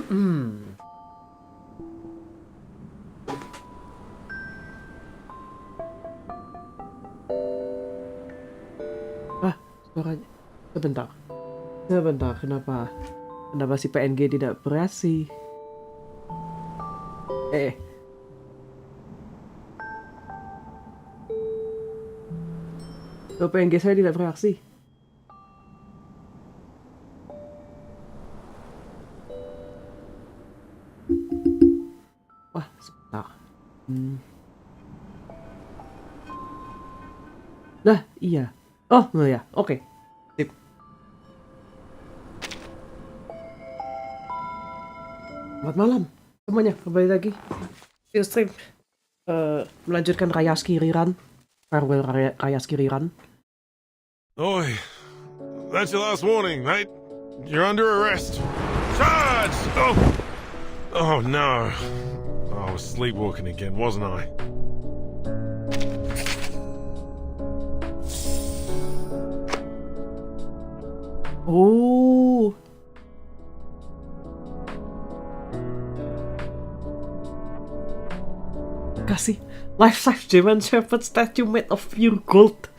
Ah, suaranya. Sebentar. Sebentar, kenapa? Kenapa si PNG tidak bereaksi? PNG saya tidak bereaksi. Wah, sebentar. Nah, iya. Oh, enggak ya. Oke. Sip. Selamat malam semuanya, kembali lagi di stream. Melanjutkan Rayashki Rerun. Farewell Rayashki Rerun. Oi, that's your last warning, mate. You're under arrest. Charge! Oh no. I was sleepwalking again, wasn't I? Oh. Kasih life-size German Shepherd statue made of pure gold.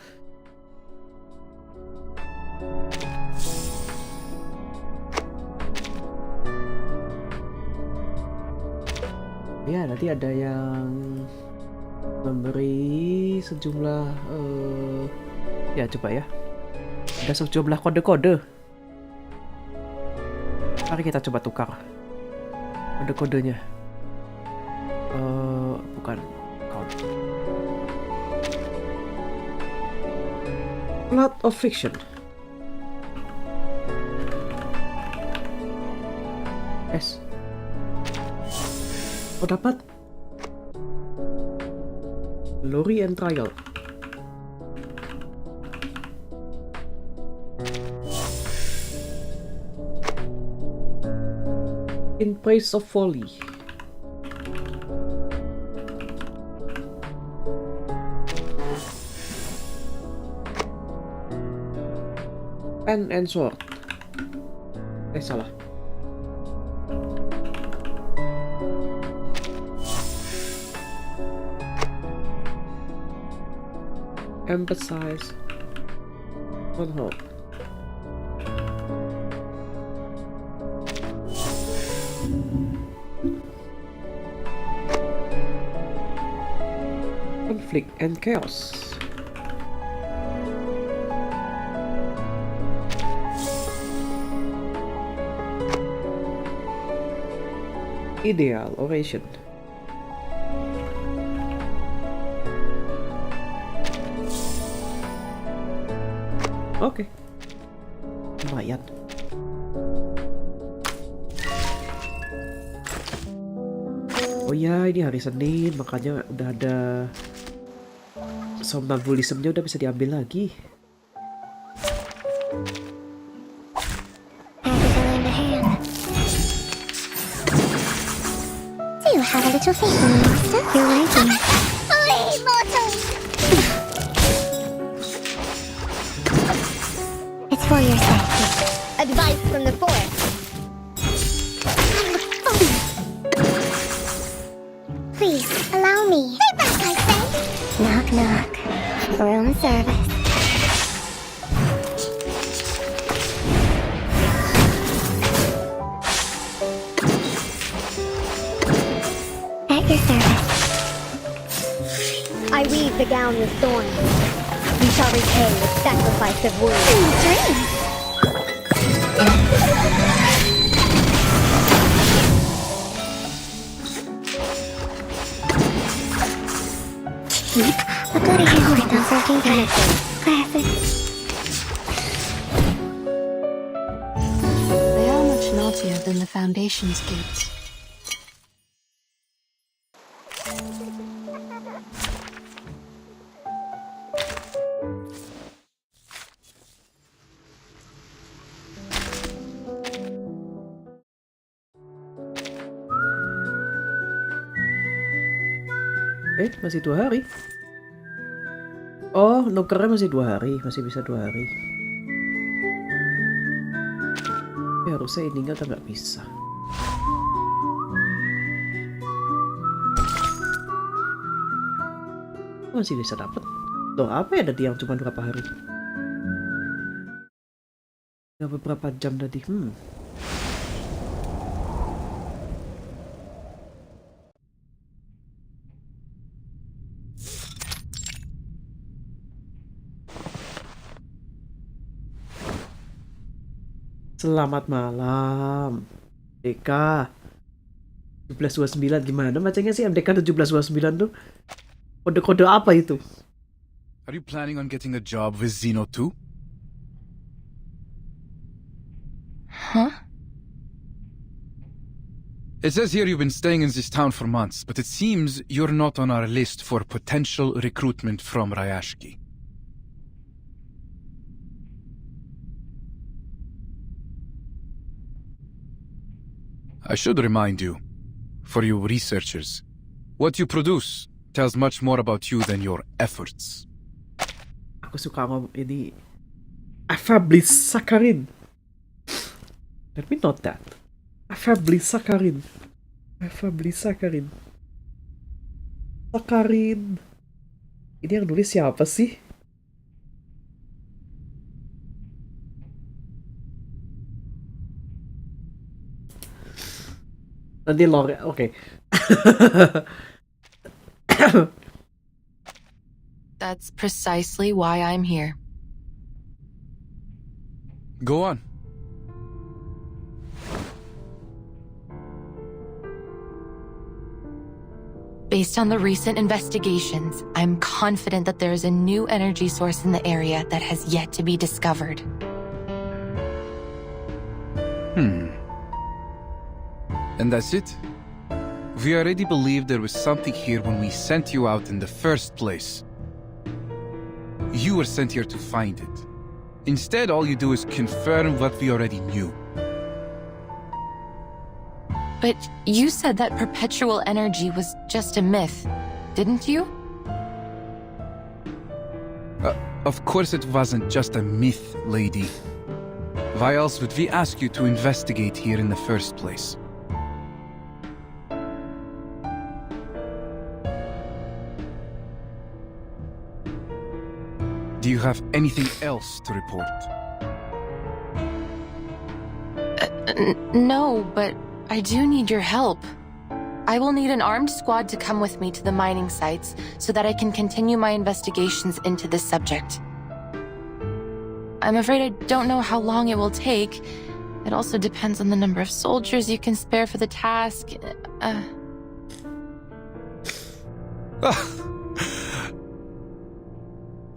Ya, nanti ada yang memberi sejumlah ya coba ya. Ada sejumlah kode-kode. Mari kita coba tukar kode-kodenya. Bukan count. Plot of fiction. S. Oh, dapat Lori and Trial. In Praise of Folly. Pen and Sword. Salah. Emphasize on hope. Conflict and chaos. Ideal oration. Oke. Lumayan. Oh ya, ini hari Senin, makanya udah ada somnambulismnya udah bisa diambil lagi. Do you have a little faith in me, master? You're waiting. Oi, mortals! It's for your safety. Advice from the forest. Please, allow me. Stay back, I say. Knock, knock. Room service. At your service. I weave the gown with thorns. We shall repay with sacrifice of wounds. Dreams. Keep a good hand without working connected. Classic. They are much naughtier than the Foundation's kids. Masih 2 hari. Oh, nukernya masih 2 hari, masih bisa 2 hari. Tapi harusnya ininya udah nggak bisa. masih bisa dapat. Loh, apa ya tadi yang cuma berapa hari? Ya, beberapa jam tadi. Selamat malam, MDK 1729. Gimana bacanya sih MDK 1729 tuh? Kode-kode apa itu? Are you planning on getting a job with Xeno too? Huh? It says here you've been staying in this town for months, but it seems you're not on our list for potential recruitment from Rayashki. I should remind you, for you researchers, what you produce tells much more about you than your efforts. Aku suka ngomong ini Afablisaccharin. Let me note that. Afablisaccharin. Afablisaccharin. Saccharin. Ini yang nulis siapa sih? Nanti Lore, oke. That's precisely why I'm here. Go on. Based on the recent investigations, I'm confident that there is a new energy source in the area that has yet to be discovered. And that's it? We already believed there was something here when we sent you out in the first place. You were sent here to find it. Instead, all you do is confirm what we already knew. But you said that perpetual energy was just a myth, didn't you? Of course it wasn't just a myth, lady. Why else would we ask you to investigate here in the first place? Do you have anything else to report? No, but I do need your help. I will need an armed squad to come with me to the mining sites so that I can continue my investigations into this subject. I'm afraid I don't know how long it will take. It also depends on the number of soldiers you can spare for the task.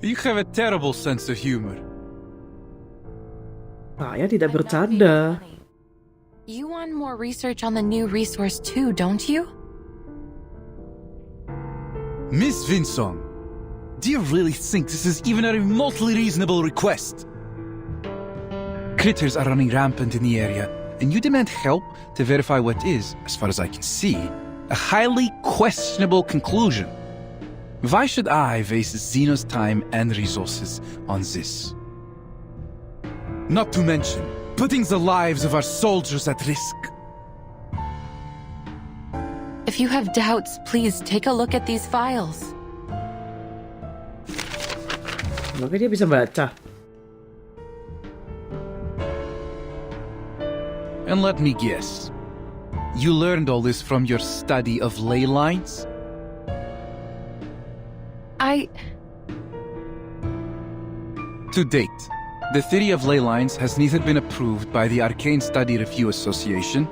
You have a terrible sense of humor. Saya tidak bercanda. You want more research on the new resource too, don't you? Miss Windsong, do you really think this is even a remotely reasonable request? Critters are running rampant in the area, and you demand help to verify what is, as far as I can see, a highly questionable conclusion. Why should I waste Xeno's time and resources on this? Not to mention, putting the lives of our soldiers at risk. If you have doubts, please take a look at these files. Maka dia bisa baca. And let me guess, you learned all this from your study of ley lines? To date, the theory of ley lines has neither been approved by the Arcane Study Review Association,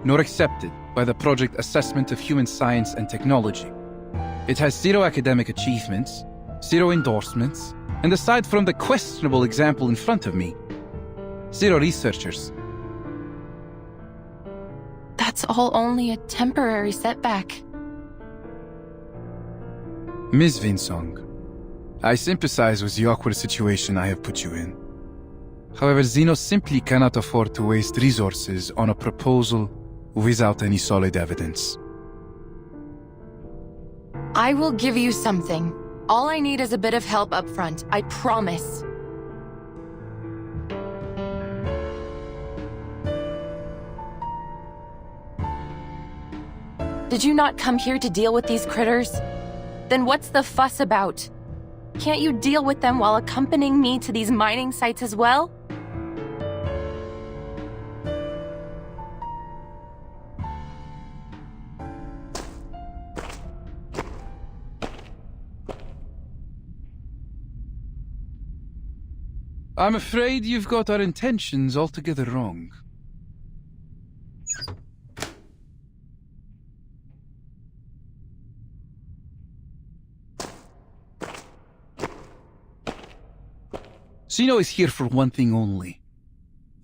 nor accepted by the Project Assessment of Human Science and Technology. It has zero academic achievements, zero endorsements, and aside from the questionable example in front of me, zero researchers. That's all only a temporary setback. Ms. Windsong, I sympathize with the awkward situation I have put you in. However, Xeno simply cannot afford to waste resources on a proposal without any solid evidence. I will give you something. All I need is a bit of help up front, I promise. Did you not come here to deal with these critters? Then what's the fuss about? Can't you deal with them while accompanying me to these mining sites as well? I'm afraid you've got our intentions altogether wrong. Zeno is here for one thing only.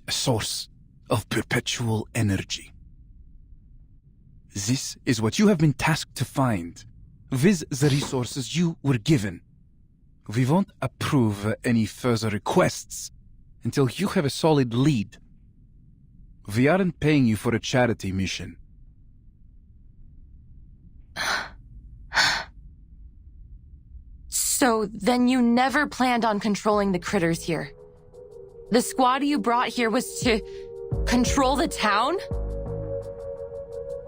A source of perpetual energy. This is what you have been tasked to find, viz the resources you were given. We won't approve any further requests until you have a solid lead. We aren't paying you for a charity mission. So then you never planned on controlling the critters here? The squad you brought here was to control the town?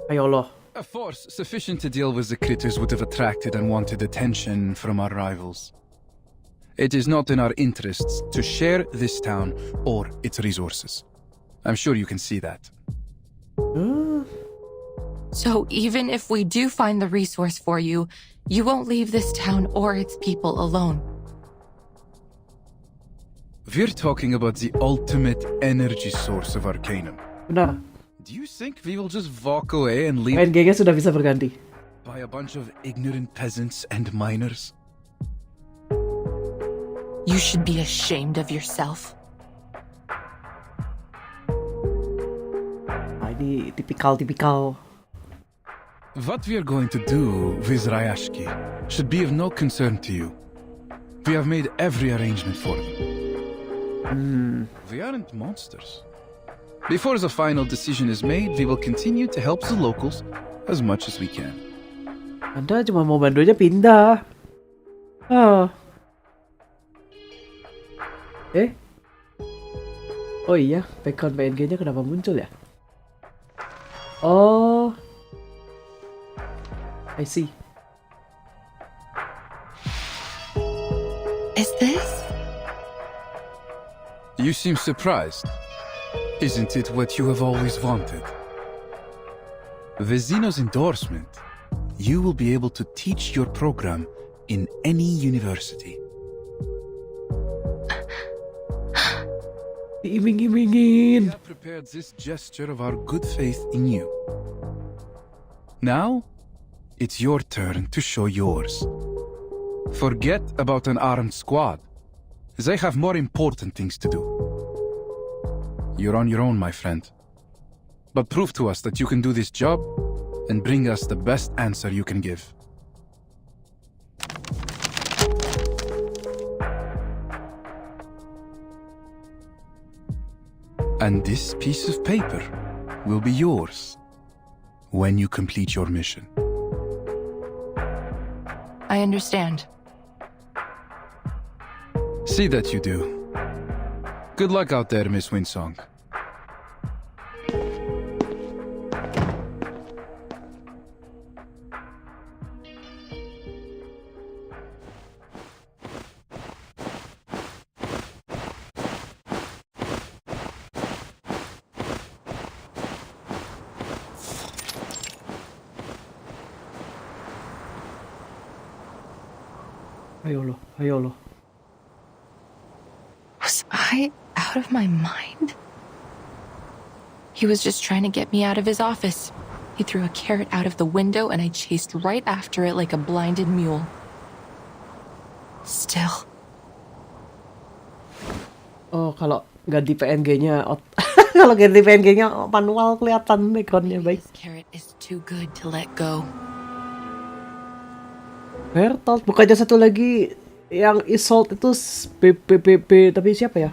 Ay Allah. A force sufficient to deal with the critters would have attracted unwanted attention from our rivals. It is not in our interests to share this town or its resources. I'm sure you can see that. So even if we do find the resource for you, you won't leave this town or its people alone. We're talking about the ultimate energy source of Arcanum. Benar. Do you think we will just walk away and leave PNG-nya sudah bisa berganti. by a bunch of ignorant peasants and miners? You should be ashamed of yourself. Ini tipikal. What we are going to do with Rayashki should be of no concern to you. We have made every arrangement for them. We aren't monsters. Before the final decision is made, we will continue to help the locals as much as we can. Anda cuma mau bantu aja pindah. Oh iya, background PNG-nya kenapa muncul ya? Oh, I see. Is this? You seem surprised. Isn't it what you have always wanted? With Zeno's endorsement, you will be able to teach your program in any university. We Diiming-imingin. have prepared this gesture of our good faith in you. Now, it's your turn to show yours. Forget about an armed squad. They have more important things to do. You're on your own, my friend. But prove to us that you can do this job and bring us the best answer you can give. And this piece of paper will be yours when you complete your mission. I understand. See that you do. Good luck out there, Miss Windsong. Ayo lo. Was I out of my mind? He was just trying to get me out of his office. He threw a carrot out of the window and I chased right after it like a blinded mule. Still. Oh, kalau ganti PNG-nya kalau ganti PNG-nya manual kelihatan background-nya baik. This carrot is too good to let go. Bertolt, bukannya satu lagi yang Isolt itu BBBB, tapi siapa ya?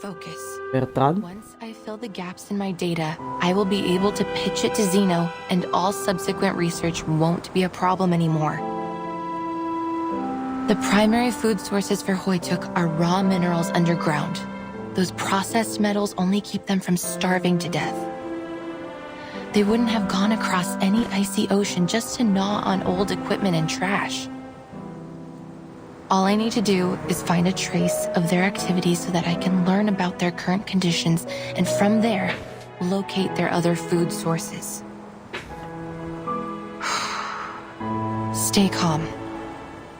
Focus. Bertrand? Once I fill the gaps in my data, I will be able to pitch it to Zeno, and all subsequent research won't be a problem anymore. The primary food sources for Hoytuk are raw minerals underground. Those processed metals only keep them from starving to death. They wouldn't have gone across any icy ocean just to gnaw on old equipment and trash. All I need to do is find a trace of their activities so that I can learn about their current conditions and from there, locate their other food sources. Stay calm.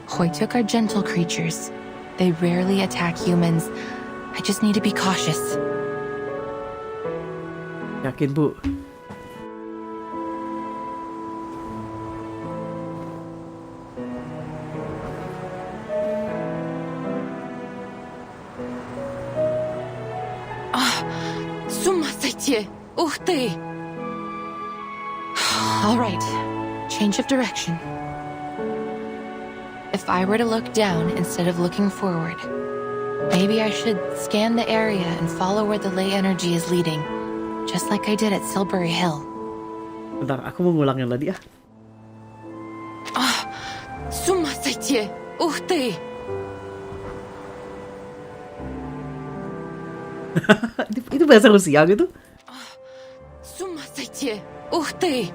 Hoytuk are gentle creatures. They rarely attack humans. I just need to be cautious. Yakin, Bu? Ух ты! All right, change of direction. If I were to look down instead of looking forward, maybe I should scan the area and follow where the ley energy is leading, just like I did at Silbury Hill. Bentar, aku mau ngulang yang tadi Sumasaitie! Ух ты! Itu bahasa Rusia gitu? Sumasaitie! Ух ты!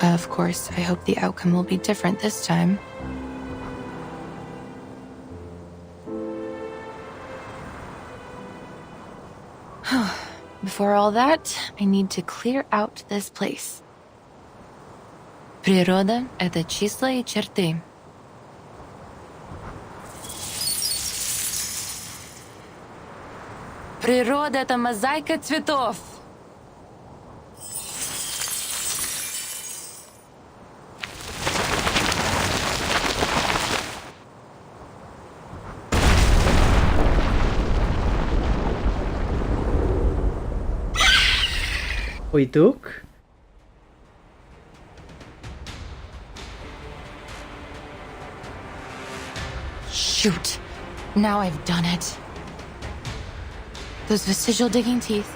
Of course, I hope the outcome will be different this time. Before all that, I need to clear out this place. Природа — это числа и черты. Природа — это мозаика цветов. Hoytuk? Shoot. Now I've done it. Those vestigial digging teeth,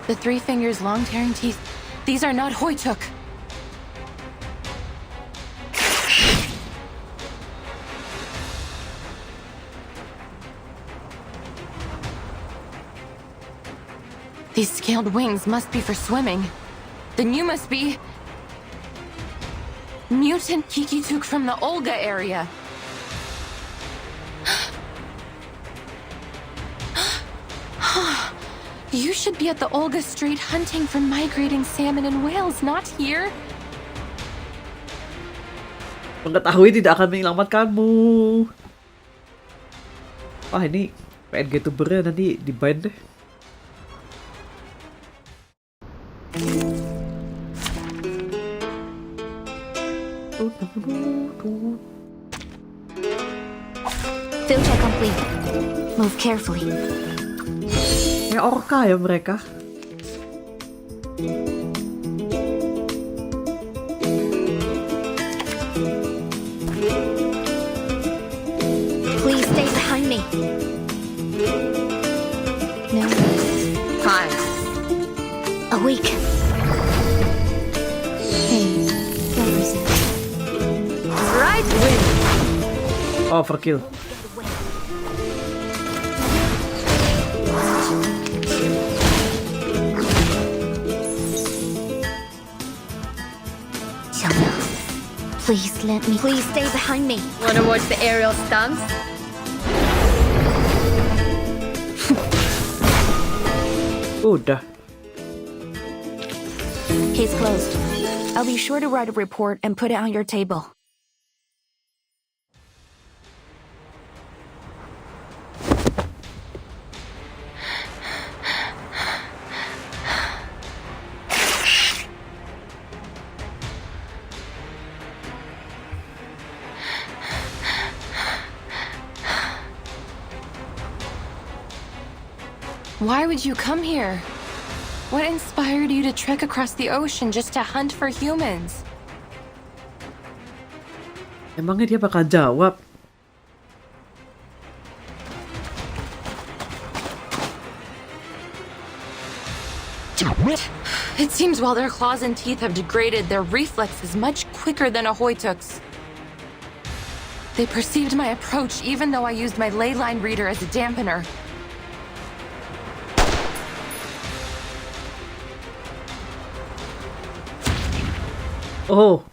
the 3 fingers long tearing teeth, these are not Hoytuk. These scaled wings must be for swimming. Then you must be... Mutant Kikituk from the Olga area. You should be at the Olga Strait hunting for migrating salmon and whales, not here. Mengetahui tidak akan menyelamatkanmu. Wah, ini PNG tubernya nanti di-ban deh. Filter complete. Move carefully. Kayak orka ya mereka. Please stay behind me. No. Hi. Awake. Hey, what was it? Right wing. Overkill. Please let me. Please stay behind me. Wanna watch the aerial stunts? Udah. Case closed. I'll be sure to write a report and put it on your table. Why would you come here? What inspired you to trek across the ocean just to hunt for humans? Emangnya dia bakal jawab? It seems while their claws and teeth have degraded, their reflex is much quicker than a Hoytuk's. They perceived my approach even though I used my ley line reader as a dampener. Oh.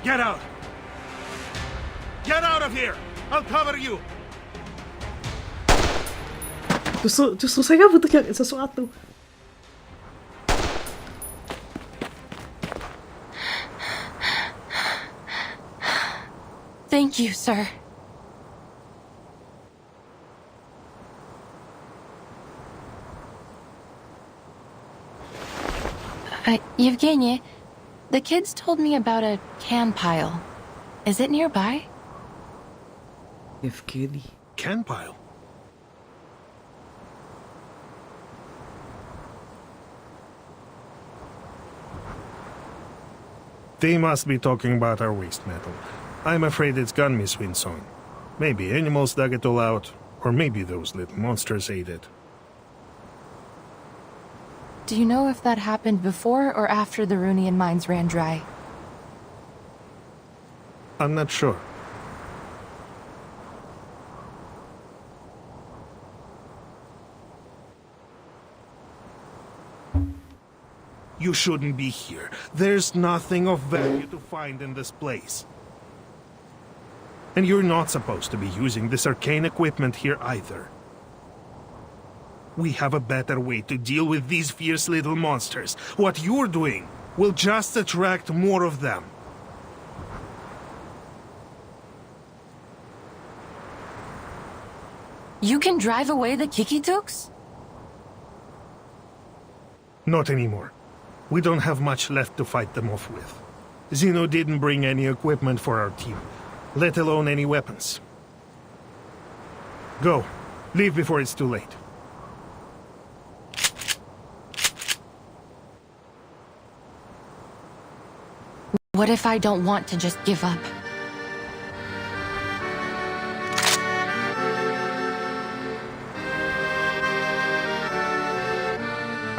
Get out! Get out of here! I'll cover you! Justru saya butuh sesuatu. Thank you, sir. Evgeny, the kids told me about a can pile. Is it nearby? Evgeny. Can pile? They must be talking about our waste metal. I'm afraid it's gone, Miss Windsong. Maybe animals dug it all out, or maybe those little monsters ate it. Do you know if that happened before or after the Runian mines ran dry? I'm not sure. You shouldn't be here. There's nothing of value to find in this place. And you're not supposed to be using this arcane equipment here either. We have a better way to deal with these fierce little monsters. What you're doing will just attract more of them. You can drive away the Kikituks? Not anymore. We don't have much left to fight them off with. Zeno didn't bring any equipment for our team, let alone any weapons. Go. Leave before it's too late. What if I don't want to just give up?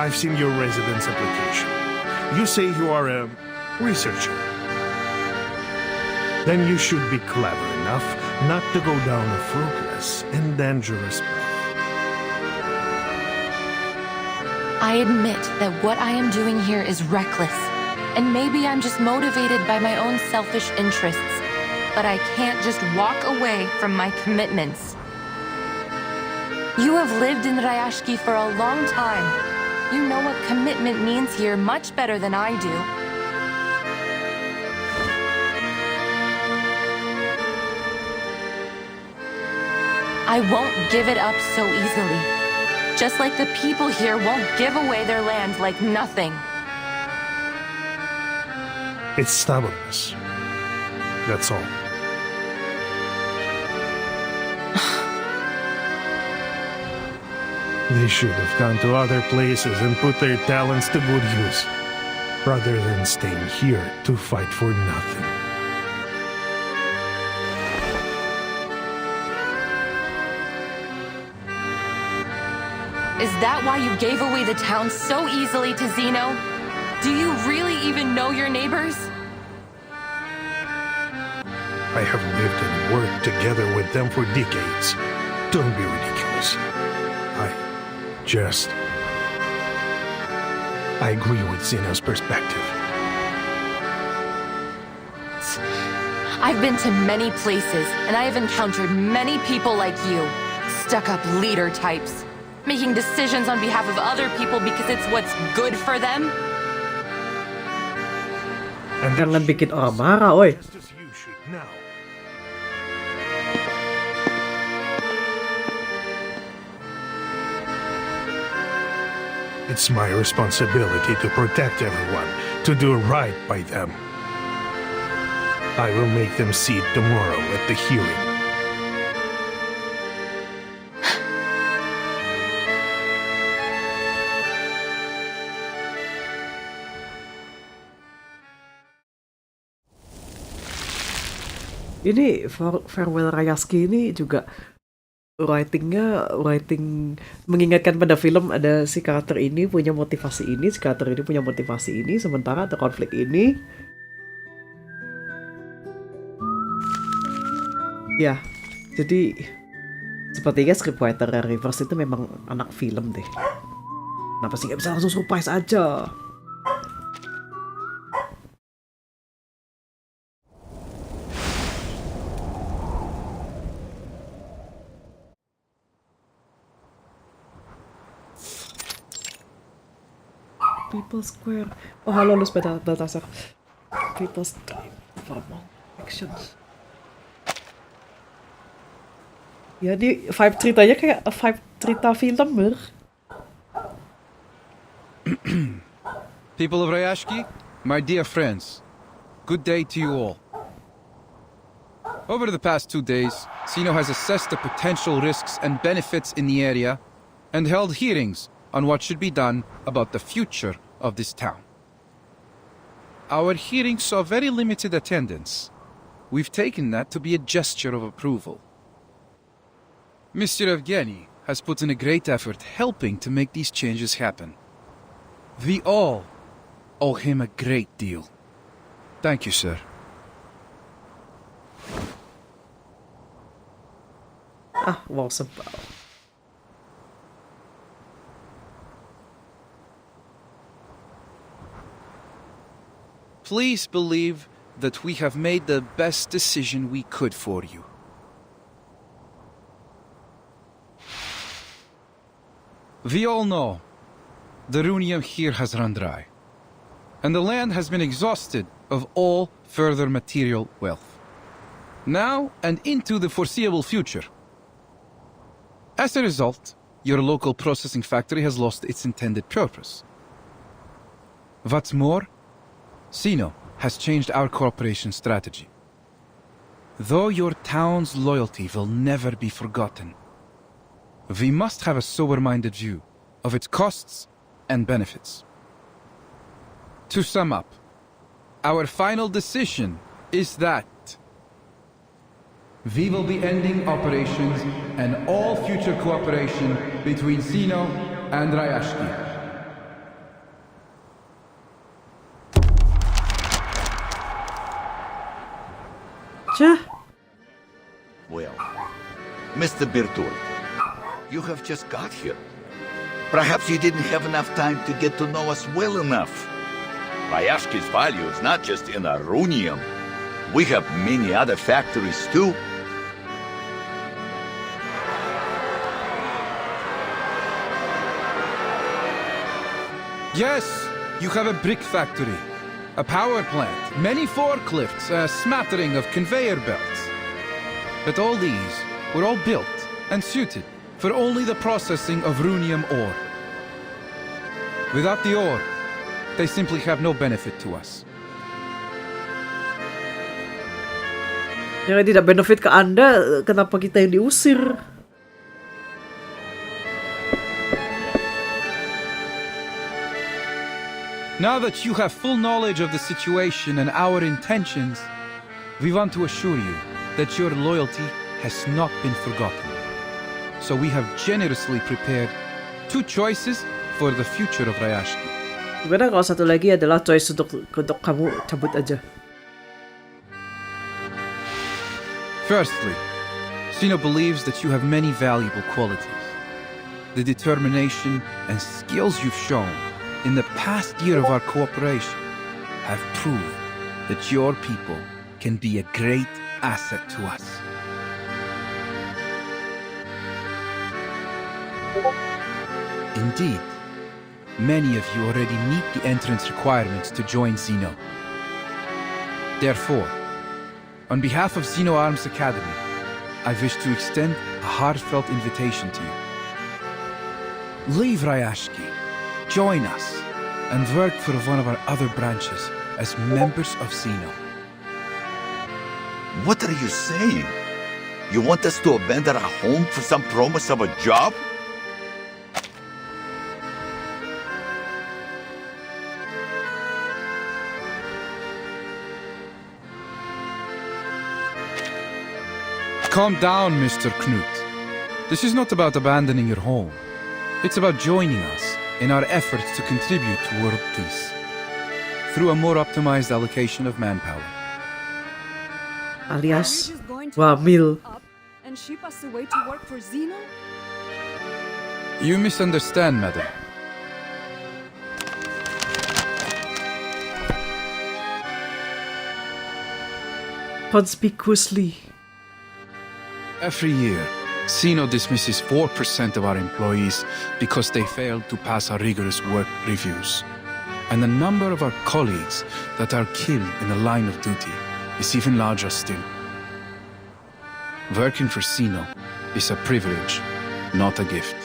I've seen your residence application. You say you are a researcher. Then you should be clever enough not to go down a fruitless and dangerous path. I admit that what I am doing here is reckless. And maybe I'm just motivated by my own selfish interests. But I can't just walk away from my commitments. You have lived in Rayashki for a long time. You know what commitment means here much better than I do. I won't give it up so easily. Just like the people here won't give away their land like nothing. It's stubbornness. That's all. They should have gone to other places and put their talents to good use, rather than staying here to fight for nothing. Is that why you gave away the town so easily to Zeno? Do you really even know your neighbors? I have lived and worked together with them for decades. Don't be ridiculous. I agree with Zeno's perspective. I've been to many places, and I have encountered many people like you. Stuck-up leader types. Making decisions on behalf of other people because it's what's good for them. And Jangan bikin orang marah, oi. just as you should now. It's my responsibility to protect everyone, to do right by them. I will make them see it tomorrow at the hearing. Ini Farewell Rayashki ini juga writing mengingatkan pada film, ada si karakter ini punya motivasi ini, si karakter ini punya motivasi ini, sementara ada konflik ini. Ya, jadi sepertinya scriptwriter Reverse itu memang anak film deh. Kenapa sih nggak bisa langsung surprise aja? People Square. Oh halo lu sepeda Baltasar. People's Drive. Formal Actions. Ya di vibe ceritanya kayak vibe cerita film ber. People of Rayashki, my dear friends, good day to you all. Over the past 2 days, Sino has assessed the potential risks and benefits in the area and held hearings on what should be done about the future of this town. Our hearings saw very limited attendance. We've taken that to be a gesture of approval. Mr. Evgeny has put in a great effort helping to make these changes happen. We all owe him a great deal. Thank you, sir. Ah, wow, sempat. Please believe that we have made the best decision we could for you. We all know the runium here has run dry, and the land has been exhausted of all further material wealth. Now and into the foreseeable future. As a result, your local processing factory has lost its intended purpose. What's more, Sino has changed our cooperation strategy. Though your town's loyalty will never be forgotten, we must have a sober-minded view of its costs and benefits. To sum up, our final decision is that we will be ending operations and all future cooperation between Sino and Rayashki. Tja, Well, Mr. Bertold, you have just got here. Perhaps you didn't have enough time to get to know us well enough. Rayashki's value is not just in Arunium. We have many other factories too. Yes, you have a brick factory, a power plant, many forklifts, a smattering of conveyor belts. But all these were all built and suited for only the processing of runium ore. Without the ore, they simply have no benefit to us. yang tidak benefit ke Anda, kenapa kita yang diusir? Now that you have full knowledge of the situation and our intentions, we want to assure you that your loyalty has not been forgotten. So we have generously prepared 2 choices for the future of Rayashki. Gimana kalau satu lagi adalah choice untuk kamu cabut aja? Firstly, Sino believes that you have many valuable qualities. The determination and skills you've shown in the past year of our cooperation have proved that your people can be a great asset to us. Indeed, many of you already meet the entrance requirements to join Sino. Therefore, on behalf of Sino Arms Academy, I wish to extend a heartfelt invitation to you. Leave Rayashki, join us, and work for one of our other branches as members of Sino. What are you saying? You want us to abandon our home for some promise of a job? Calm down, Mr. Knut. This is not about abandoning your home. It's about joining us in our efforts to contribute to world peace through a more optimized allocation of manpower. Alias wamil. and ship us away to work for Zeno? You misunderstand, madam. Conspicuously. Every year, Zeno dismisses 4% of our employees because they failed to pass our rigorous work reviews. And the number of our colleagues that are killed in the line of duty is even larger still. Working for Zeno is a privilege, not a gift.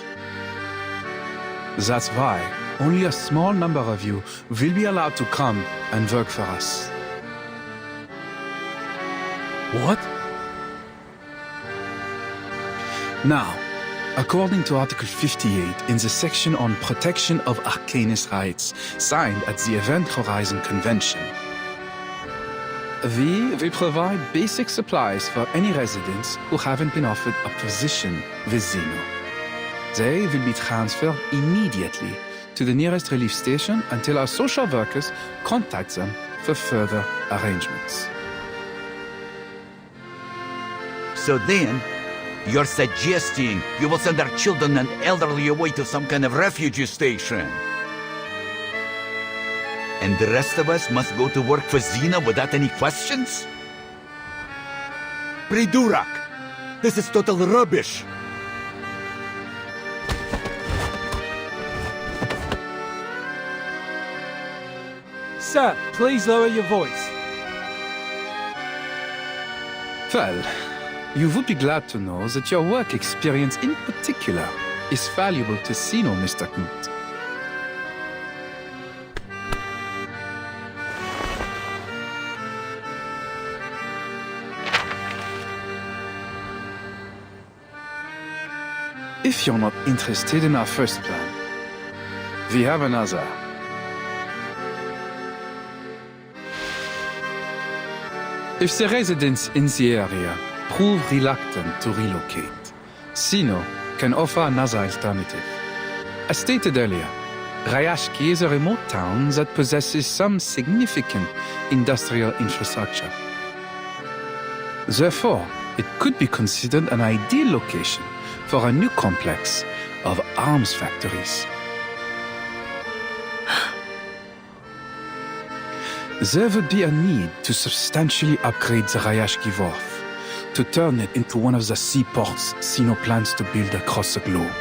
That's why only a small number of you will be allowed to come and work for us. What? Now, according to Article 58 in the section on protection of Arcanist rights signed at the Event Horizon Convention, we will provide basic supplies for any residents who haven't been offered a position with Zeno. They will be transferred immediately to the nearest relief station until our social workers contact them for further arrangements. So then, you're suggesting you will send our children and elderly away to some kind of refugee station? And the rest of us must go to work for Zena without any questions? Pridurak! This is total rubbish! Sir, please lower your voice. Well, you would be glad to know that your work experience in particular is valuable to Zeno, Mr. Knut. If you're not interested in our first plan, we have another. If the residents in the area prove reluctant to relocate, Zeno can offer another alternative. As stated earlier, Rayashki is a remote town that possesses some significant industrial infrastructure. Therefore, it could be considered an ideal location for a new complex of arms factories. There would be a need to substantially upgrade the Rayashki Wharf, to turn it into one of the seaports Zeno plans to build across the globe.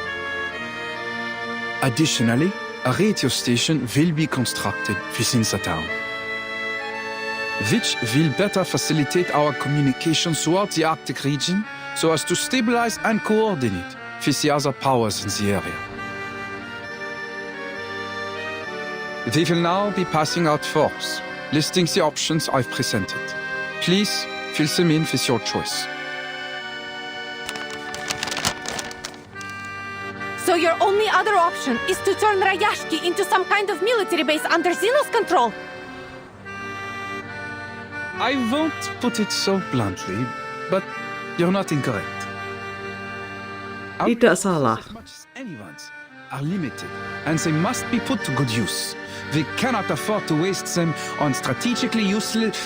Additionally, a radio station will be constructed within the town, which will better facilitate our communication throughout the Arctic region so as to stabilize and coordinate with the other powers in the area. We will now be passing out forms, listing the options I've presented. Please fill them in with your choice. So your only other option is to turn Rayashki into some kind of military base under Zeno's control? I won't put it so bluntly, but you're not incorrect. Our Tidak resources, salah. as much as anyone's, are limited, and they must be put to good use. We cannot afford to waste them on strategically useless,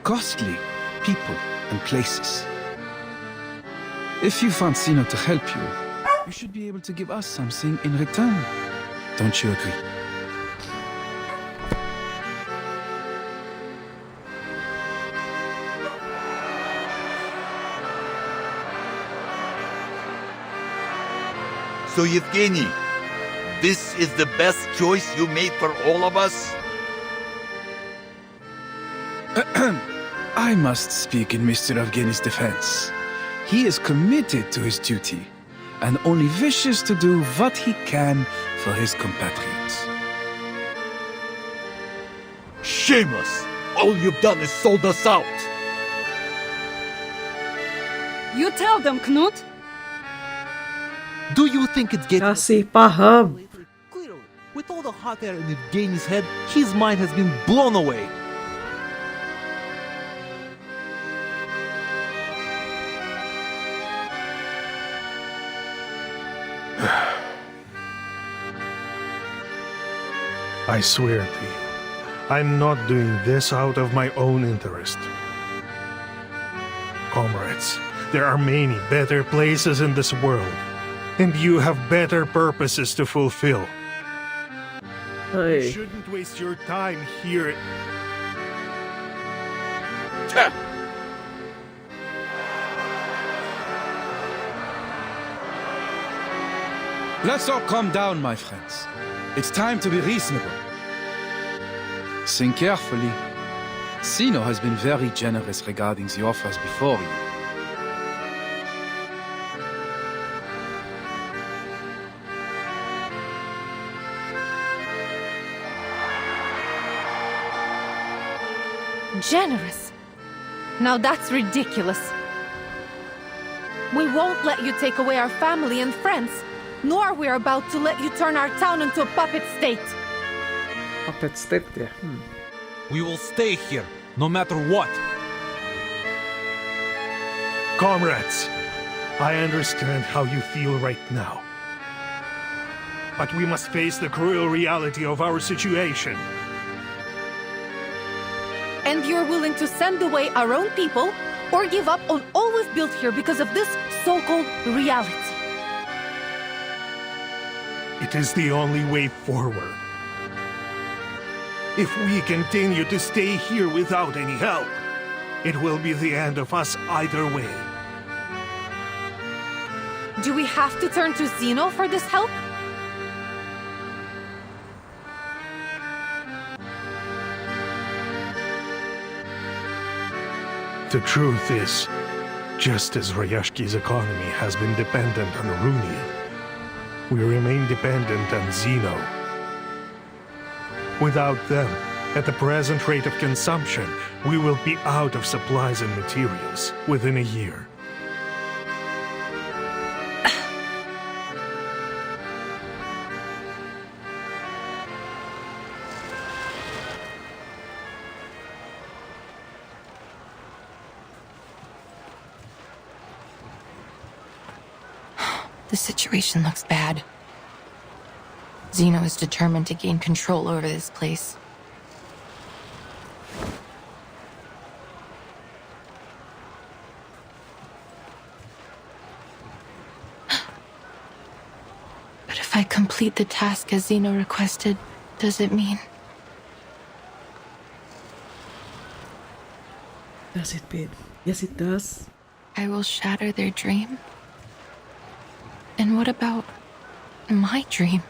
costly people and places. If you want Zeno to help you, you should be able to give us something in return. Don't you agree? So Yevgeny, this is the best choice you made for all of us? I must speak in Mr. Evgeny's defense. He is committed to his duty and only wishes to do what he can for his compatriots. Shameless! All you've done is sold us out! You tell them, Knut. Do you think it's getting Kasih paham. clearly? With all the hot air in Evgeny's head, his mind has been blown away. I swear to you, I'm not doing this out of my own interest. Comrades, There are many better places in this world, and you have better purposes to fulfill. You Hey. shouldn't waste your time here. Let's all calm down, my friends. It's time to be reasonable. Think carefully. Zeno has been very generous regarding the offers before you. Generous. Now that's ridiculous. We won't let you take away our family and friends, nor we're about to let you turn our town into a puppet state. Puppet state ya. We will stay here, no matter what. Comrades, I understand how you feel right now. But we must face the cruel reality of our situation. And you're willing to send away our own people, or give up on all we've built here because of this so-called reality. It is the only way forward. If we continue to stay here without any help, it will be the end of us either way. Do we have to turn to Zeno for this help? The truth is, just as Rayashki's economy has been dependent on Runia, we remain dependent on Zeno. Without them, at the present rate of consumption, we will be out of supplies and materials within a year. The situation looks bad. Zeno is determined to gain control over this place. But if I complete the task as Zeno requested, does it mean... Does it mean? Yes, it does. I will shatter their dream? And what about my dream?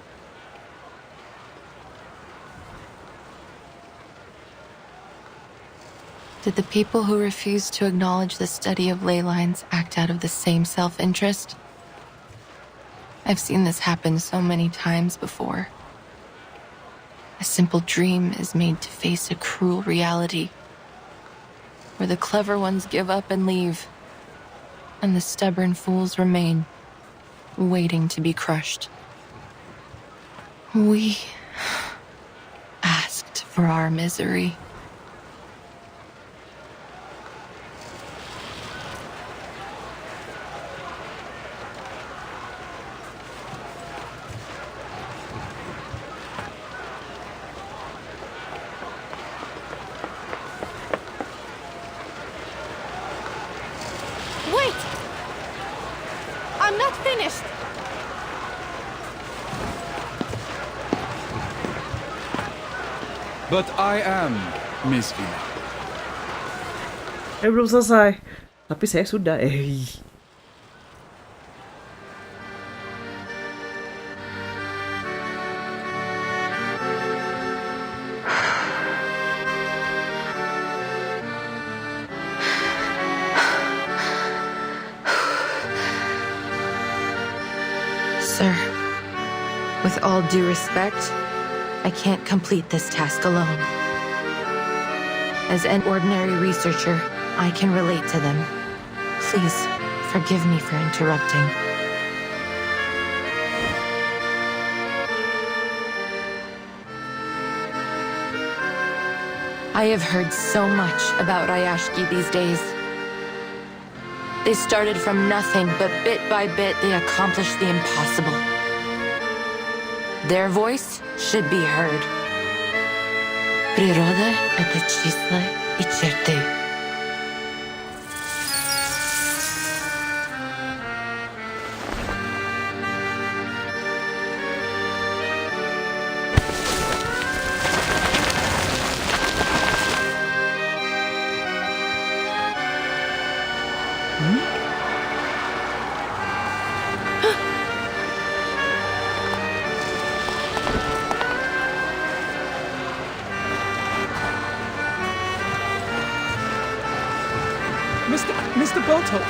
Did the people who refused to acknowledge the study of ley lines act out of the same self-interest? I've seen this happen so many times before. A simple dream is made to face a cruel reality, where the clever ones give up and leave, and the stubborn fools remain, waiting to be crushed. We asked for our misery. Wait! I'm not finished! But I am, Miss Vina. Belum selesai. Tapi saya sudah. Sir, with all due respect, I can't complete this task alone. As an ordinary researcher, I can relate to them. Please, forgive me for interrupting. I have heard so much about Rayashki these days. They started from nothing, but bit by bit they accomplished the impossible. Their voice should be heard. Природа — это числа и черты. God's help.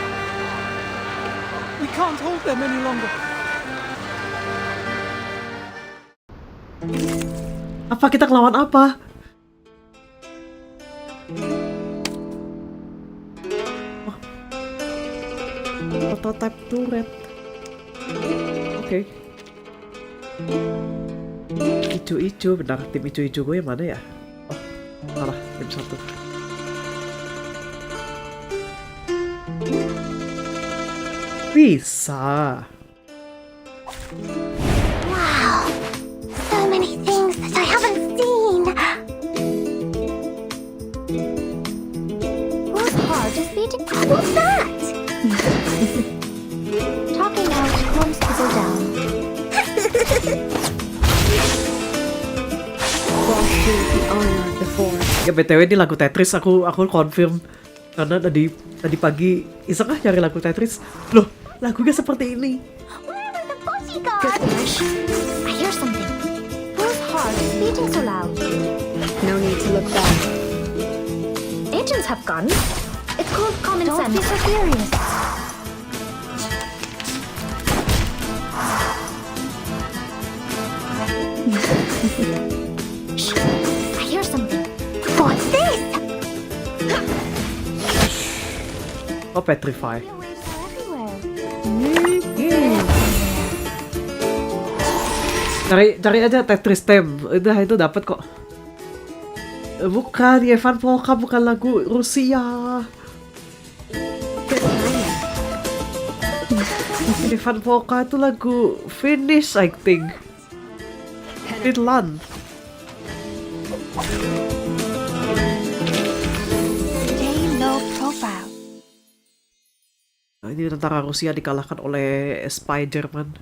We can't hold them any longer. Apa kita ngelawan apa? Oh. Prototype turret. Oke. Ijo-ijo, benar. Tim ijo-ijo gue yang mana ya? Oh, salah. Tim 1. Bisa. Wow. So many things that I haven't seen. Whose heart is beating? What's that? Talking out calms people down. Ya BTW ini lagu Tetris aku confirm karena tadi pagi iseng nyari lagu Tetris. Loh, lagunya seperti ini. Where are the bodyguards? I hear something. Whose heart is beating so loud? No need to look back. Agents have guns. It's called common sense. Don't be so serious. Shh. I hear something. What's this? Oh, petrify. Waves are everywhere. Cari aja Tetris Theme. Itu dapat kok. Bukan, Evan Polka bukan lagu Rusia. Evan Polka itu lagu Finnish, I think. Finland. Stay low profile. Nah, ini tentara Rusia dikalahkan oleh spy Jerman.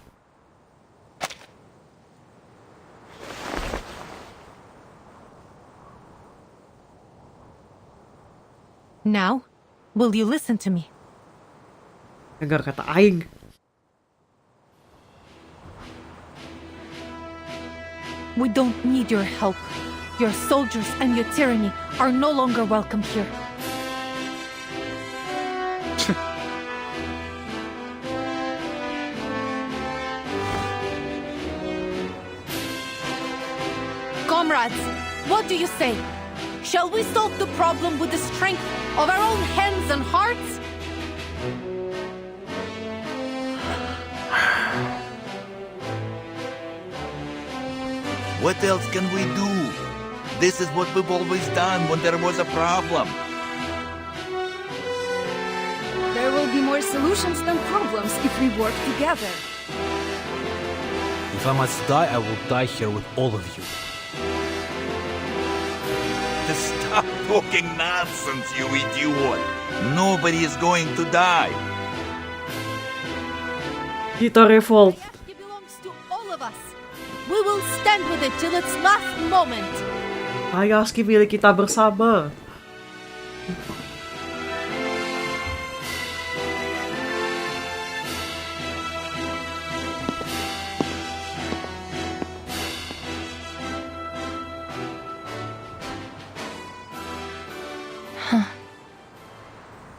Now, will you listen to me? Dengar kata aing. We don't need your help. Your soldiers and your tyranny are no longer welcome here. Comrades, what do you say? Shall we solve the problem with the strength of our own hands and hearts? What else can we do? This is what we've always done when there was a problem. There will be more solutions than problems if we work together. If I must die, I will die here with all of you. Stop talking nonsense, you idiot! Nobody is going to die. Kita revolt. Rayashki belongs to all of us. We will stand with it till its last moment. Rayashki milik kita bersama.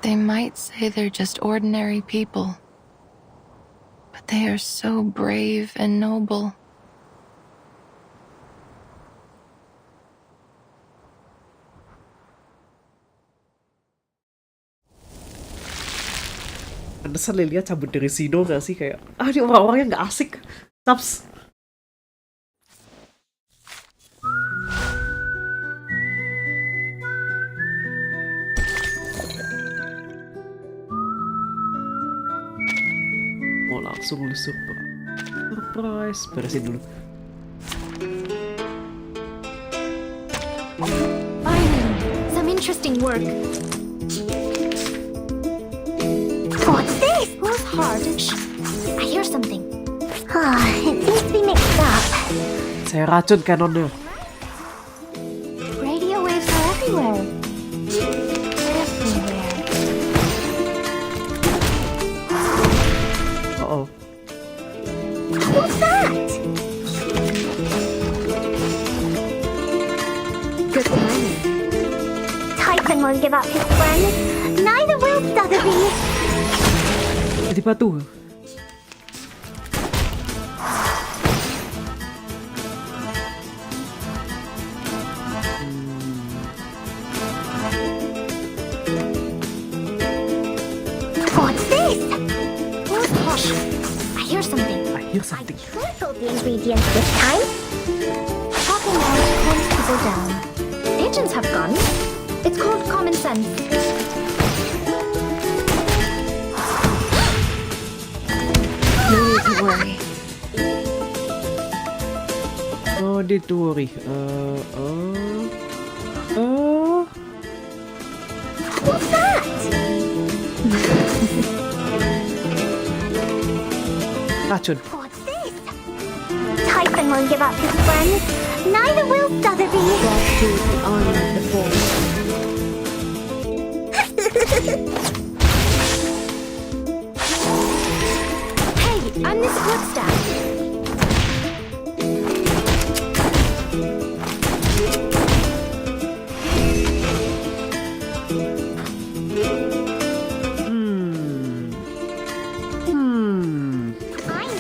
They might say they're just ordinary people, but they are so brave and noble. Pantesan Lilia cabut dari Sino gak sih? Kayak, ini orang-orangnya gak asik. Taps. Mau langsung lu surprise. Beresin dulu. Finally, some interesting work. What's this? Whose heart is... I hear something. It seems to be mixed up. Saya racun canonnya. Radio waves are everywhere. Uh-oh. What's that? Good timing. Typhon won't give up his friend. Neither will Sotheby. jadi batu. What's this? Who's hush? I hear something. I hear something. Trickled the ingredients this time. Popping out calms people down. Pigeons have gone. It's called common sense. No need to worry. No need to worry. What's that? Racun. What's this? Typhon won't give up his friends. Neither will Sotheby. The honor of the force. Hey, I'm the support staff.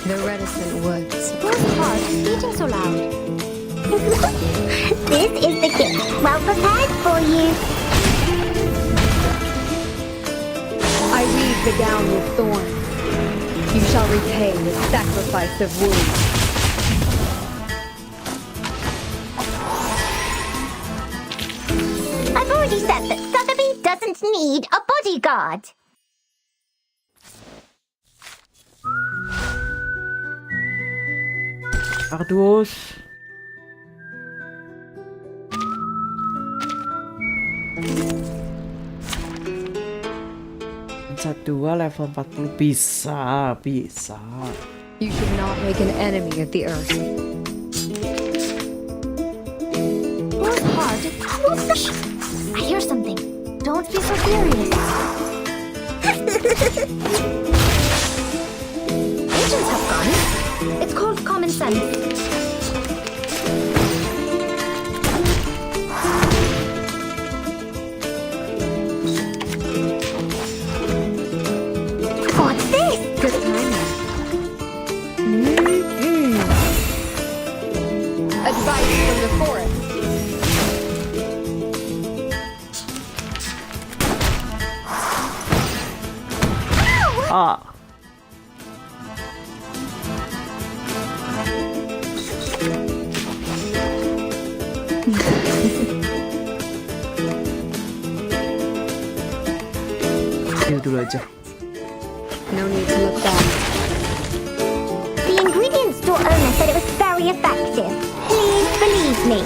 The reticent woods. Who's heart beating so loud? This is the gift, well prepared for you. I weave the gown with thorns. You shall repay with sacrifice of wounds. I've already said that Sotheby doesn't need a bodyguard. Kardus. Satu level 40 bisa. You should not make an enemy of the earth. Who's hard? Who's the I hear something. Don't be so furious. Pigeons have gone. It's called common sense. What's this? Good timing. Advice from the forest. Ah. Ini dulu aja. No need to look back. The ingredient store owner said it was very effective. Please believe me.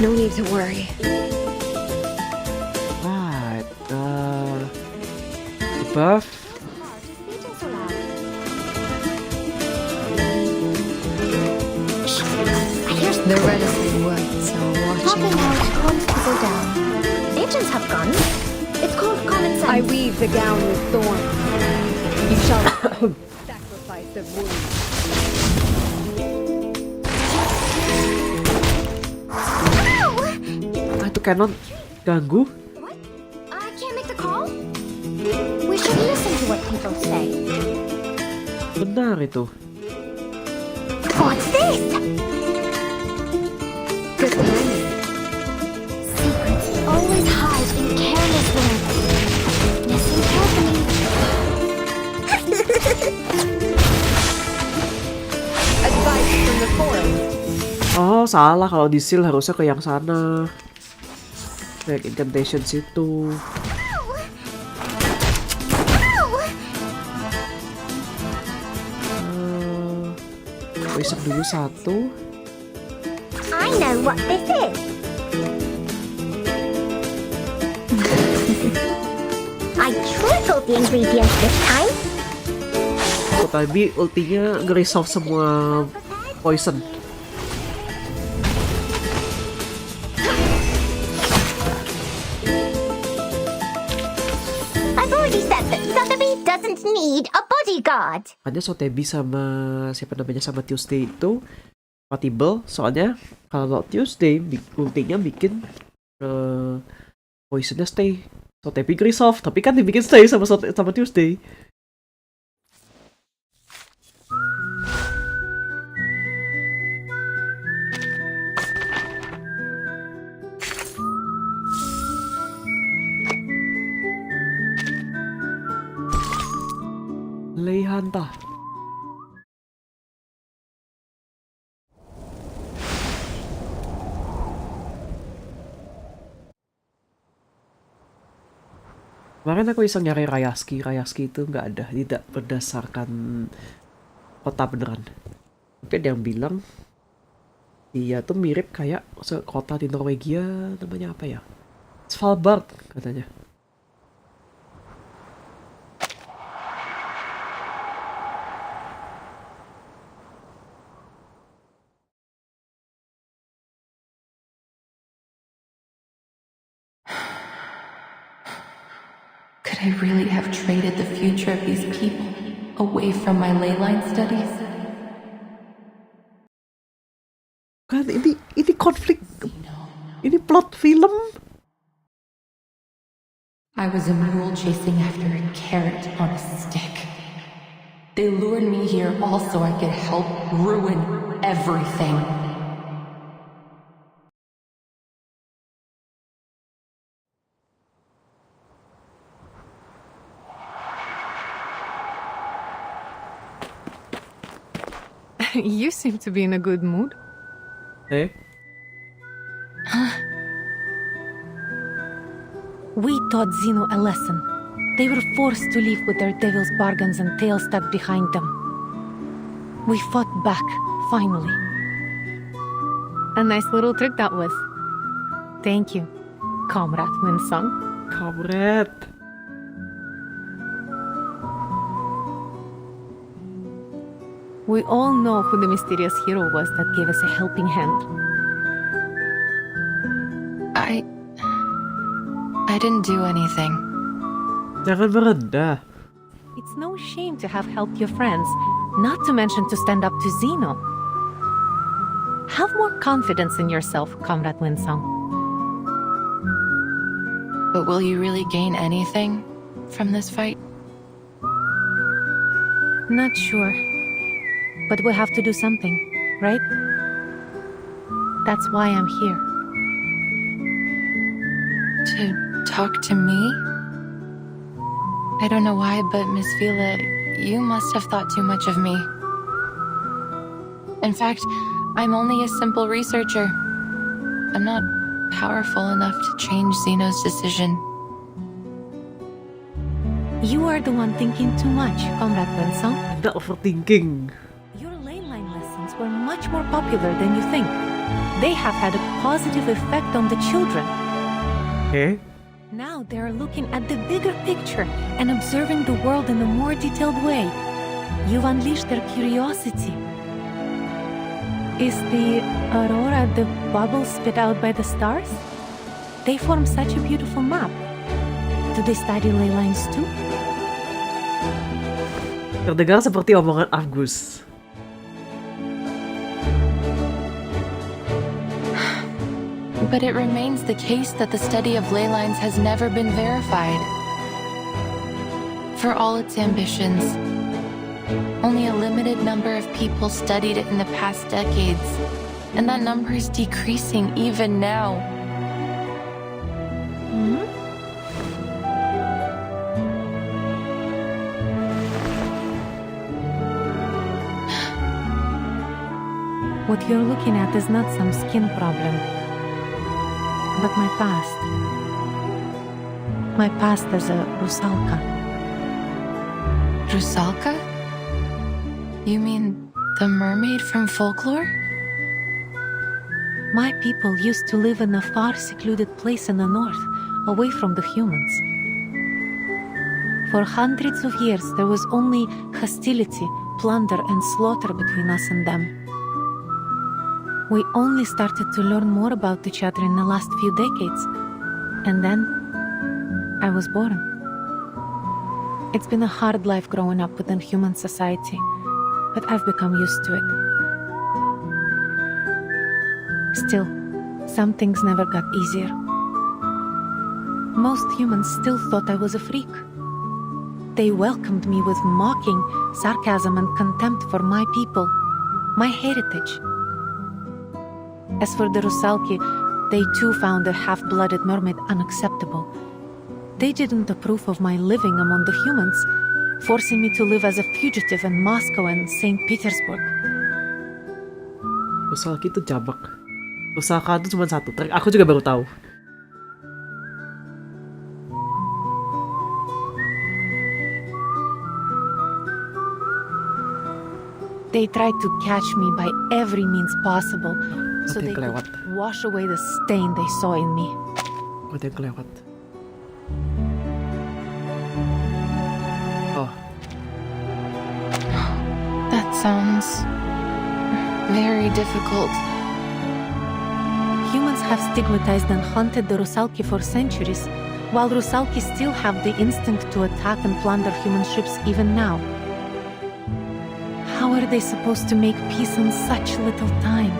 No need to worry. Right. Buff. The reticent woods are watching. Popping out calms people down. Pigeons have gone. It's called common sense. I weave the gown with thorns. You shall sacrifice of wounds. Ow! Itu cannon ganggu. What? I can't make the call? We should listen to what people say. Benar itu. What's this? Good timing. Secrets always hide in careless words. Listen carefully. Advice from the forest. Oh, salah, kalau di seal harusnya ke yang sana. Kayak incantation situ. Isap dulu satu. I know what this is. I trickled the ingredients this time. Oh, tadi ultinya nge-resolve semua poison. I've already said that Sotheby doesn't need a bodyguard. Makanya Sotheby sama siapa namanya sama Tuesday itu compatible, soalnya kalau Tuesday ultinya bikin poisonnya stay. So taping resolve, tapi kan dibikin stay sama Tuesday. Leihanta. Kemarin aku iseng nyari Rayashki itu nggak ada, tidak berdasarkan kota beneran. Tapi ada yang bilang dia tuh mirip kayak kota di Norwegia, namanya apa ya? Svalbard katanya. Could I really have traded the future of these people away from my ley line studies? Kan ini konflik, ini plot film. I was a mule chasing after a carrot on a stick. They lured me here all so I could help ruin everything. You seem to be in a good mood. Eh? We taught Zeno a lesson. They were forced to live with their devil's bargains and tails stuck behind them. We fought back, finally. A nice little trick that was. Thank you, Comrade Windsong. Comrade. We all know who the mysterious hero was that gave us a helping hand. I didn't do anything. Jangan merendah. It's no shame to have helped your friends, not to mention to stand up to Zeno. Have more confidence in yourself, Comrade Windsong. But will you really gain anything from this fight? Not sure. But we have to do something, right? That's why I'm here. To talk to me? I don't know why, but Miss Vila, you must have thought too much of me. In fact, I'm only a simple researcher. I'm not powerful enough to change Zeno's decision. You are the one thinking too much, Comrade Windsong. Tidak overthinking. Your ley line lessons were much more popular than you think. They have had a positive effect on the children. Eh? Now they are looking at the bigger picture and observing the world in a more detailed way. You've unleashed their curiosity. Is the aurora the bubbles spit out by the stars? They form such a beautiful map. Do they study ley lines too? Terdengar seperti omongan Agus. But it remains the case that the study of ley lines has never been verified. For all its ambitions, only a limited number of people studied it in the past decades, and that number is decreasing even now. What you're looking at is not some skin problem, but my past. My past as a Rusalka. Rusalka? You mean the mermaid from folklore? My people used to live in a far secluded place in the north, away from the humans. For hundreds of years there was only hostility, plunder and slaughter between us and them. We only started to learn more about each other in the last few decades, and then I was born. It's been a hard life growing up within human society, but I've become used to it. Still, some things never got easier. most humans still thought I was a freak. They welcomed me with mocking, sarcasm, and contempt for my people, my heritage. As for the Rusalki, they too found a half-blooded mermaid unacceptable. They didn't approve of my living among the humans, forcing me to live as a fugitive in Moscow and St. Petersburg. Rusalki itu jabak. Rusaka itu cuma satu. Aku juga baru tahu. They tried to catch me by every means possible, so Ada they yang kelewat. could wash away the stain they saw in me. Ada yang kelewat. Oh, That sounds very difficult. Humans have stigmatized and hunted the Rusalki for centuries, while Rusalki still have the instinct to attack and plunder human ships even now. How are they supposed to make peace in such little time?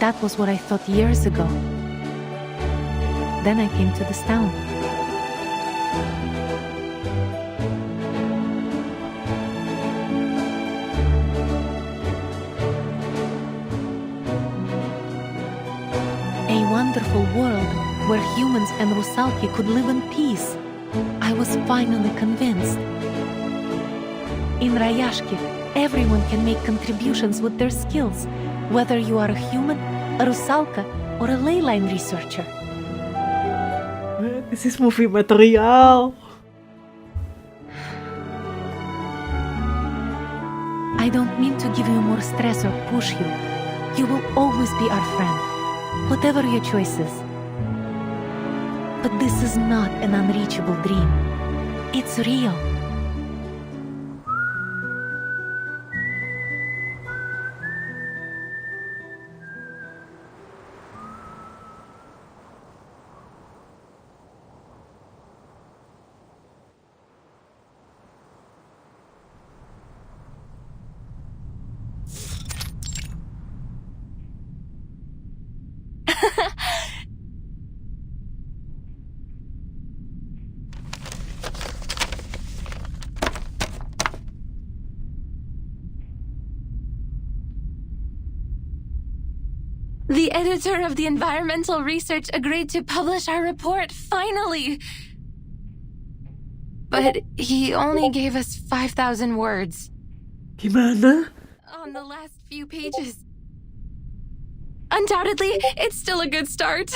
That was what I thought years ago. Then I came to this town. A wonderful world where humans and Rusalki could live in peace. I was finally convinced. In Rayashki, everyone can make contributions with their skills, whether you are a human, a Rusalka, or a ley line researcher. this is movie material. I don't mean to give you more stress or push you. You will always be our friend, whatever your choices. But this is not an unreachable dream. It's real. The editor of the environmental research agreed to publish our report, finally! But he only gave us 5,000 words Gimana? on the last few pages. Undoubtedly, it's still a good start.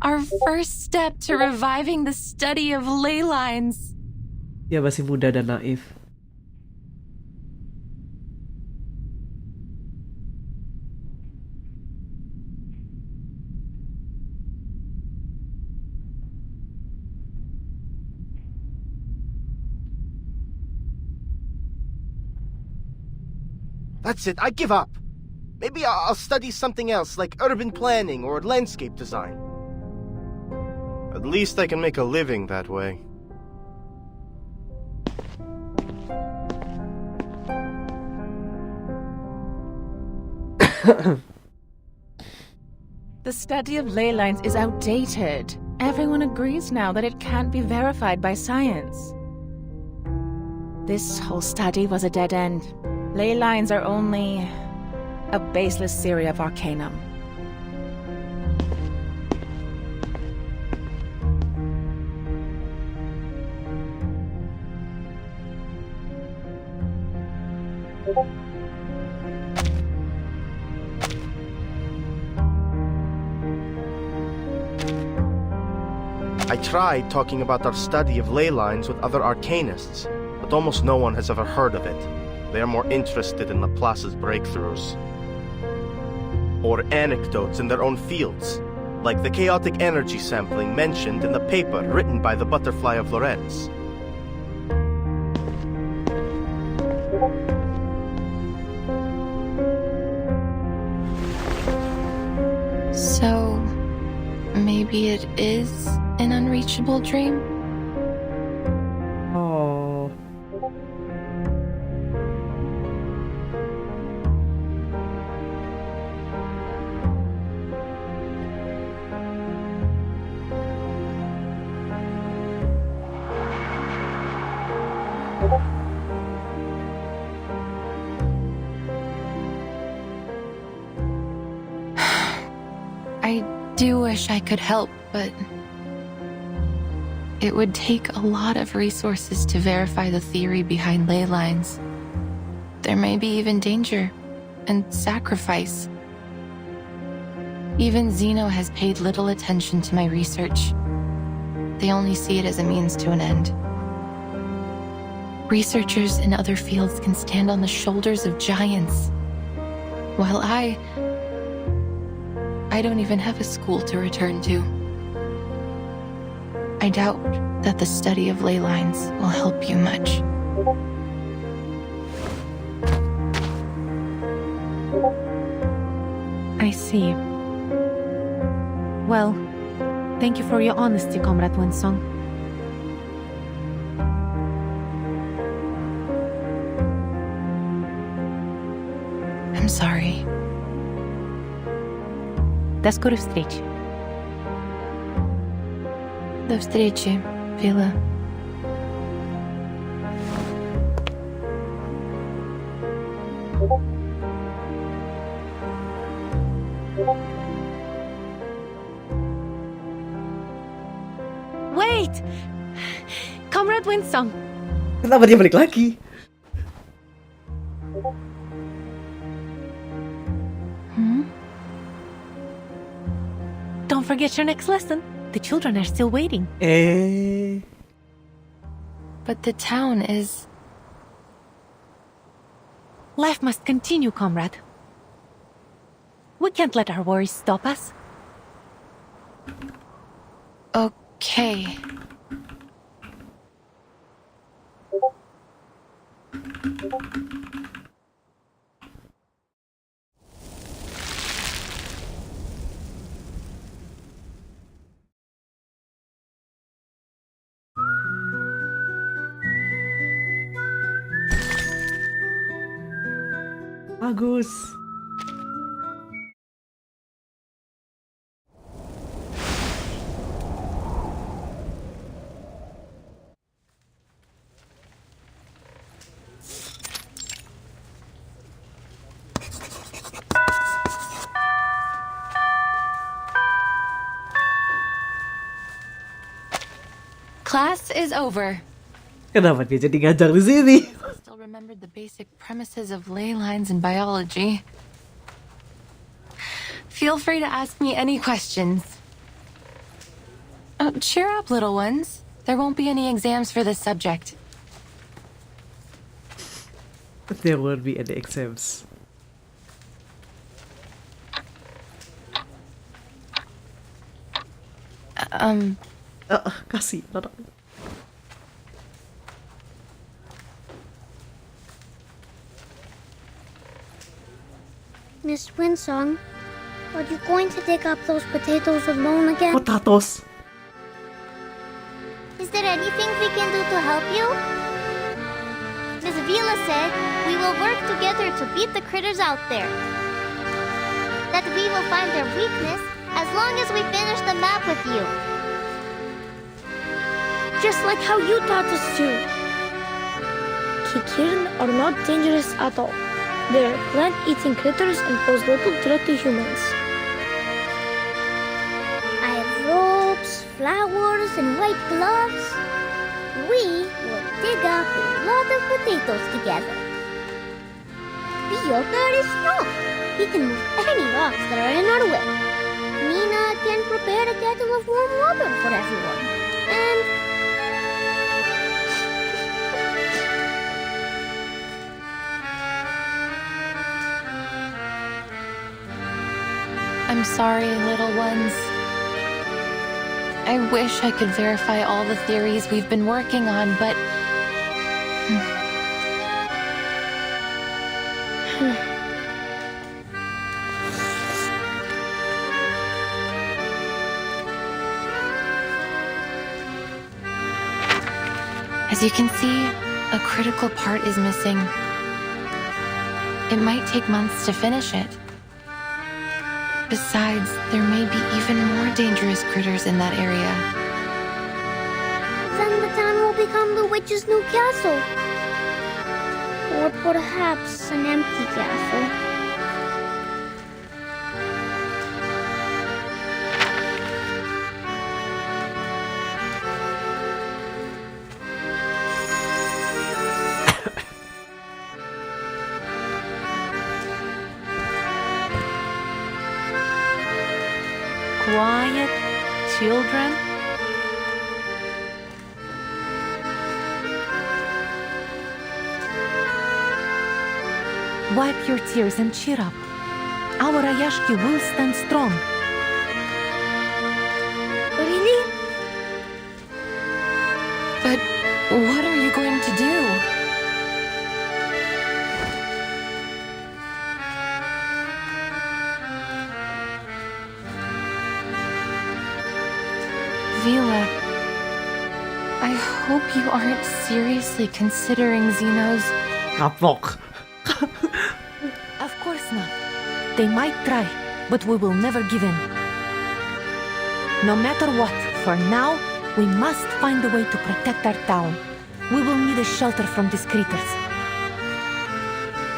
Our first step to reviving the study of ley lines. Dia masih muda dan naif. That's it, I give up. Maybe I'll study something else, like urban planning or landscape design. At least I can make a living that way. The study of ley lines is outdated. Everyone agrees now that it can't be verified by science. This whole study was a dead end. Ley lines are only a baseless theory of arcanum. I tried talking about our study of ley lines with other arcanists, but almost no one has ever heard of it. They are more interested in Laplace's breakthroughs. Or anecdotes in their own fields, like the chaotic energy sampling mentioned in the paper written by the butterfly of Lorentz. So, maybe it is an unreachable dream? Oh. I do wish I could help, but it would take a lot of resources to verify the theory behind ley lines. There may be even danger and sacrifice. Even Zeno has paid little attention to my research. They only see it as a means to an end. Researchers in other fields can stand on the shoulders of giants, while I don't even have a school to return to. I doubt that the study of ley lines will help you much. I see. Well, thank you for your honesty, Comrade Windsong. I'm sorry. До скорой встречи. До встречи, Вилла. Wait! Comrade Windsong! Kenapa dia balik lagi? Don't forget your next lesson. The children are still waiting. But the town is... Life must continue, comrade. We can't let our worries stop us. Okay. Bagus. Class is over. Kenapa dia jadi ngajar di sini? Still remembered the basic premises of ley lines in biology. Feel free to ask me any questions. Oh, cheer up, little ones. There won't be any exams for this subject. There won't be any exams. Kasih orang. Miss Windsong, are you going to dig up those potatoes alone again? Potatoes. Is there anything we can do to help you? Miss Vila said we will work together to beat the critters out there. That we will find their weakness as long as we finish the map with you. Just like how you taught us to. Kikirin are not dangerous at all. They are plant-eating critters and pose little threat to humans. I have ropes, flowers, and white gloves. We will dig up a lot of potatoes together. The yogurt is strong. He can move any rocks that are in our way. Nina can prepare a kettle of warm water for everyone. And I'm sorry, little ones. I wish I could verify all the theories we've been working on, but... As you can see, a critical part is missing. It might take months to finish it. Besides, there may be even more dangerous critters in that area. then the town will become the witch's new castle. Or perhaps an empty castle. Quiet, children. Wipe your tears and cheer up. Our Rayashki will stand strong. Really? But what are you going to do? Vila, I hope you aren't seriously considering Xeno's... Kapok. Of course not. They might try, but we will never give in. No matter what, for now, we must find a way to protect our town. We will need a shelter from these creatures.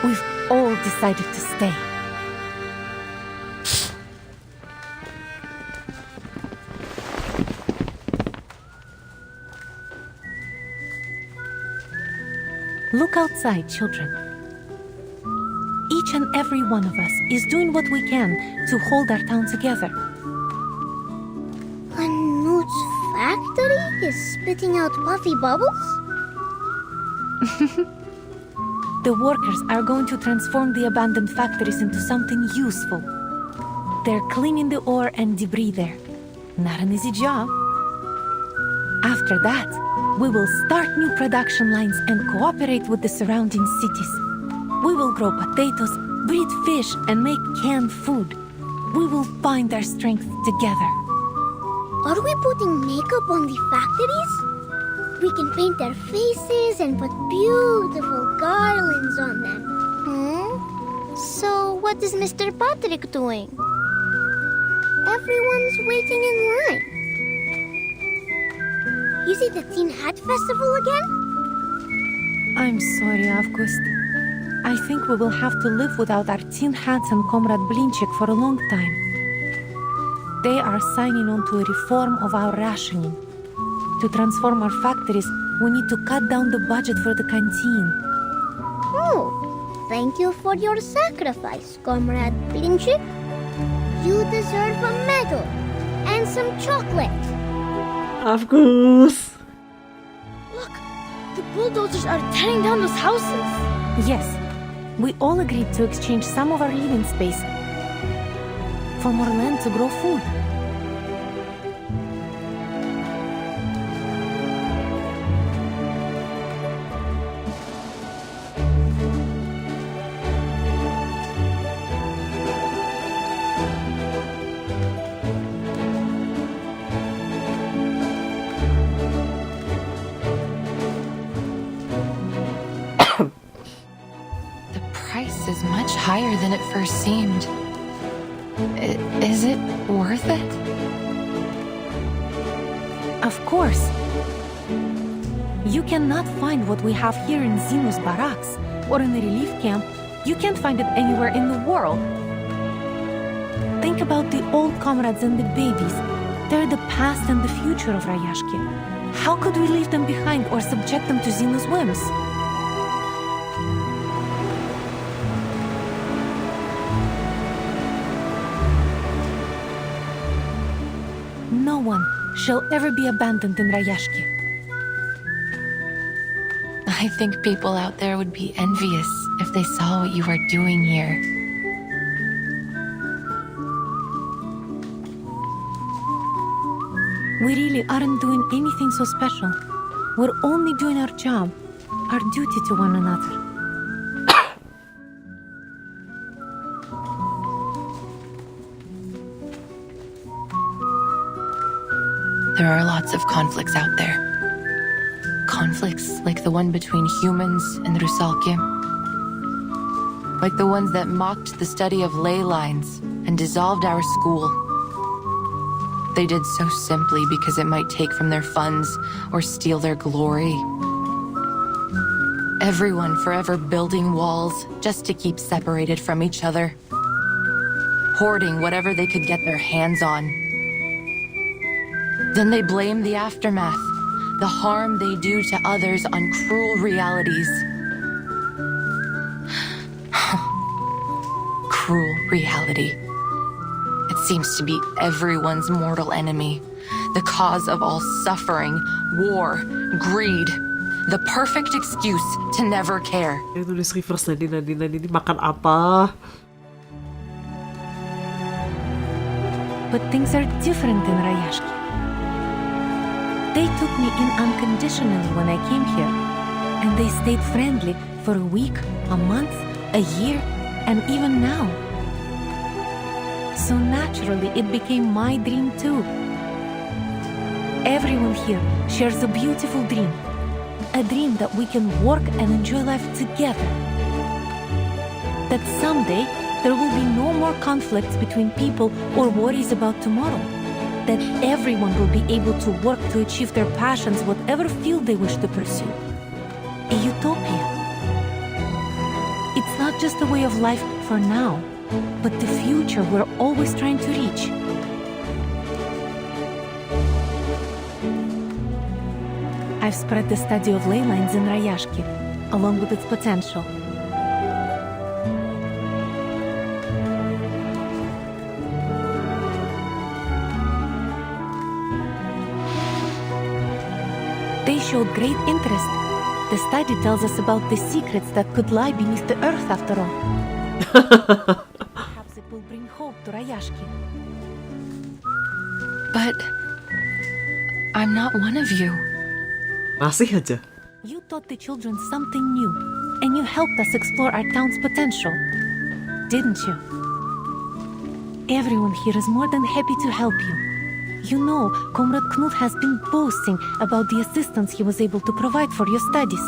We've all decided to stay. Look outside, children. Each and every one of us is doing what we can to hold our town together. A newt's factory is spitting out puffy bubbles? The workers are going to transform the abandoned factories into something useful. They're cleaning the ore and debris there. Not an easy job. After that, we will start new production lines and cooperate with the surrounding cities. We will grow potatoes, breed fish, and make canned food. We will find our strength together. Are we putting makeup on the factories? We can paint their faces and put beautiful garlands on them. So what is Mr. Patrick doing? Everyone's waiting in line. Is it the Teen Hat Festival again? I'm sorry, August. I think we will have to live without our tin hats and Comrade Blinchik for a long time. They are signing on to a reform of our rationing. To transform our factories, we need to cut down the budget for the canteen. Oh, thank you for your sacrifice, Comrade Blinchik. You deserve a medal and some chocolate. Of course. Look, the bulldozers are tearing down those houses. Yes, we all agreed to exchange some of our living space for more land to grow food. Is much higher than it first seemed. Is it worth it? Of course. You cannot find what we have here in Xeno's barracks or in the relief camp. You can't find it anywhere in the world. Think about the old comrades and the babies. They're the past and the future of Rayashki. How could we leave them behind or subject them to Xeno's whims? No one shall ever be abandoned in Rayashki. I think people out there would be envious if they saw what you are doing here. We really aren't doing anything so special. We're only doing our job, our duty to one another. There are lots of conflicts out there. Conflicts like the one between humans and Rusalki. Like the ones that mocked the study of ley lines and dissolved our school. They did so simply because it might take from their funds or steal their glory. Everyone forever building walls just to keep separated from each other. Hoarding whatever they could get their hands on. Then they blame the aftermath, the harm they do to others on cruel realities. Cruel reality. It seems to be everyone's mortal enemy, the cause of all suffering, war, greed, the perfect excuse to never care. Yang tulis reverse Nadine makan apa? But things are different in Rayashki. They took me in unconditionally when I came here, and they stayed friendly for a week, a month, a year, and even now. So naturally, it became my dream too. Everyone here shares a beautiful dream. A dream that we can work and enjoy life together. That someday, there will be no more conflicts between people or worries about tomorrow. That everyone will be able to work to achieve their passions, whatever field they wish to pursue. A utopia. It's not just a way of life for now, but the future we're always trying to reach. I've spread the study of ley lines in Rayashki, along with its potential. They showed great interest. The study tells us about the secrets that could lie beneath the earth after all. Perhaps it will bring hope to Rayashki. But I'm not one of you. Masih aja. You taught the children something new, and you helped us explore our town's potential, didn't you? Everyone here is more than happy to help you. You know, Comrade Knut has been boasting about the assistance he was able to provide for your studies.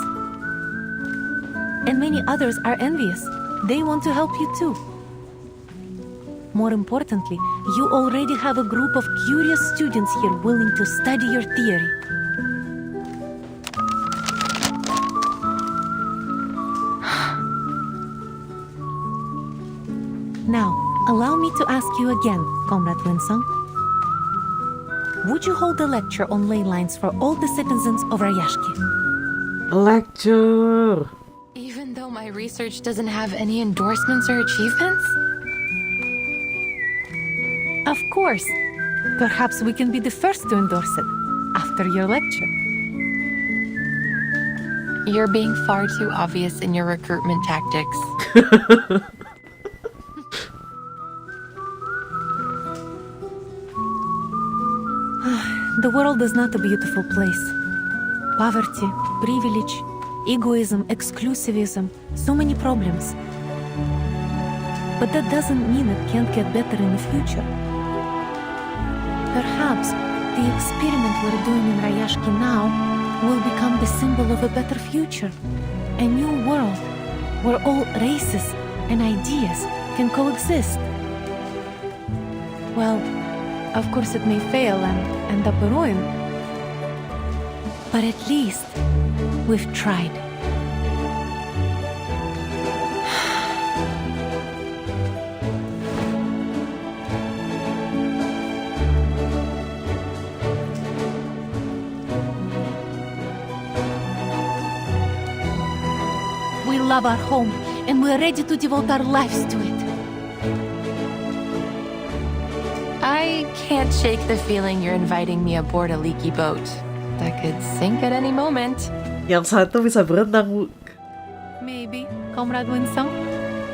And many others are envious. They want to help you too. More importantly, you already have a group of curious students here willing to study your theory. Now, allow me to ask you again, Comrade Windsong. Would you hold a lecture on ley lines for all the citizens of Rayashki? A lecture! Even though my research doesn't have any endorsements or achievements? Of course. Perhaps we can be the first to endorse it after your lecture. You're being far too obvious in your recruitment tactics. The world is not a beautiful place. Poverty, privilege, egoism, exclusivism, so many problems. But that doesn't mean it can't get better in the future. Perhaps the experiment we're doing in Rayashki now will become the symbol of a better future. A new world where all races and ideas can coexist. Well, of course it may fail and end up a ruin. But at least we've tried. We love our home and we're ready to devote our lives to it. I can't shake the feeling you're inviting me aboard a leaky boat that could sink at any moment. Yang satu bisa berenang, Bu. Maybe, Comrade Windsong.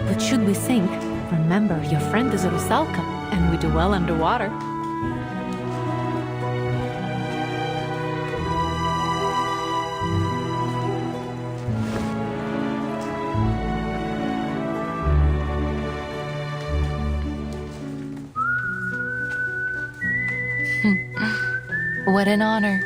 But should we sink, remember your friend is a rusalka, and we do well underwater. What an honor.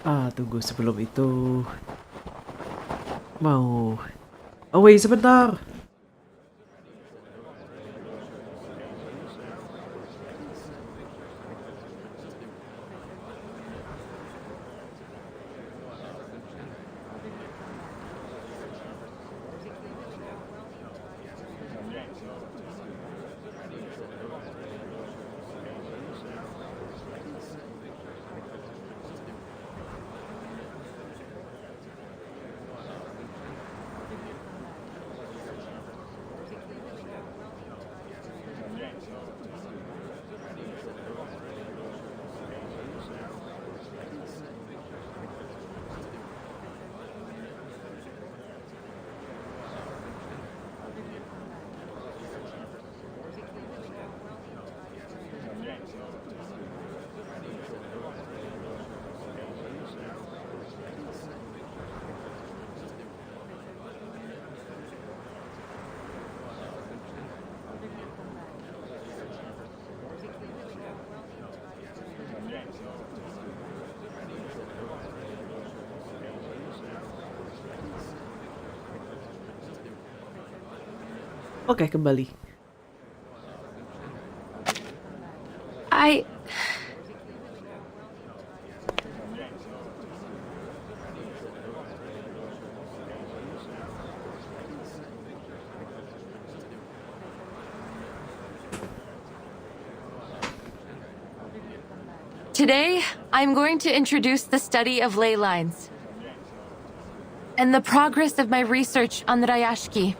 Tunggu sebelum itu. Mau... Oh wait, sebentar. Oke, kembali. Today, I'm going to introduce the study of ley lines and the progress of my research on the Rayashki.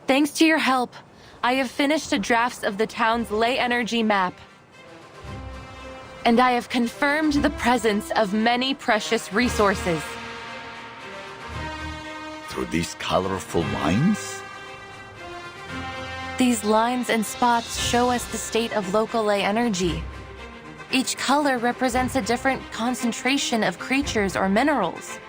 Thanks to your help, I have finished a draft of the town's ley energy map. And I have confirmed the presence of many precious resources. Through these colorful lines? These lines and spots show us the state of local ley energy. Each color represents a different concentration of creatures or minerals.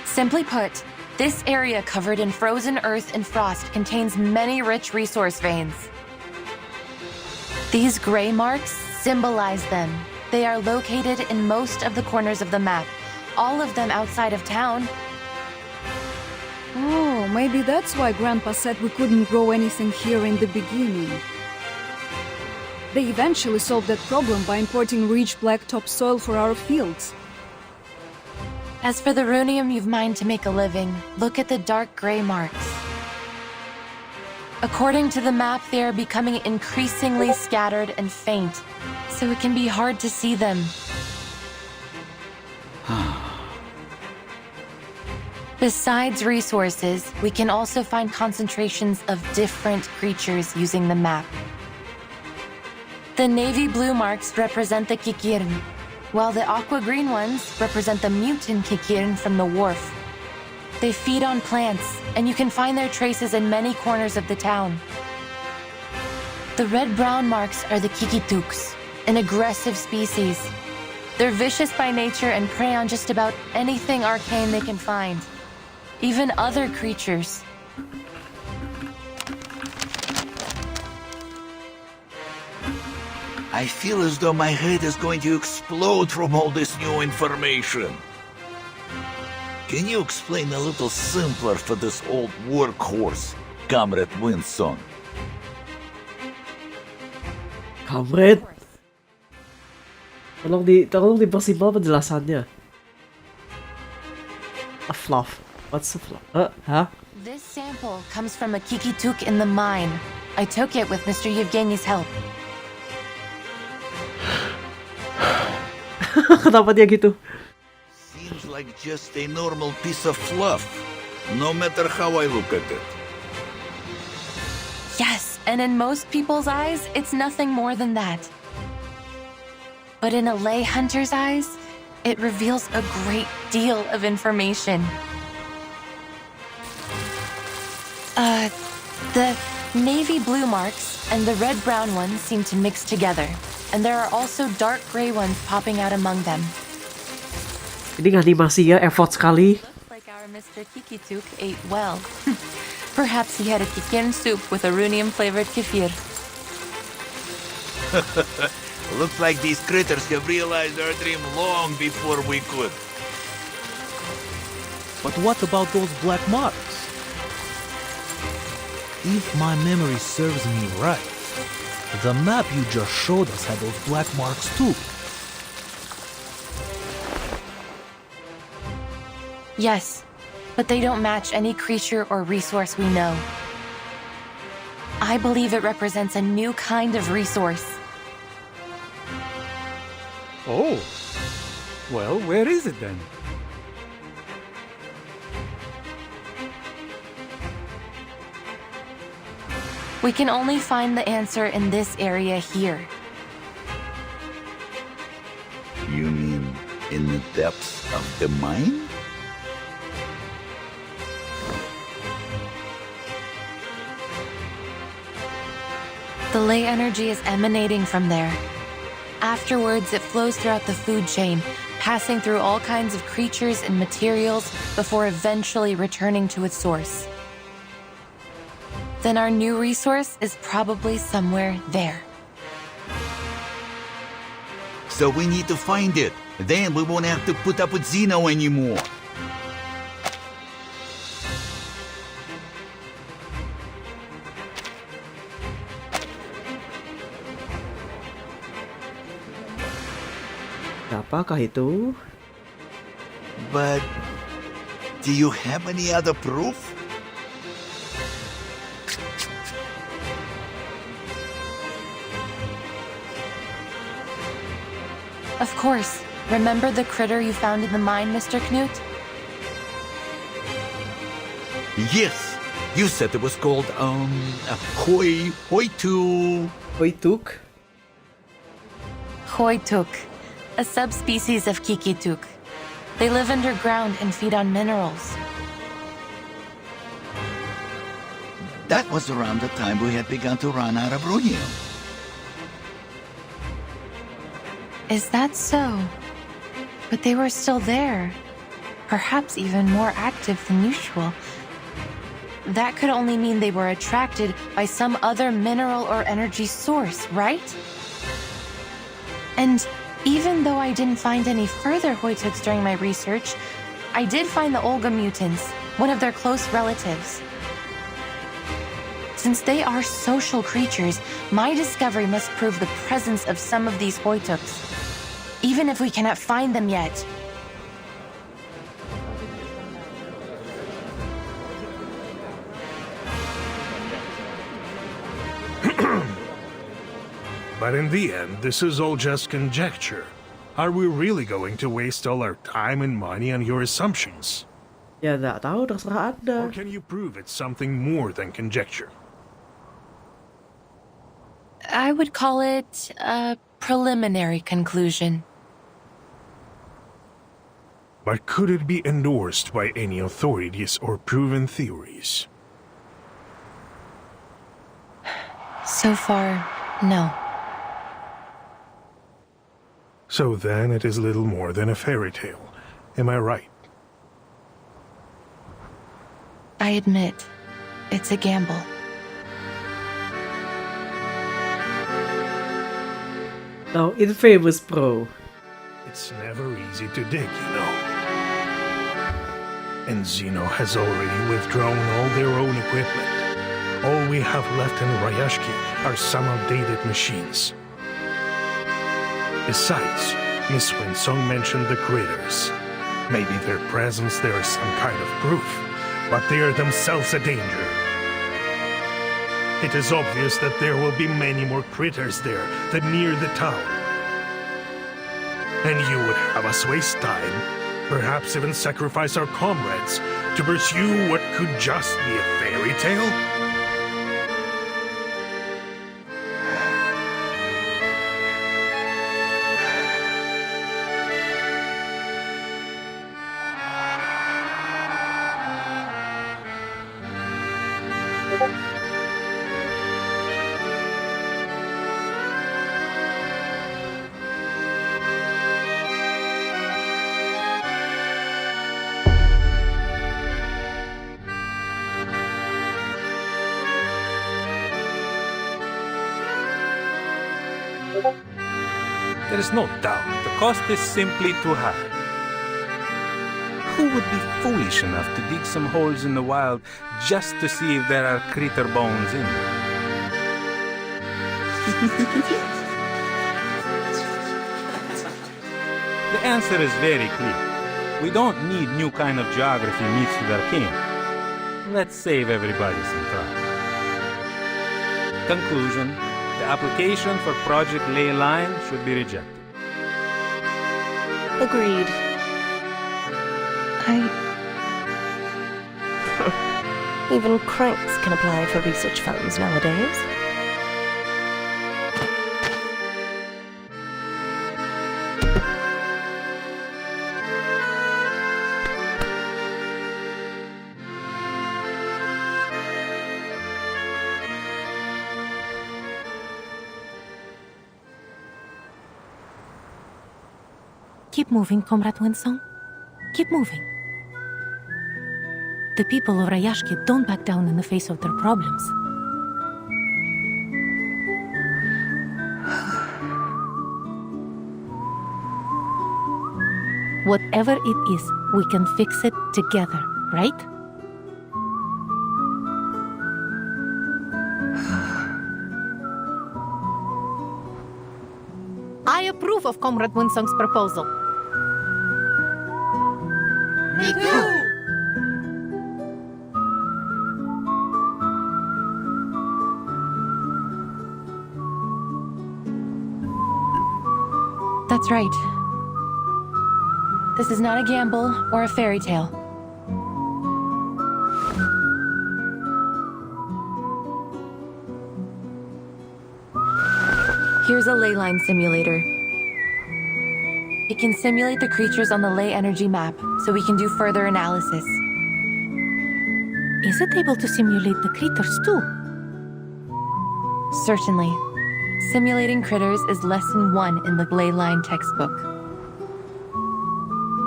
Simply put, this area covered in frozen earth and frost contains many rich resource veins. These gray marks symbolize them. They are located in most of the corners of the map, all of them outside of town. Oh, maybe that's why Grandpa said we couldn't grow anything here in the beginning. They eventually solved that problem by importing rich black topsoil for our fields. As for the runium you've mined to make a living, look at the dark gray marks. According to the map, they are becoming increasingly scattered and faint, so it can be hard to see them. Besides resources, we can also find concentrations of different creatures using the map. The navy blue marks represent the Kikirn, while the aqua green ones represent the mutant Kikirn from the wharf. They feed on plants, and you can find their traces in many corners of the town. The red-brown marks are the Kikituks, an aggressive species. They're vicious by nature and prey on just about anything arcane they can find, even other creatures. I feel as though my head is going to explode from all this new information. Can you explain a little simpler for this old workhorse, Comrade Windsong? Comrade? Tolong dipersimpel penjelasannya. A fluff. What's a fluff? Huh? This sample comes from a Kikituk in the mine. I took it with Mr. Yevgeny's help. Kenapa dia gitu? Seems like just a normal piece of fluff, no matter how I look at it. Yes, and in most people's eyes, it's nothing more than that. But in a lay hunter's eyes, it reveals a great deal of information. The navy blue marks and the red-brown ones seem to mix together, and there are also dark gray ones popping out among them. Ini animasinya effort sekali. Looks like our Mr. Kikituk ate well. Perhaps he had a kikin soup with a runium-flavored kefir. Looks like these critters have realized our dream long before we could. But what about those black marks? If my memory serves me right, the map you just showed us had those black marks too. Yes, but they don't match any creature or resource we know. I believe it represents a new kind of resource. Oh. Well, where is it then? We can only find the answer in this area here. You mean in the depths of the mine? The ley energy is emanating from there. Afterwards, it flows throughout the food chain, passing through all kinds of creatures and materials before eventually returning to its source. Then our new resource is probably somewhere there. So we need to find it. Then we won't have to put up with Zeno anymore. Apakah itu? But do you have any other proof? Of course. Remember the critter you found in the mine, Mr. Knut? Yes. You said it was called, Hoituk. Hoituk, a subspecies of Kikituk. They live underground and feed on minerals. That was around the time we had begun to run out of runium. Is that so? But they were still there. Perhaps even more active than usual. That could only mean they were attracted by some other mineral or energy source, right? And even though I didn't find any further Hoituks during my research, I did find the Olga mutants, one of their close relatives. Since they are social creatures, my discovery must prove the presence of some of these Hoituks, even if we cannot find them yet. But in the end, this is all just conjecture. Are we really going to waste all our time and money on your assumptions? Ya nggak tahu, terserah Anda. Or can you prove it's something more than conjecture? I would call it a preliminary conclusion. But could it be endorsed by any authorities or proven theories? So far, no. So then it is little more than a fairy tale. Am I right? I admit, it's a gamble. Now, Infamous Pro. It's never easy to dig, you know. And Zeno has already withdrawn all their own equipment. All we have left in Rayashki are some outdated machines. Besides, Miss Windsong mentioned the critters. Maybe their presence there is some kind of proof, but they are themselves a danger. It is obvious that there will be many more critters there than near the town. And you would have us waste time, perhaps even sacrifice our comrades, to pursue what could just be a fairy tale? There is no doubt the cost is simply too high. Who would be foolish enough to dig some holes in the wild just to see if there are critter bones in them? The answer is very clear. We don't need new kind of geography mixed with arcane. Let's save everybody some trouble. Conclusion. The application for Project Ley Line should be rejected. Agreed. Even cranks can apply for research funds nowadays. Keep moving, Comrade Windsong. Keep moving. The people of Rayashki don't back down in the face of their problems. Whatever it is, we can fix it together, right? I approve of Comrade Windsong's proposal. Me too! That's right. This is not a gamble or a fairy tale. Here's a ley line simulator. It can simulate the creatures on the ley energy map, so we can do further analysis. Is it able to simulate the critters too? Certainly. Simulating critters is lesson 1 in the ley line textbook.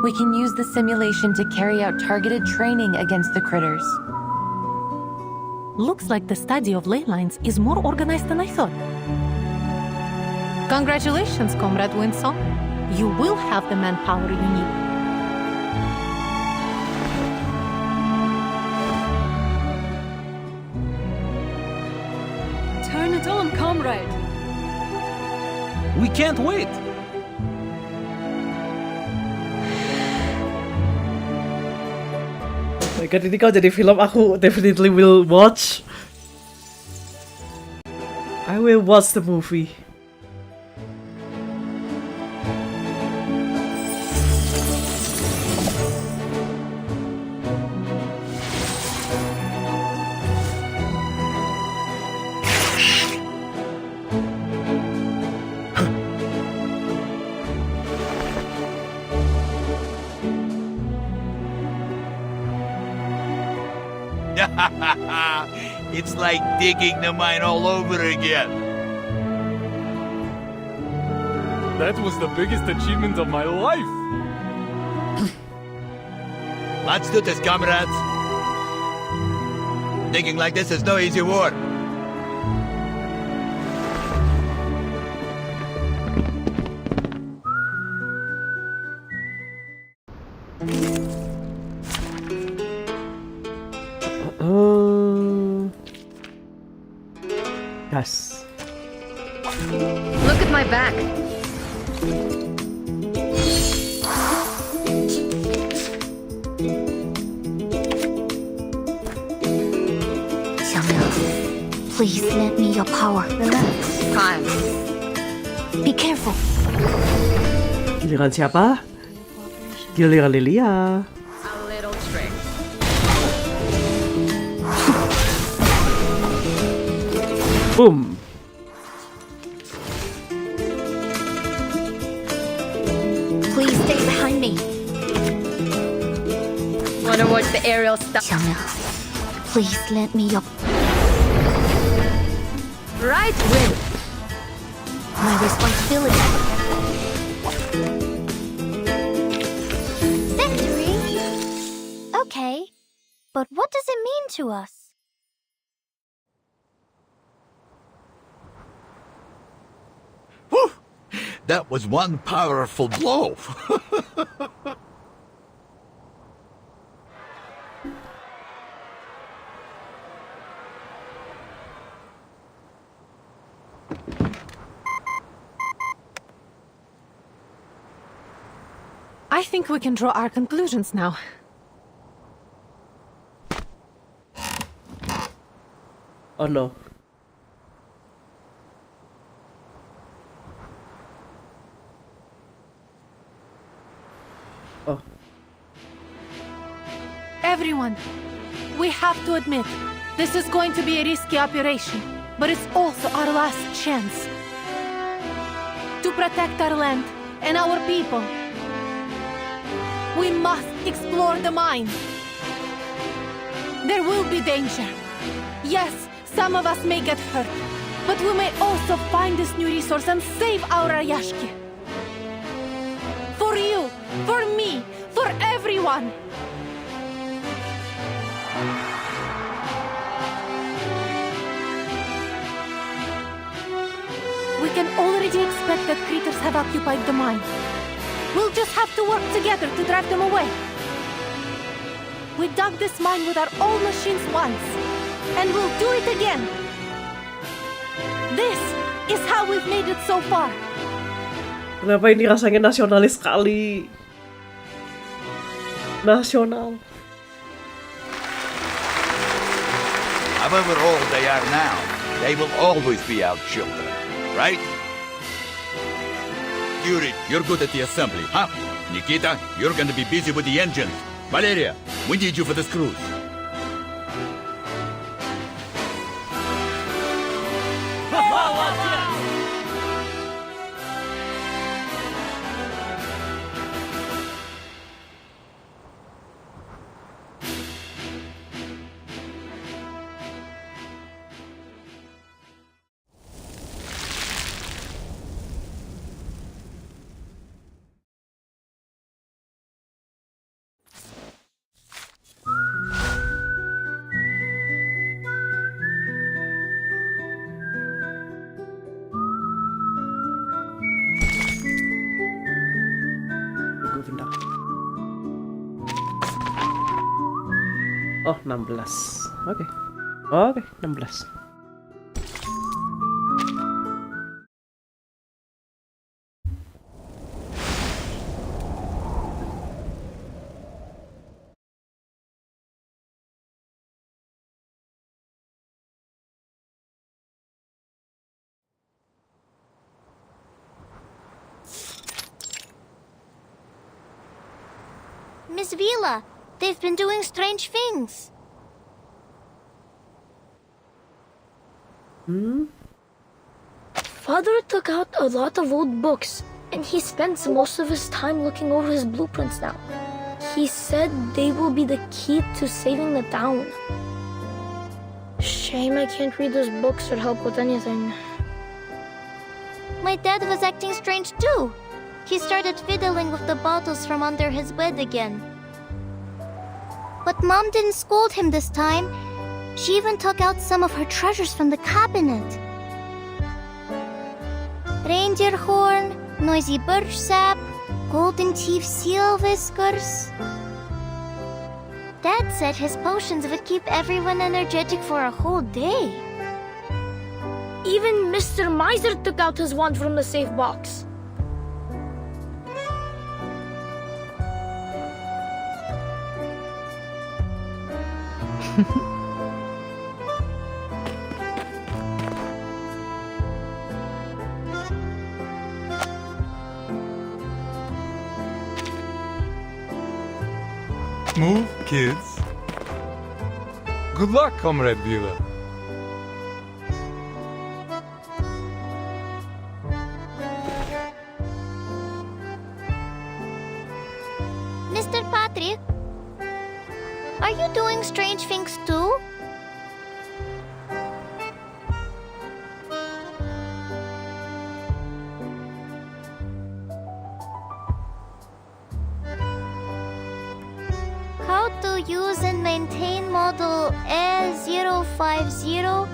We can use the simulation to carry out targeted training against the critters. Looks like the study of ley lines is more organized than I thought. Congratulations, Comrade Windsong. You will have the manpower you need. Turn it on, comrade. We can't wait! My God, ini kalau jadi film aku definitely will watch. I will watch the movie. It's like digging the mine all over again. That was the biggest achievement of my life. Let's do this, comrades. Digging like this is no easy work. Yes. Look at my back. Please lend me your power. Relax. Fine. Be careful. Giliran siapa? Giliran Lilia. A little trick. Boom. Please stay behind me. Wanna watch the aerial stuff? Please lend me your... Right, Win. My responsibility. Victory? Okay, but what does it mean to us? That was one powerful blow. I think we can draw our conclusions now. Oh no. Oh. Everyone, we have to admit, this is going to be a risky operation, but it's also our last chance to protect our land and our people. We must explore the mine. There will be danger. Yes, some of us may get hurt, but we may also find this new resource and save our Rayashki. For you, for me, for everyone. We can already expect that critters have occupied the mine. We'll just have to work together to drive them away. We dug this mine with our old machines once, and we'll do it again. This is how we've made it so far. Kenapa ini rasanya nasionalis sekali? Nasional. However old they are now, they will always be our children, right? Yuri, you're good at the assembly, huh? Nikita, you're going to be busy with the engines. Valeria, we need you for the screws. Oh, 16. Oke. Oke, 16. Miss Vila, they've been doing strange things. Father took out a lot of old books, and he spends most of his time looking over his blueprints now. He said they will be the key to saving the town. Shame I can't read those books or help with anything. My dad was acting strange too. He started fiddling with the bottles from under his bed again. But Mom didn't scold him this time. She even took out some of her treasures from the cabinet. Reindeer horn, noisy birch sap, golden teeth seal whiskers. Dad said his potions would keep everyone energetic for a whole day. Even Mr. Miser took out his wand from the safe box. Move, kids. Good luck, Comrade Vila. Mr. Patrick, are you doing strange things too? How to use and maintain model A050,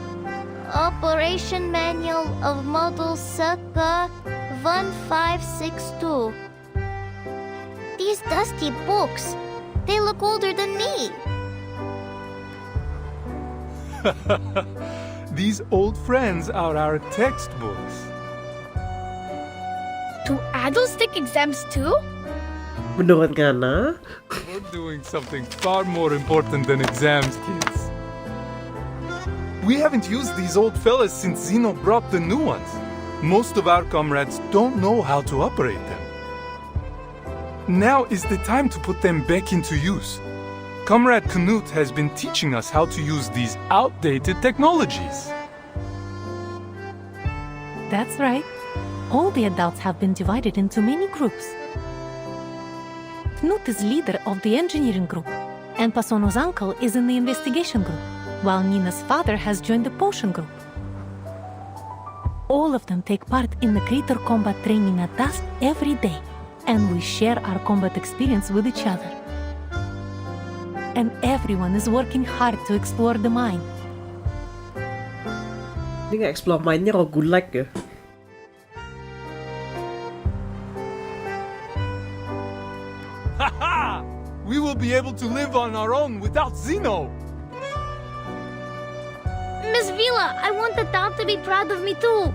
operation manual of model Saka 1562. These dusty books, they look older than me. These old friends are our textbooks. Do adults take exams too? Menurut karena, We're doing something far more important than exams, kids. We haven't used these old fellas since Zeno brought the new ones. Most of our comrades don't know how to operate them. Now is the time to put them back into use. Comrade Knut has been teaching us how to use these outdated technologies. That's right. All the adults have been divided into many groups. Knut is leader of the engineering group, and Pasono's uncle is in the investigation group, while Nina's father has joined the potion group. All of them take part in the creator combat training at dusk every day, and we share our combat experience with each other. And everyone is working hard to explore the mine. ini nggak explore mainnya kalau gulag ya. Ha! We will be able to live on our own without Zeno! Miss Vila, I want the town to be proud of me too.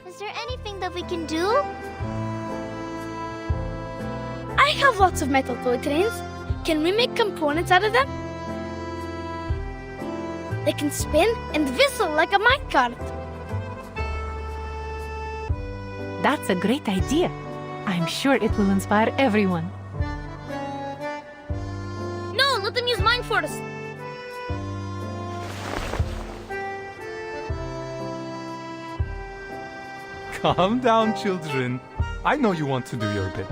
Is there anything that we can do? I have lots of metal toy trains. Can we make components out of them? They can spin and whistle like a minecart. That's a great idea. I'm sure it will inspire everyone. No, let them use mine first. Calm down, children. I know you want to do your bit.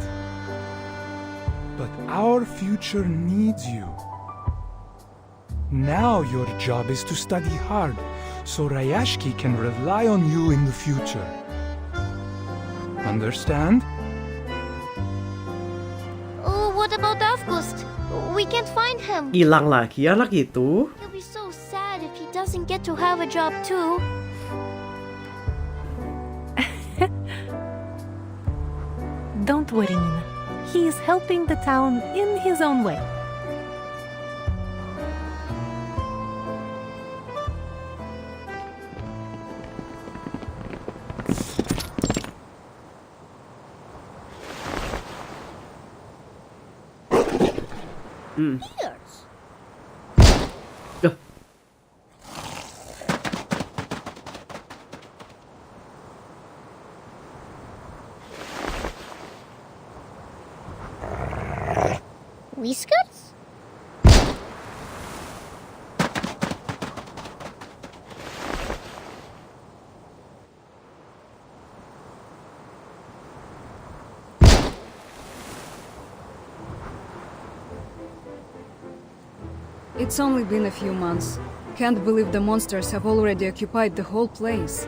But our future needs you. Now your job is to study hard, so Rayashki can rely on you in the future. Understand? Oh, what about August? We can't find him. Hilang lagi anak itu. He'll be so sad if he doesn't get to have a job too. Don't worry, Nina. He is helping the town in his own way. Ears. Whiskers? It's only been a few months. Can't believe the monsters have already occupied the whole place.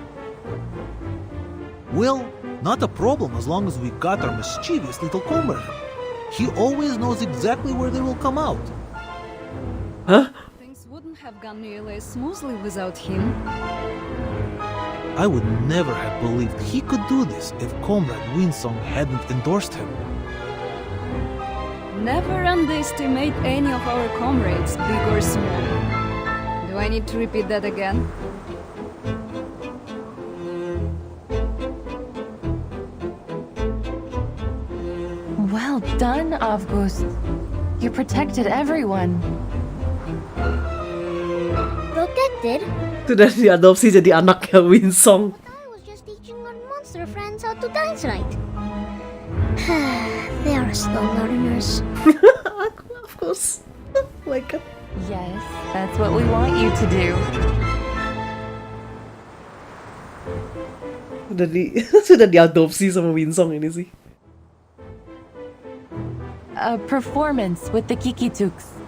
Well, not a problem as long as we got our mischievous little comrade. He always knows exactly where they will come out. Things wouldn't have gone nearly as smoothly without him. I would never have believed he could do this if Comrade Windsong hadn't endorsed him. Never underestimate any of our comrades, big or small. Do I need to repeat that again? Well done, August. You protected everyone. Protected? Sudah diadopsi jadi anaknya Windsong. I was just teaching our monster friends how to dance right. They are slow learners. Of course. Like a... Yes, that's what we want you to do. Sudah diadopsi sama Windsong ini sih. A performance with the Kikituks.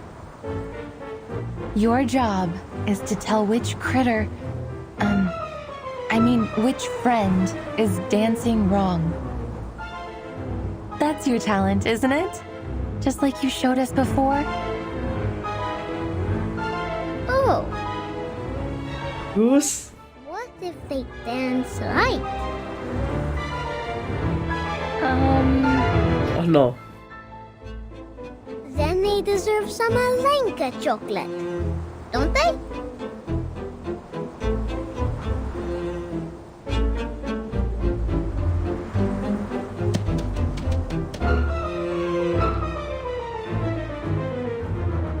Your job is to tell which critter, which friend is dancing wrong. That's your talent, isn't it? Just like you showed us before? Oh. Goose. What if they dance right? Oh no. Then they deserve some Alenka chocolate, don't they?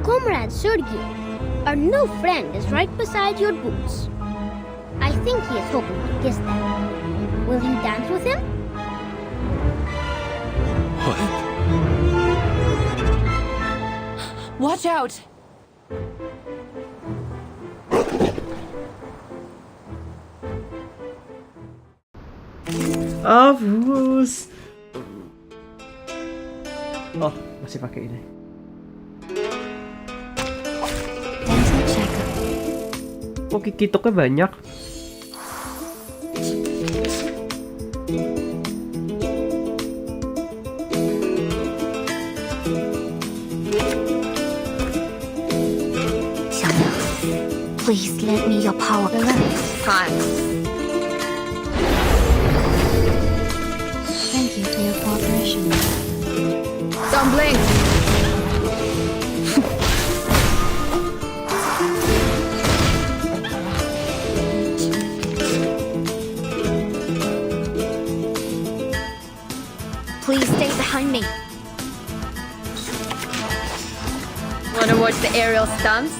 Comrade Sergei, our new friend is right beside your boots. I think he is hoping to kiss them. Will you dance with him? Watch out! Avus. Oh, masih pakai ini. Kok kikitoknya banyak? Please lend me your power. Fine. Thank you for your cooperation. Don't blink! Please stay behind me. Wanna watch the aerial stunts?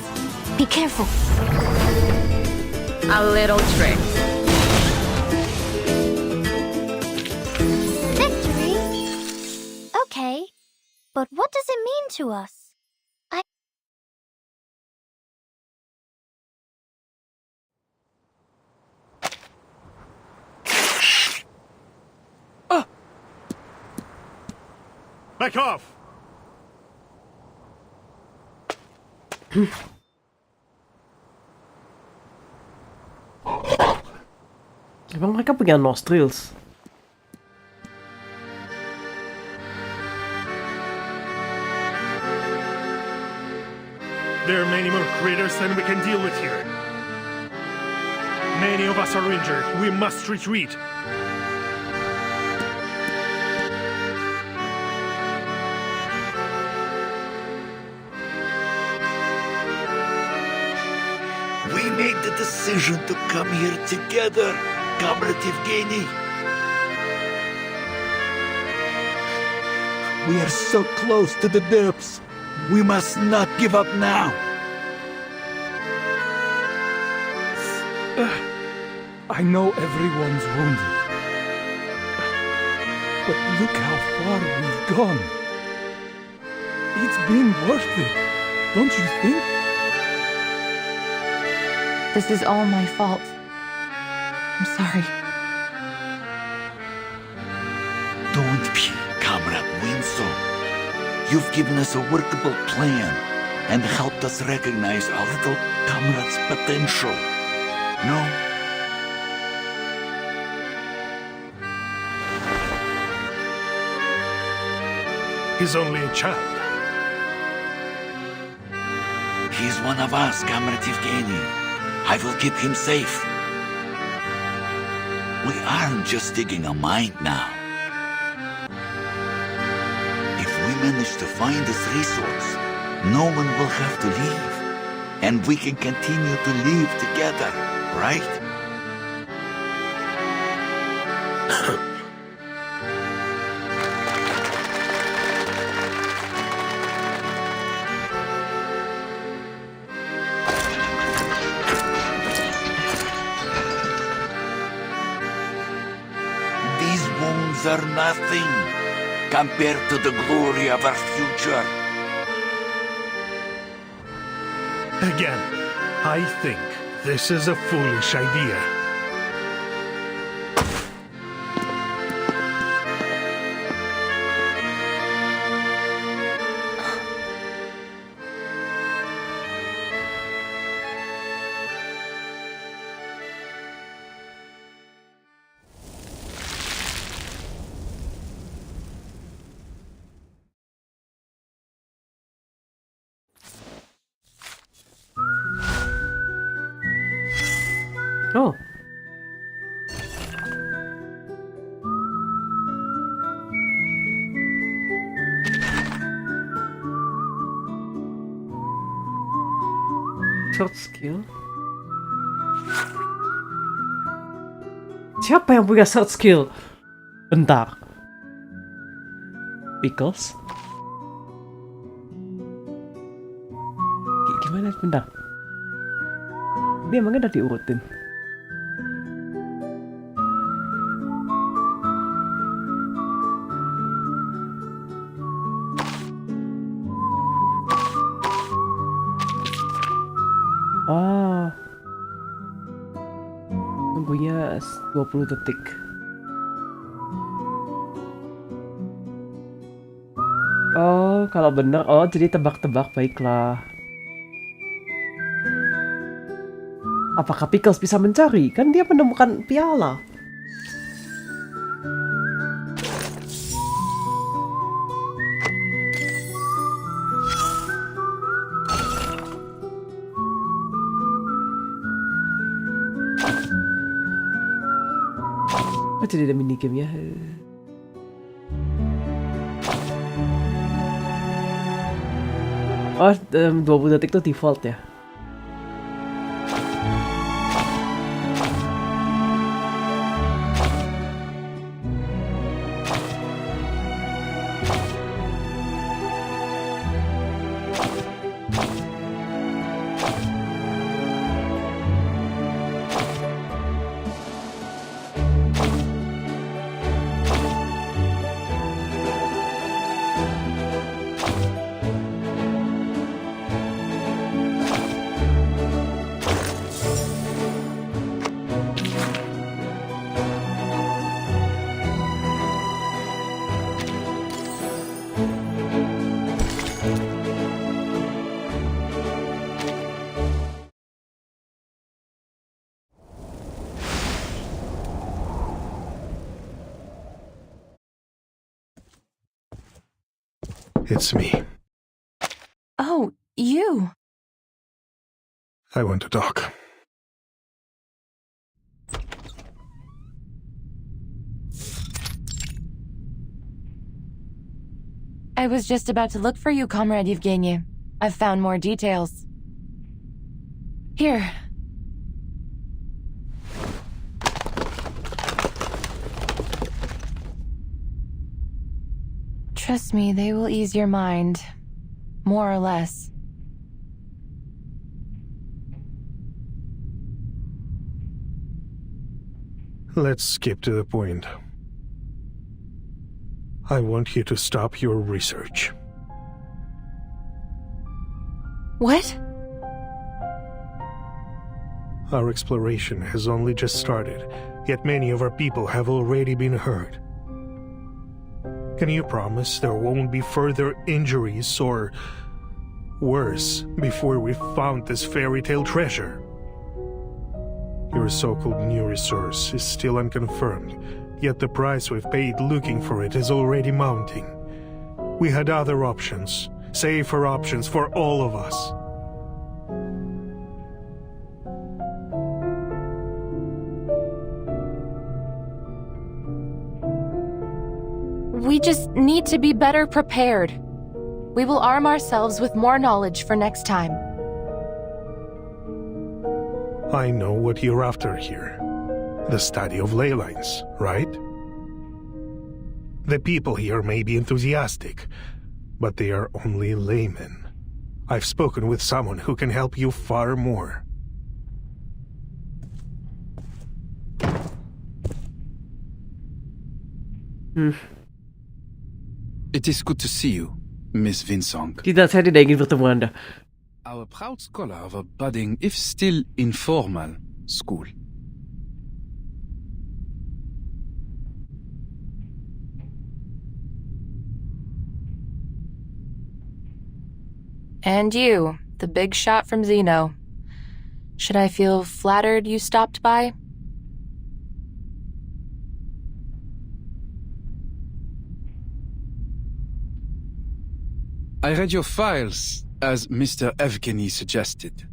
Be careful. A little trick. Victory? Okay. But what does it mean to us? Back off! Emang mereka punya nostrils? There are many more critters than we can deal with here. Many of us are injured. We must retreat. We made the decision to come here together, Comrade Evgeny. We are so close to the depths. We must not give up now. I know everyone's wounded. But look how far we've gone. It's been worth it, don't you think? This is all my fault. I'm sorry. Don't be, Comrade Windsong. You've given us a workable plan and helped us recognize our little comrade's potential. No? He's only a child. He's one of us, Comrade Evgeny. I will keep him safe. We aren't just digging a mine now. If we manage to find this resource, no one will have to leave. And we can continue to live together, right? These wounds are nothing compared to the glory of our future. Again, I think this is a foolish idea. Oh. Third skill. Siapa yang punya third skill? Bentar. Pickles? Gimana? Bentar. Ini emangnya udah diurutin? Tunggunya 20 detik. Oh, kalau bener, jadi tebak-tebak, baiklah. Apakah Pickles bisa mencari? Kan dia menemukan piala. Oh, jadi ada minigame ya. Oh, 20 detik itu default ya. It's me. Oh, you. I want to talk. I was just about to look for you, Comrade Yevgeny. I've found more details. Here. Trust me, they will ease your mind. More or less. Let's skip to the point. I want you to stop your research. What? Our exploration has only just started, yet many of our people have already been hurt. Can you promise there won't be further injuries or worse before we've found this fairy tale treasure? Your so-called new resource is still unconfirmed, yet the price we've paid looking for it is already mounting. We had other options, safer options for all of us. We just need to be better prepared. We will arm ourselves with more knowledge for next time. I know what you're after here. The study of ley lines, right? The people here may be enthusiastic, but they are only laymen. I've spoken with someone who can help you far more. It is good to see you, Miss Windsong. Saya tidak ingin bertemu Anda. Our proud scholar of a budding, if still informal, school. And you, the big shot from Zeno. Should I feel flattered you stopped by? I read your files, as Mr. Evgeny suggested.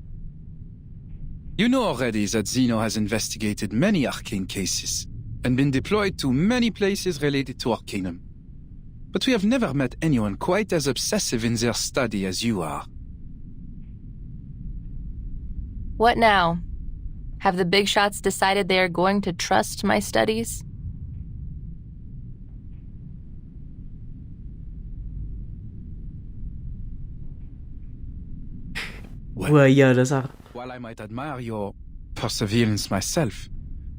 You know already that Zeno has investigated many arcane cases, and been deployed to many places related to Arcanum. But we have never met anyone quite as obsessive in their study as you are. What now? Have the big shots decided they are going to trust my studies? Wah iya dasar. While I might admire your perseverance myself,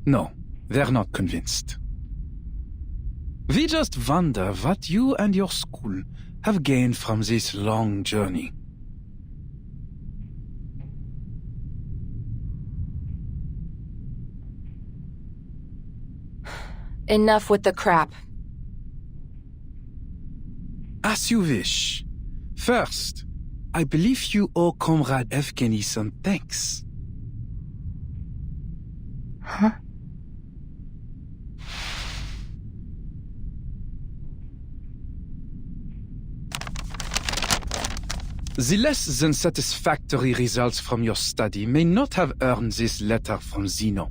no, they're not convinced. We just wonder what you and your school have gained from this long journey. Enough with the crap. As you wish. First, I believe you owe Comrade Evgeny some thanks. Huh? The less than satisfactory results from your study may not have earned this letter from Zeno.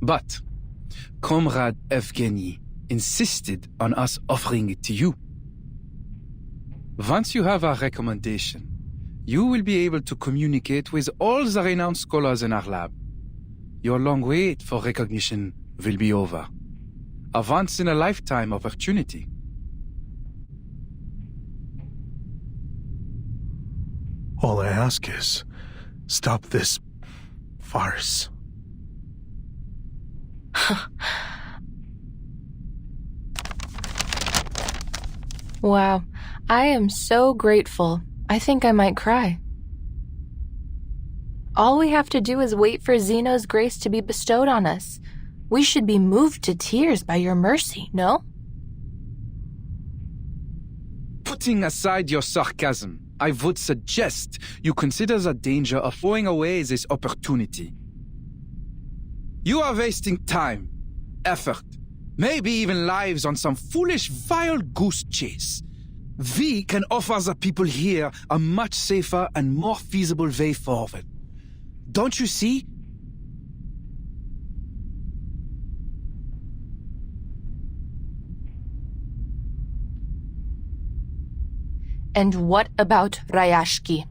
But Comrade Evgeny insisted on us offering it to you. Once you have our recommendation, you will be able to communicate with all the renowned scholars in our lab. Your long wait for recognition will be over. A once-in-a-lifetime opportunity. All I ask is, stop this farce. Wow, I am so grateful. I think I might cry. All we have to do is wait for Zeno's grace to be bestowed on us. We should be moved to tears by your mercy, no? Putting aside your sarcasm, I would suggest you consider the danger of throwing away this opportunity. You are wasting time, effort, maybe even lives on some foolish wild goose chase. We can offer the people here a much safer and more feasible way forward. Don't you see? And what about Rayashki?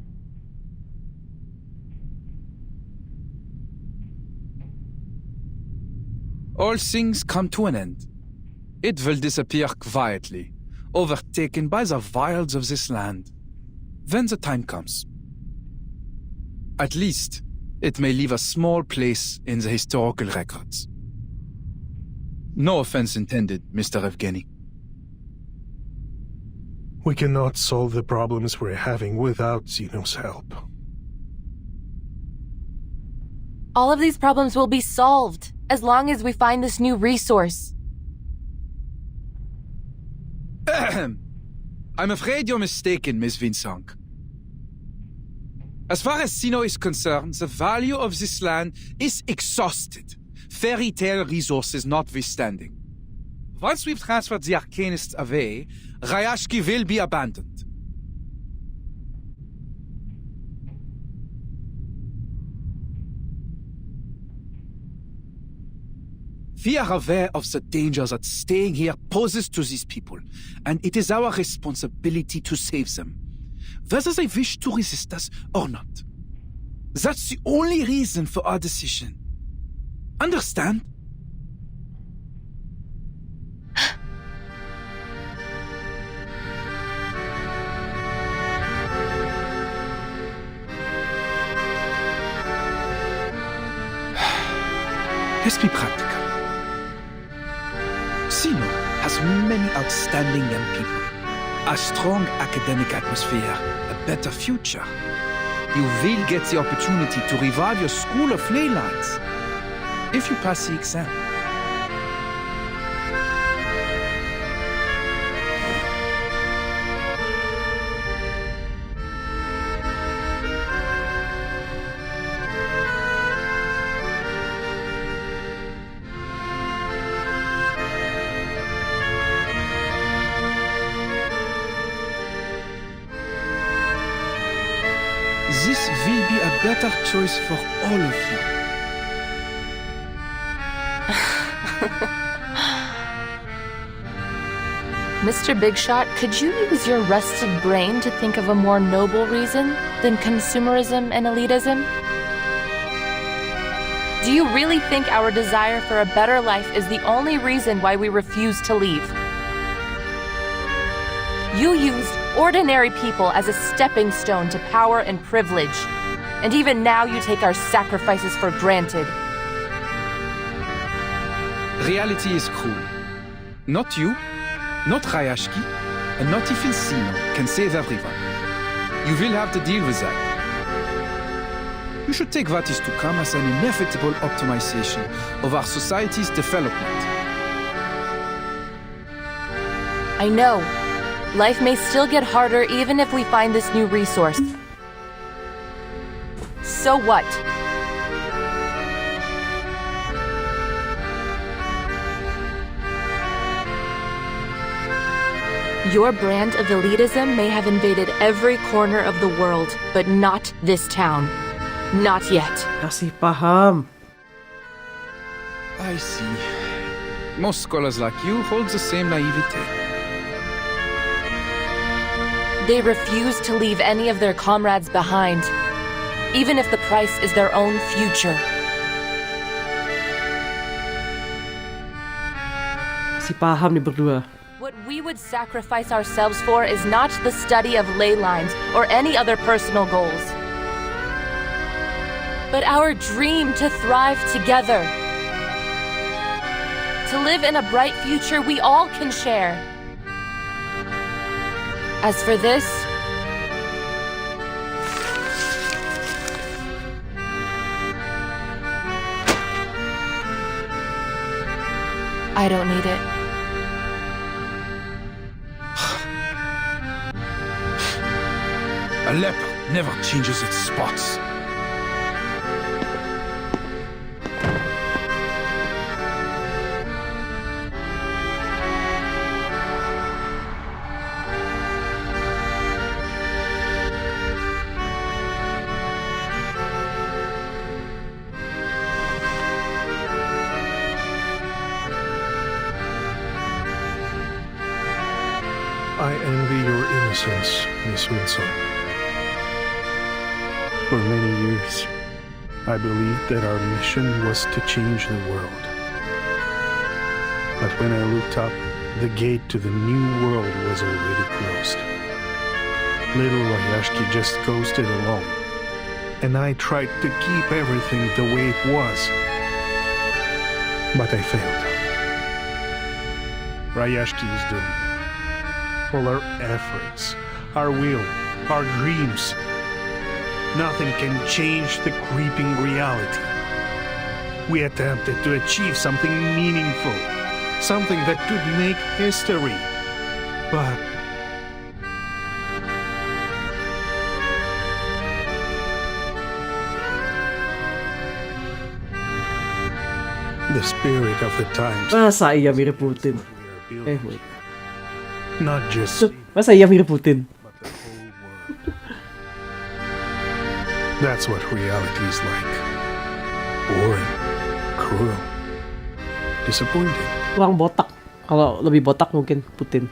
All things come to an end. It will disappear quietly, overtaken by the wilds of this land, when the time comes. At least, it may leave a small place in the historical records. No offense intended, Mr. Evgeny. We cannot solve the problems we're having without Zeno's help. All of these problems will be solved as long as we find this new resource. I'm afraid you're mistaken, Miss Windsong. As far as Zeno is concerned, the value of this land is exhausted, fairy tale resources notwithstanding. Once we've transferred the Arcanists away, Rayashki will be abandoned. We are aware of the dangers that staying here poses to these people, and it is our responsibility to save them, whether they wish to resist us or not. That's the only reason for our decision. Understand? Let's be practical. Zeno has many outstanding young people, a strong academic atmosphere, a better future. You will get the opportunity to revive your school of ley lines if you pass the exam. This will be a better choice for all of you. Mr. Big Shot, could you use your rested brain to think of a more noble reason than consumerism and elitism? Do you really think our desire for a better life is the only reason why we refuse to leave? You used ordinary people as a stepping stone to power and privilege. And even now you take our sacrifices for granted. Reality is cruel. Not you, not Rayashki, and not even Zeno can save everyone. You will have to deal with that. You should take what is to come as an inevitable optimization of our society's development. I know. Life may still get harder even if we find this new resource. So what? Your brand of elitism may have invaded every corner of the world, but not this town. Not yet. Kasih paham. I see. Most scholars like you hold the same naivete. They refuse to leave any of their comrades behind, even if the price is their own future. Kasih paham nih berdua. What we would sacrifice ourselves for is not the study of ley lines or any other personal goals, but our dream to thrive together. To live in a bright future we all can share. As for this, I don't need it. A leper never changes its spots. I envy your innocence, Miss Windsong. For many years, I believed that our mission was to change the world. But when I looked up, the gate to the new world was already closed. Little Rayashki just coasted along, and I tried to keep everything the way it was. But I failed. Rayashki is doomed. All our efforts, our will, our dreams, nothing can change the creeping reality. We attempted to achieve something meaningful, something that could make history, but the spirit of the times. Masa iya mirip Putin? Wait. Not just Masa iya mirip Putin? That's what reality is like. Boring, cruel, disappointing. Kurang botak. Kalau lebih botak mungkin Putin.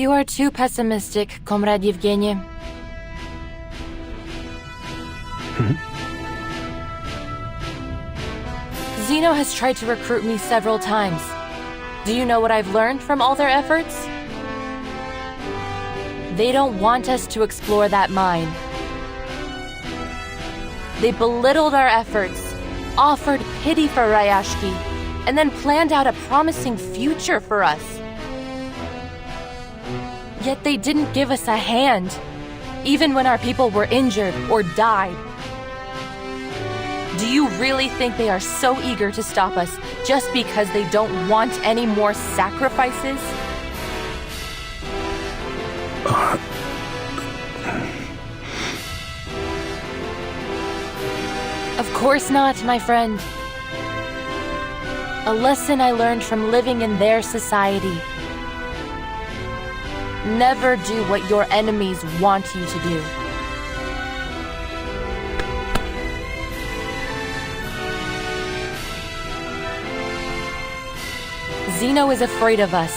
you are too pessimistic, Comrade Yevgeny. Zeno has tried to recruit me several times. Do you know what I've learned from all their efforts? They don't want us to explore that mine. They belittled our efforts, offered pity for Rayashki, and then planned out a promising future for us. Yet they didn't give us a hand, even when our people were injured or died. Do you really think they are so eager to stop us just because they don't want any more sacrifices? Of course not, my friend. A lesson I learned from living in their society. Never do what your enemies want you to do. Zeno is afraid of us.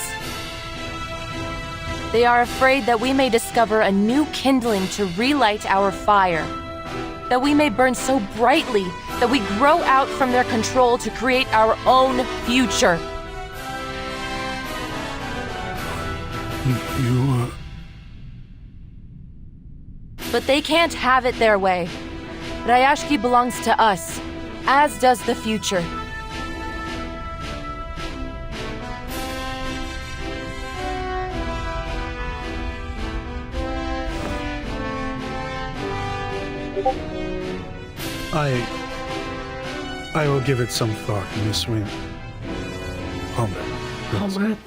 They are afraid that we may discover a new kindling to relight our fire. That we may burn so brightly that we grow out from their control to create our own future. But they can't have it their way. Rayashki belongs to us, as does the future. I will give it some thought, Miss Wynn. Comrade. Comrade.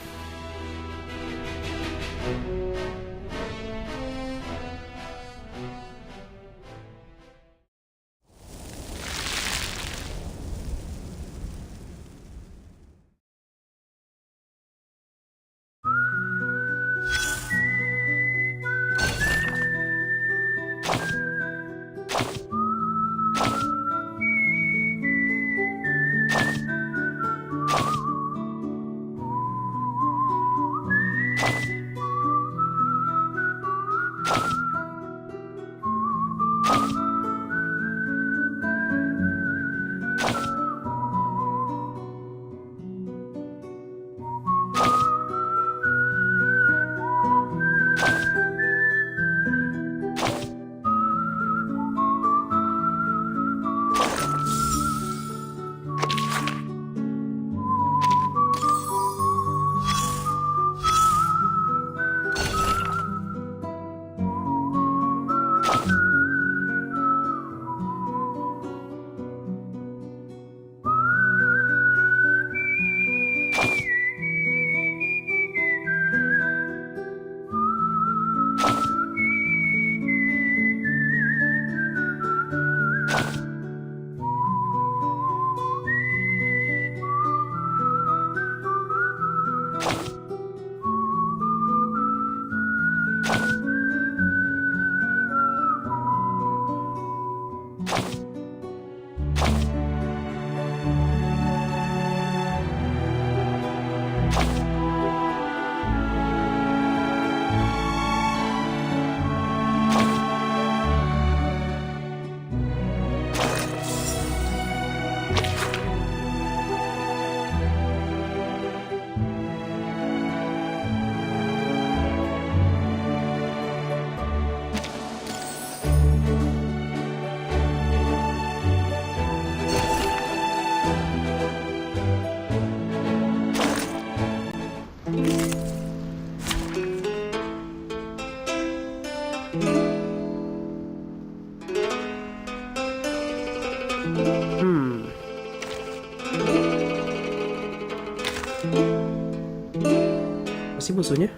Apa sih musuhnya?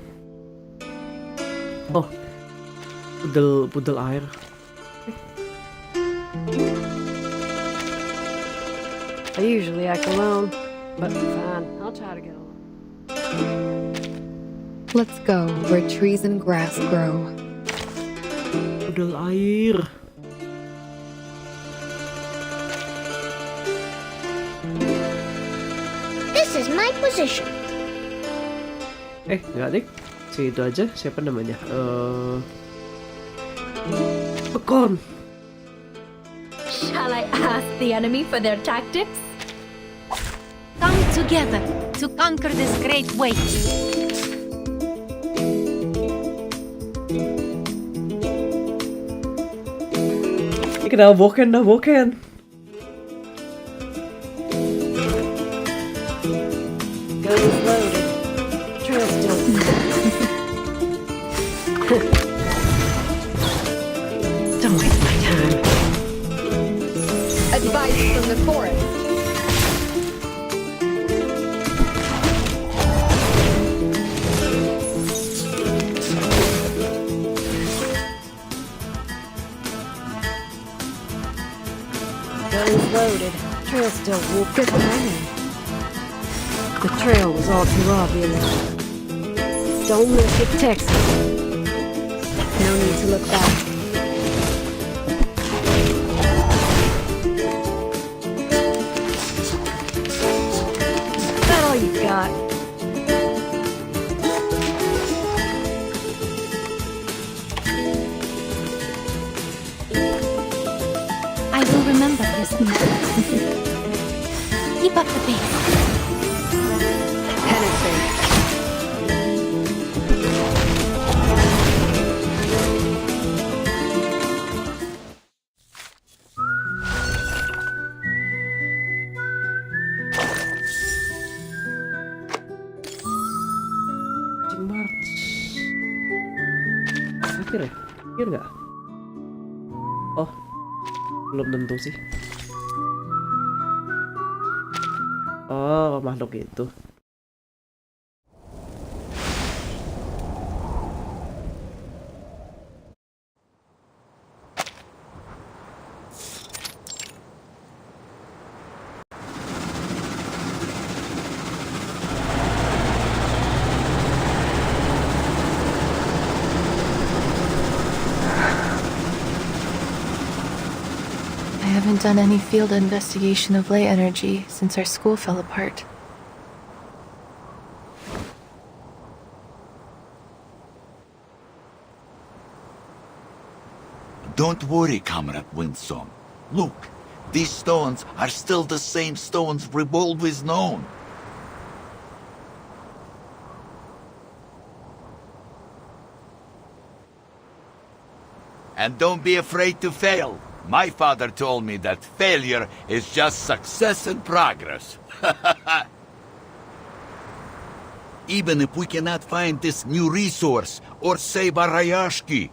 Oh, pudel air. I usually act alone, but fine, I'll try to get along. Let's go where trees and grass grow. Pudel air. This is my position. Enggak deh. Itu aja. Siapa namanya? Pekon. Shall I ask the enemy for their tactics? Come together to conquer this great weight. Ik dah boken. Guns loaded. Trail still. Don't waste my time. Advice from the forest. Guns loaded. Trail still. Good morning. The trail was all too obvious. Don't look at Texas. No need to look back. Is that all you got? but this Keep up the pace. Penetrate. March. Akhir ya? Akhir nggak? Oh, belum tentu sih. Oh, makhluk itu. I haven't done any field investigation of ley energy since our school fell apart. Don't worry, Comrade Windsong. Look, these stones are still the same stones we've always known. And don't be afraid to fail. My father told me that failure is just success and progress. Even if we cannot find this new resource or save our Rayashki,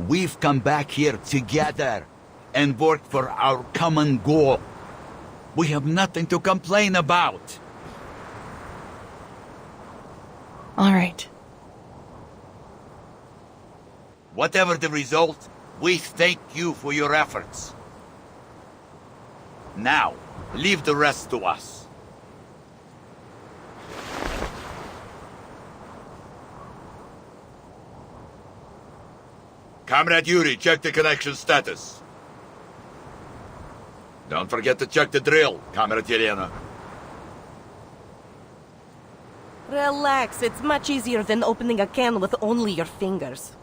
we've come back here together and worked for our common goal. We have nothing to complain about. All right. Whatever the result, we thank you for your efforts. Now, leave the rest to us. Comrade Yuri, check the connection status. Don't forget to check the drill, Comrade Yelena. Relax, it's much easier than opening a can with only your fingers.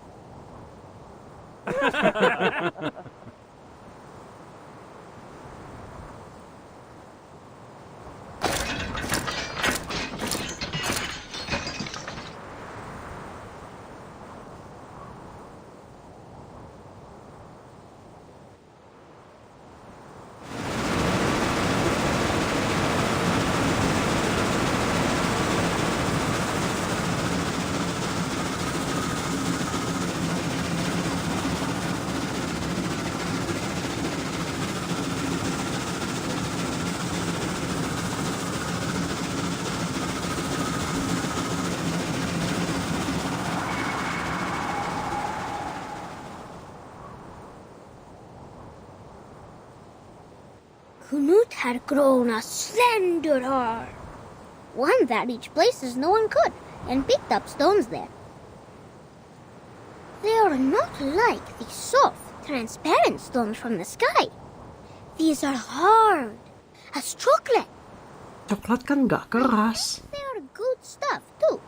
Knut had grown a slender arm, one that reached places no one could, and picked up stones there. They are not like the soft, transparent stones from the sky. These are hard, as chocolate. Coklat kan nggak keras. They are good stuff, too.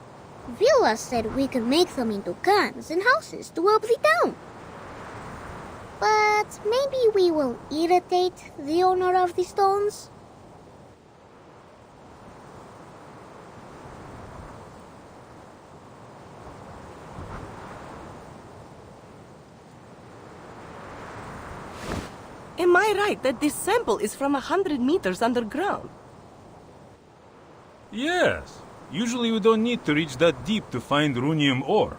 Villa said we could make them into cans and houses to help the town. But maybe we will irritate the owner of the stones? Am I right that this sample is from 100 meters underground? Yes. Usually we don't need to reach that deep to find runium ore.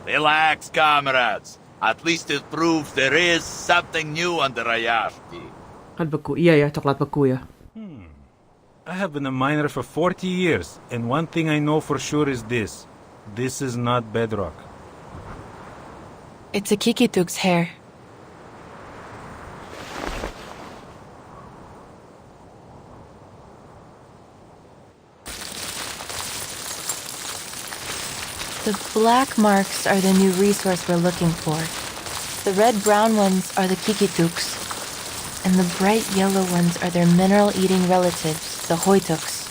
Relax, comrades. At least it proves there is something new on the Rayashki. Kan beku. Iya ya, coklat beku ya. I have been a miner for 40 years, and one thing I know for sure is this. This is not bedrock. It's a Kikituk's hair. The black marks are the new resource we're looking for. The red-brown ones are the Kikituks, and the bright yellow ones are their mineral-eating relatives, the Hoituks.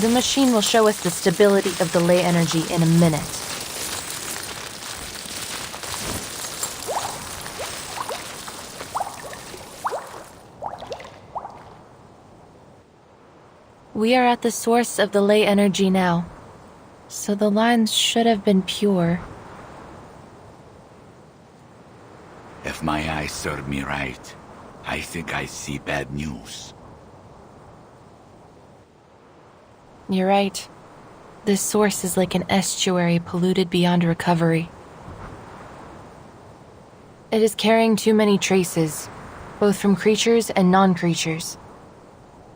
The machine will show us the stability of the ley energy in a minute. We are at the source of the ley energy now, so the lines should have been pure. If my eyes serve me right, I think I see bad news. You're right. This source is like an estuary polluted beyond recovery. It is carrying too many traces, both from creatures and non-creatures.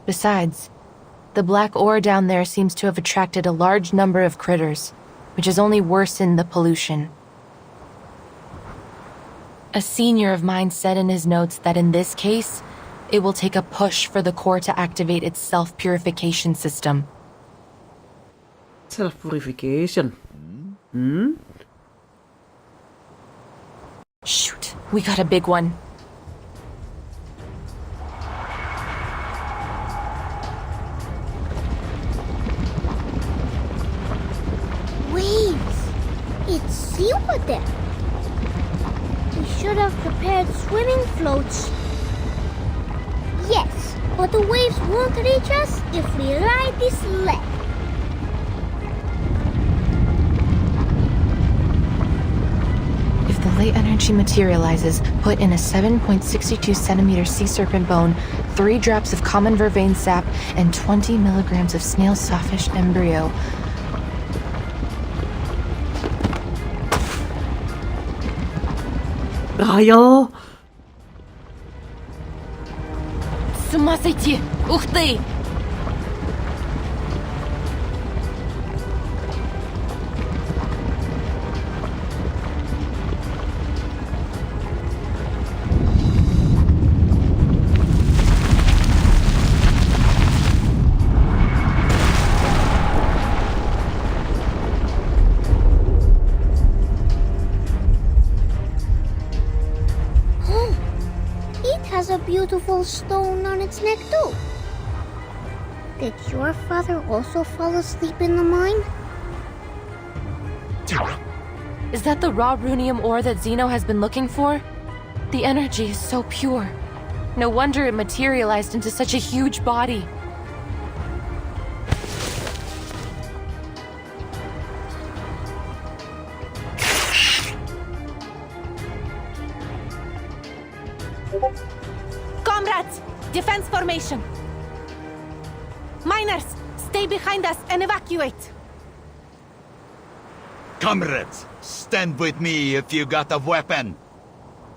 Besides, the black ore down there seems to have attracted a large number of critters, which has only worsened the pollution. A senior of mine said in his notes that in this case, it will take a push for the core to activate its self-purification system. Self-purification? Shoot, we got a big one. Waves! It's seawater! We should have prepared swimming floats. Yes, but the waves won't reach us if we ride this leg. If the ley energy materializes, put in a 7.62 centimeter sea serpent bone, 3 drops of common vervain sap, and 20 milligrams of snail sawfish embryo. Raya! С ума сойти! Ух ты! Beautiful stone on its neck too. Did your father also fall asleep in the mine? Is that the raw runium ore that Zeno has been looking for? The energy is so pure. No wonder it materialized into such a huge body. Comrades, defense formation. Miners, stay behind us and evacuate. Comrades, stand with me if you got a weapon.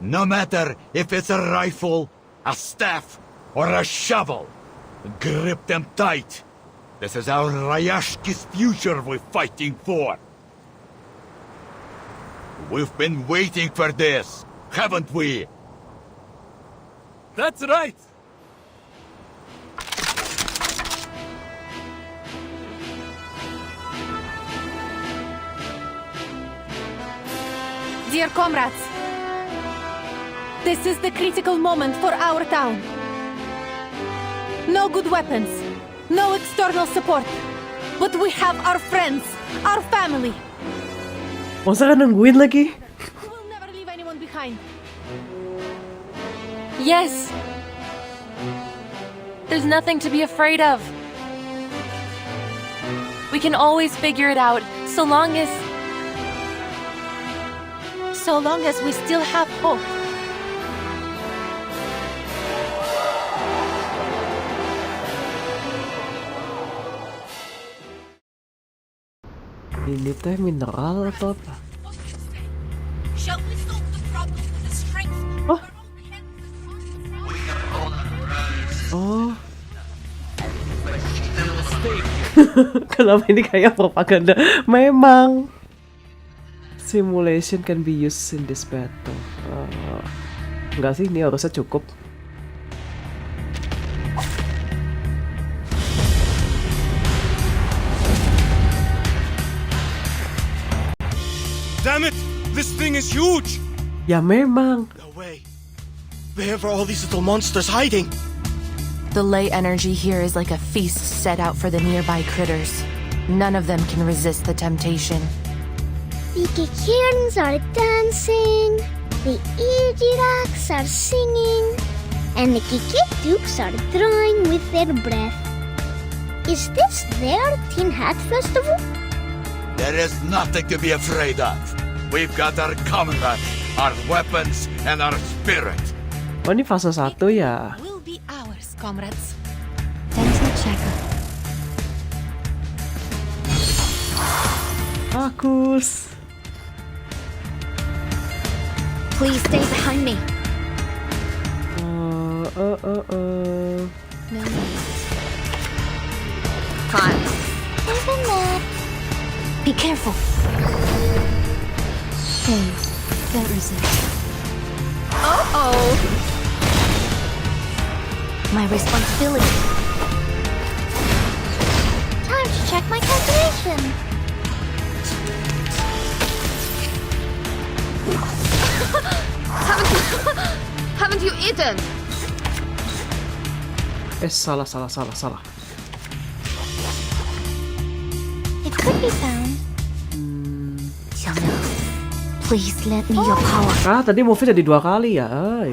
No matter if it's a rifle, a staff, or a shovel. Grip them tight. This is our Rayashki's future we're fighting for. We've been waiting for this, haven't we? That's right. Dear comrades, this is the critical moment for our town. No good weapons, no external support, but we have our friends, our family. Masa ka nangguin lagi? We will never leave anyone behind. Yes! There's nothing to be afraid of. We can always figure it out, so long as we still have hope. Ini teh mineral atau apa? Shall we solve the problem with the strength? Oh. Kenapa ini kayak propaganda? Memang. Simulation can be used in this battle. Enggak sih, ini harusnya cukup. Damn it! This thing is huge! Ya memang. No way. Where are all these little monsters hiding? The ley energy here is like a feast set out for the nearby critters. None of them can resist the temptation. The Kikirans are dancing, the Ijiraks are singing, and the Kikidukes are drawing with their breath. Is this their Tin Hat Festival? There is nothing to be afraid of. We've got our comrades, our weapons, and our spirit. Oh, ini fase 1 ya? Will be ours, comrades. Dental checker. Bagus. Please stay behind me. No. Con. Isn't that? Be careful. Hey, don't resist. Uh-oh. My responsibility. Time to check my calculation. Haven't you eaten? Salah. It could be found. Please let me your power. Ah, tadi move jadi 2 kali ya. Ay.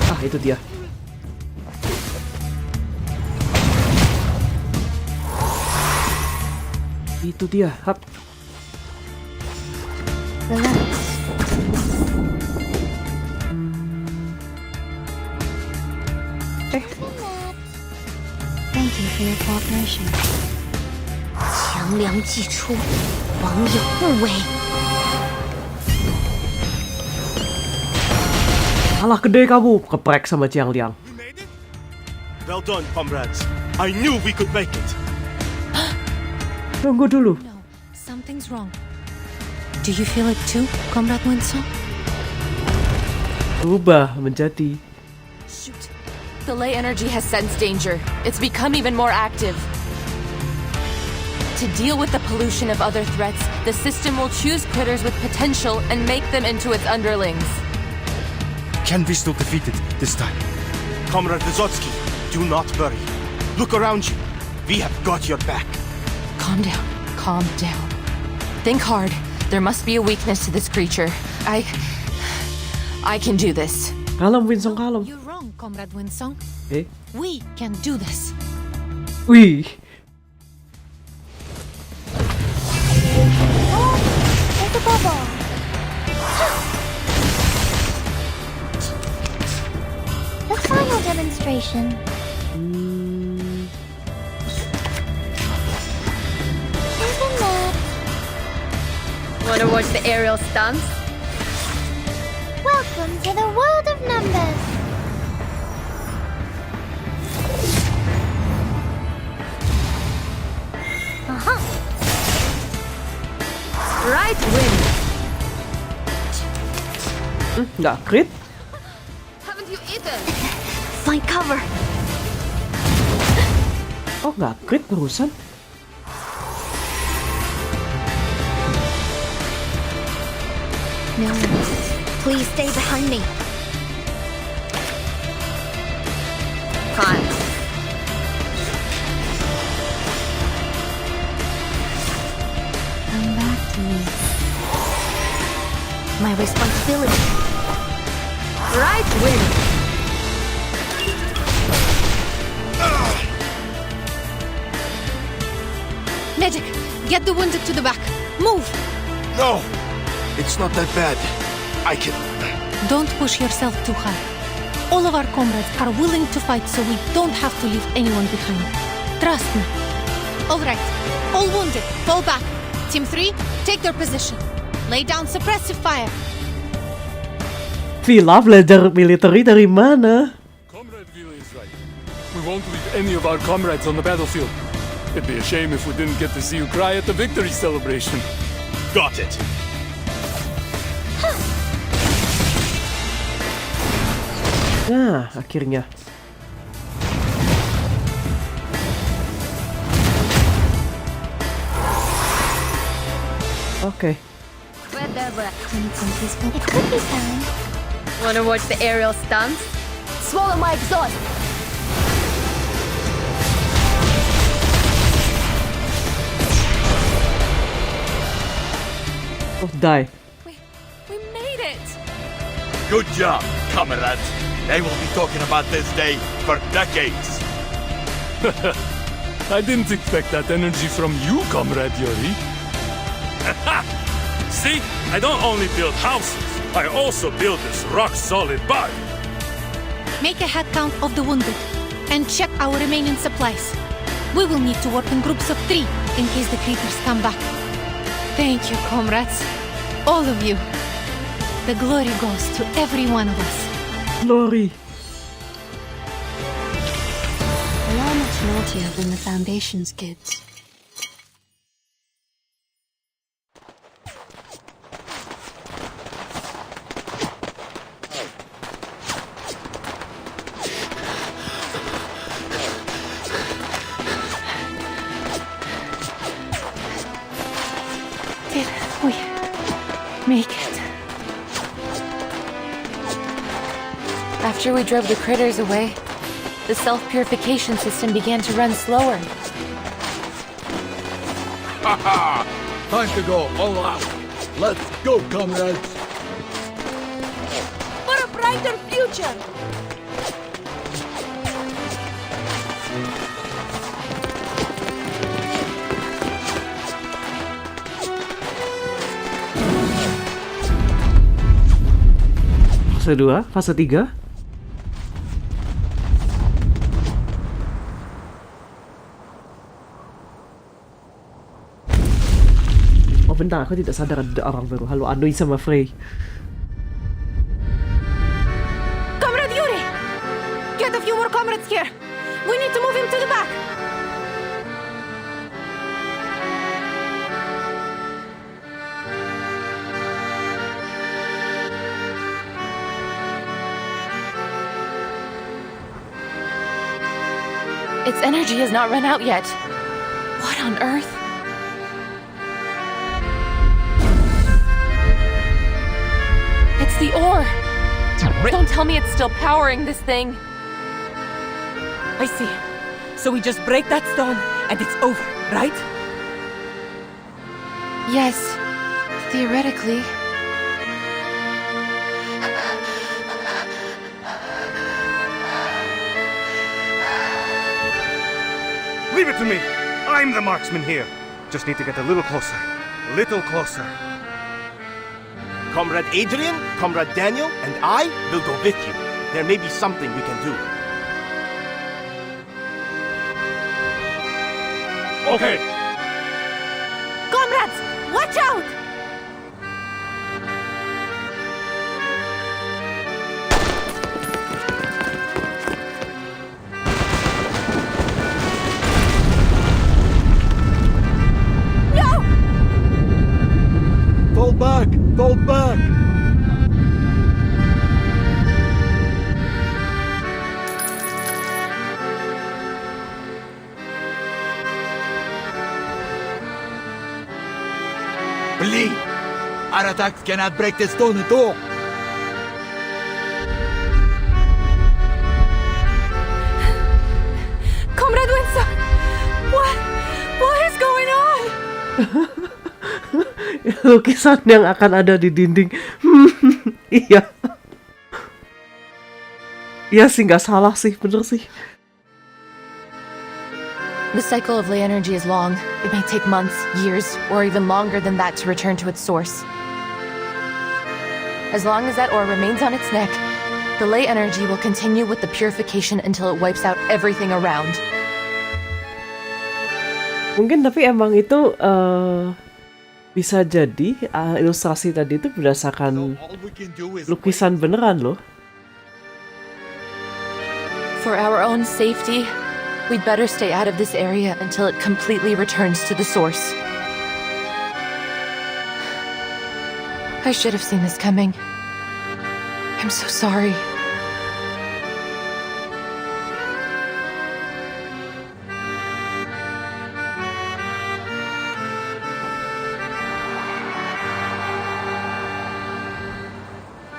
Ah, itu dia. Itu dia. Hap. Relax. Thank you for your cooperation. 强梁既出，王有不为。 Alah, gede kamu, keprek sama Jiang Liang. Well done, comrades. I knew we could make it. Tunggu dulu. No, something's wrong. Do you feel it too, Comrade Windsong? Berubah menjadi. Shoot. The ley energy has sensed danger. It's become even more active. To deal with the pollution of other threats, the system will choose critters with potential and make them into its underlings. Can we still defeat it this time? Comrade Vysotsky, do not worry. Look around you. We have got your back. Calm down. Calm down. Think hard. There must be a weakness to this creature. I can do this. Kalem, Windsong, kalem. You're wrong, Comrade Windsong. Eh? We can do this. Wih. There's a bubble. The final demonstration. Isn't that? Wanna watch the aerial stunts? Welcome to the world of numbers. Uh-huh. Right wing. Nggak crit? Haven't you eaten? Find cover. Oh, nggak crit barusan? No. Please stay behind me. Con. Come back to me. My responsibility. Right wing. Medic, get the wounded to the back. Move! No! It's not that bad. I can... Don't push yourself too hard. All of our comrades are willing to fight, so we don't have to leave anyone behind. Trust me. All right. All wounded, fall back. Team 3, take their position. Lay down suppressive fire. Villa belajar military dari mana? Comrade Vila is right. We won't leave any of our comrades on the battlefield. It'd be a shame if we didn't get to see you cry at the victory celebration. Got it. Nah, akhirnya. Oke. It could be found. Wanna watch the aerial stunts? Swallow my exhaust. Oh, die. We made it! Good job, comrades. They will be talking about this day for decades. I didn't expect that energy from you, Comrade Yuri. See, I don't only build houses, I also build this rock-solid body. Make a head count of the wounded and check our remaining supplies. We will need to work in groups of 3 in case the creatures come back. Thank you, comrades. All of you. The glory goes to every one of us. Glory. We are much naughtier than the Foundation's kids. Did we make it? After we drove the critters away, the self-purification system began to run slower. Haha! Time to go all out. Let's go, comrades. For a brighter future! Fase 2, fase 3. Oh bentar, aku tidak sadar ada orang baru. Halo Anui sama Frey. Comrade Yuri! Get a few more comrades here! We need to move him to the back! Its energy has not run out yet. What on earth? It's the ore! Don't tell me it's still powering this thing. I see. So we just break that stone and it's over, right? Yes, theoretically. Leave it to me. I'm the marksman here. Just need to get a little closer. A little closer. Comrade Adrian, Comrade Daniel, and I will go with you. There may be something we can do. Okay. Comrades, watch out! Fall back! Fall back! Flee! Our attacks cannot break the stone at all! Comrade Windsong! What is going on? Lukisan yang akan ada di dinding. Iya. Iya sih, nggak salah sih, bener sih. The cycle of ley energy is long. It may take months, years, or even longer than that to return to its source. As long as that ore remains on its neck, the ley energy will continue with the purification until it wipes out everything around. Mungkin tapi emang itu bisa jadi ilustrasi tadi itu berdasarkan lukisan beneran loh. For our own safety, we'd better stay out of this area until it completely returns to the source. I should have seen this coming. I'm so sorry.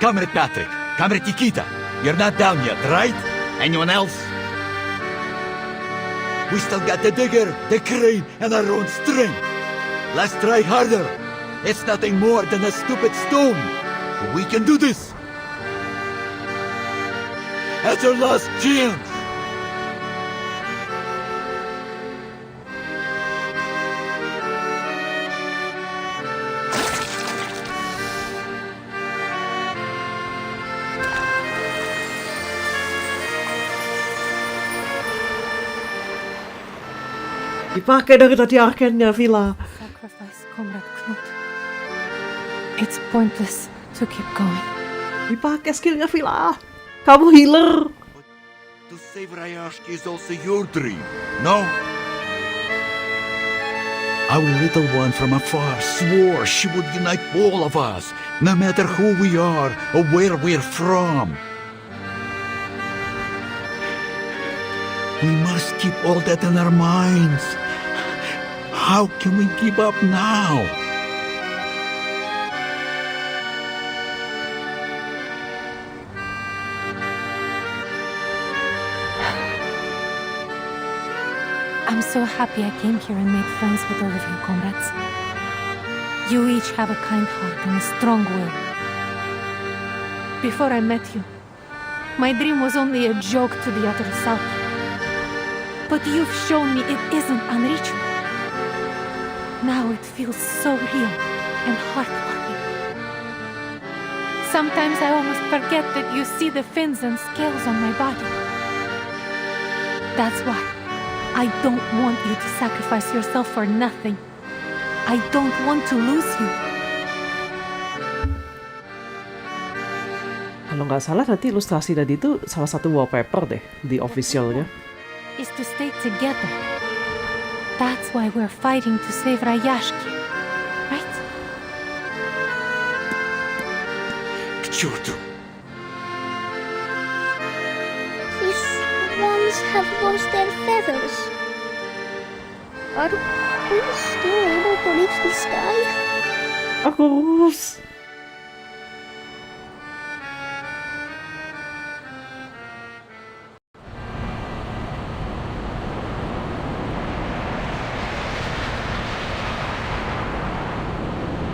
Comrade Patrick, Comrade Nikita, you're not down yet, right? Anyone else? We still got the digger, the crane, and our own string. Let's try harder. It's nothing more than a stupid stone. We can do this. as her last chance. Dipakai dari tadi arkennya, Villa. Sacrifice, Comrade Knut. It's pointless to keep going. Dipakai skillnya, Villa. Kamu healer. To save Rayashki is also your dream, no? Our little one from afar swore she would unite all of us, no matter who we are or where we're from. We must keep all that in our minds. How can we give up now? I'm so happy I came here and made friends with all of you, comrades. You each have a kind heart and a strong will. Before I met you, my dream was only a joke to the utter south. But you've shown me it isn't unreachable. Now it feels so real and heartwarming. Sometimes I almost forget that you see the fins and scales on my body. That's why I don't want you to sacrifice yourself for nothing. I don't want to lose you. Kalau nggak salah nanti ilustrasi tadi itu salah satu wallpaper deh di officialnya. Is to stay together. That's why we're fighting to save Rayashki, right? К черту! These swans have lost their feathers. Are we still able to reach the sky? Agus.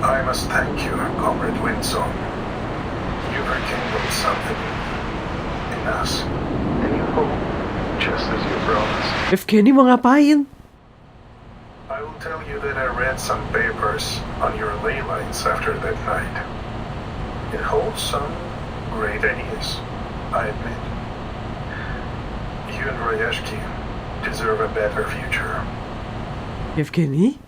I must thank you, Comrade Windsong. You rekindled something in us. Any hope, just as you promised. Evgeny mau ngapain? I will tell you that I read some papers on your ley lines after that night. It holds some great ideas, I admit. You and Rayashki deserve a better future. Evgeny?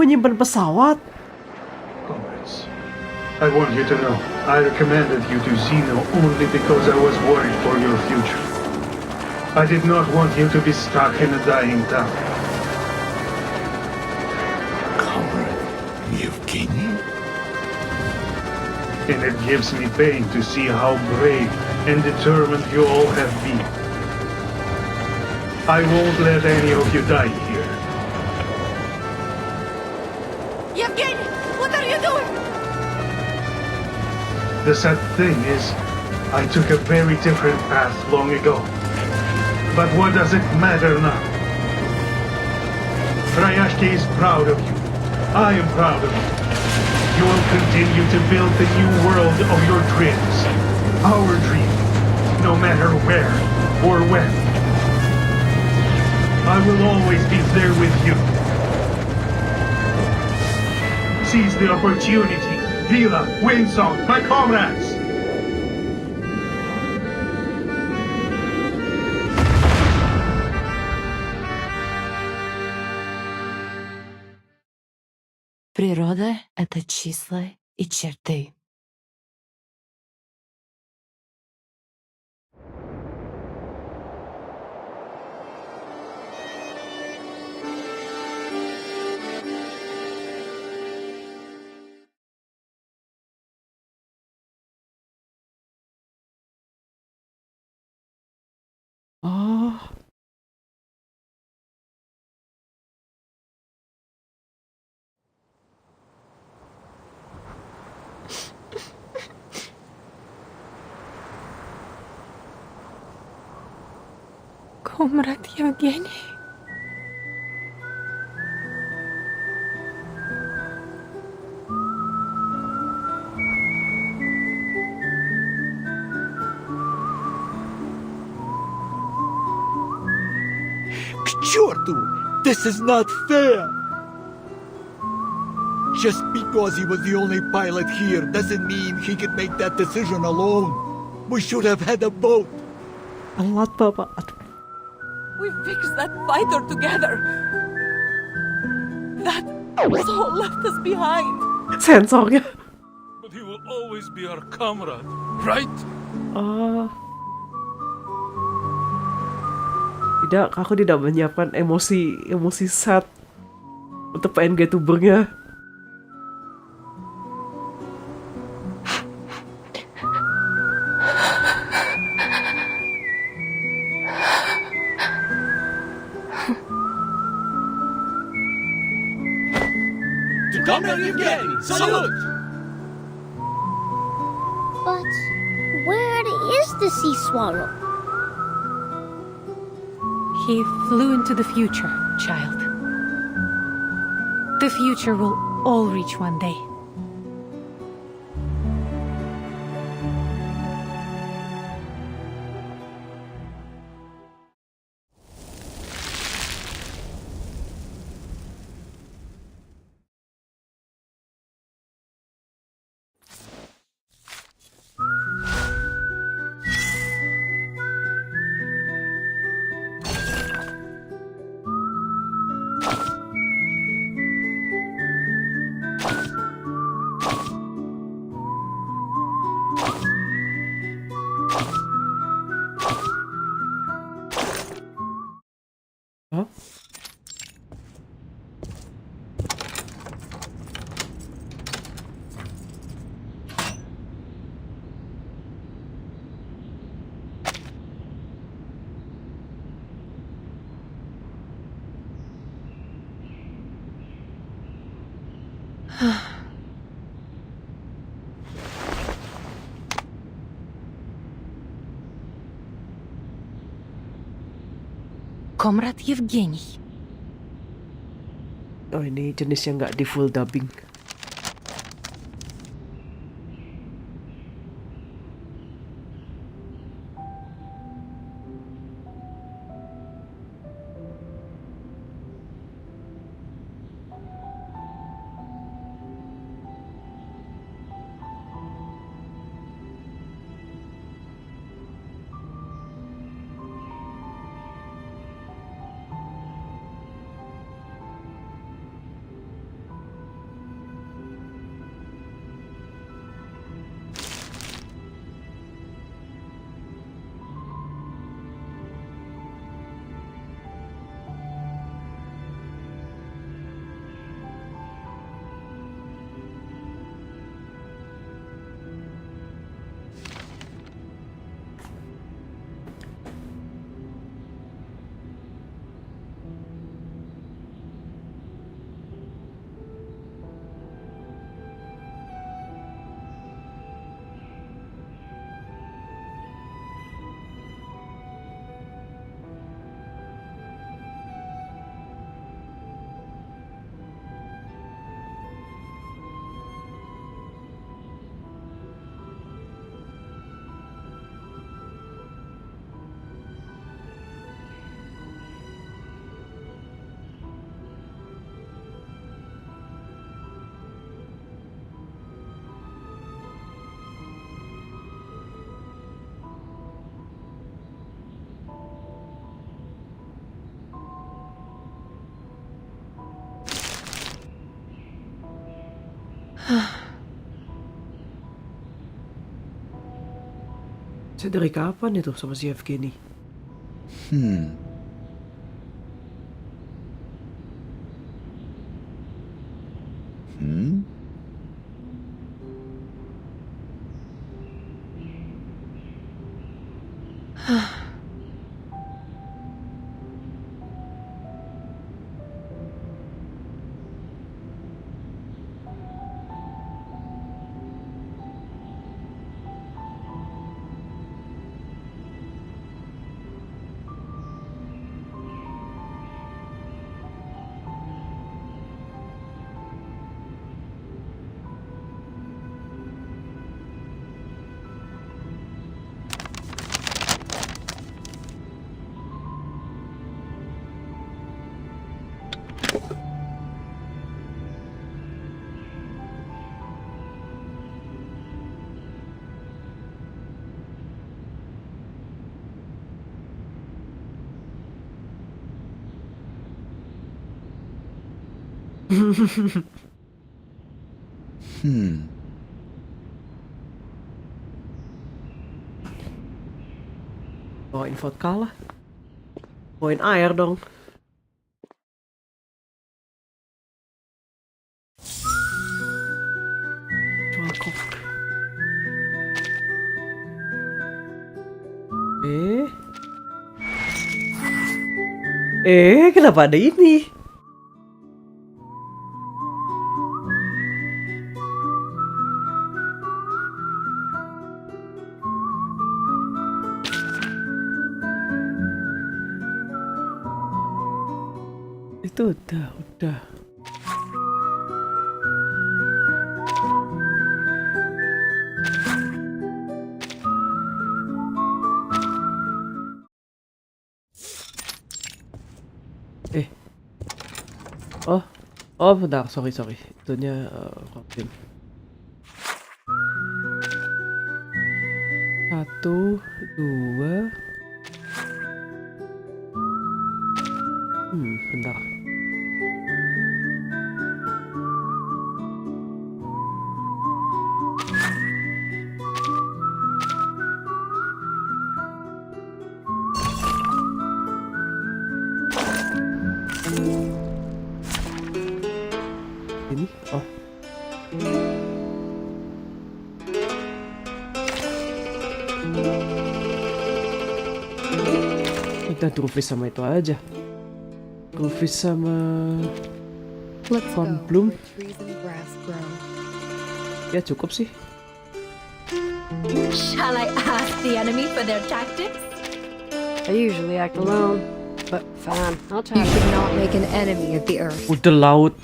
Nyimpen pesawat. Comrades, I want you to know, I recommended you to Zeno only because I was worried for your future. I did not want you to be stuck in a dying town. Comrade Evgeny? And it gives me pain to see how brave and determined you all have been. I won't let any of you die here. Evgeny, what are you doing? The sad thing is, I took a very different path long ago. But what does it matter now? Rayashki is proud of you. I am proud of you. You will continue to build the new world of your dreams. Our dream, no matter where or when. I will always be there with you. Seize the opportunity. Vila, Windsong, my comrades! Природа — это числа и черты. Oh. Comrade Yevgeny. К черту! This is not fair! Just because he was the only pilot here doesn't mean he could make that decision alone. We should have had a boat. Alat Bapak. We fixed that fighter together. That soul left us behind. Sensornya. But he will always be our comrade, right? Tidak, aku tidak menyiapkan emosi sad untuk PNG tubernya. To Comrade Yevgeny, salute! But where is the sea swallow? He flew into the future, child. The future will all reach one day. Comrade Yevgeny. Oh, ini jenisnya nggak di full dubbing. Saya dari kapan itu sama si Yevgeny? Bawain vodka lah. Bawain air dong. Jual kopi. Kenapa ada ini? Itu udah. Oh, bentar, sorry. Itunya Robin. 1, 2. Bentar. Ini, udah Drufis sama itu aja. Drufis sama Cornbloom. Ya cukup sih. Shall I ask the enemy for their tactics? I usually act alone, but fine, I'll try. You should not make an enemy of the earth. Udah laut.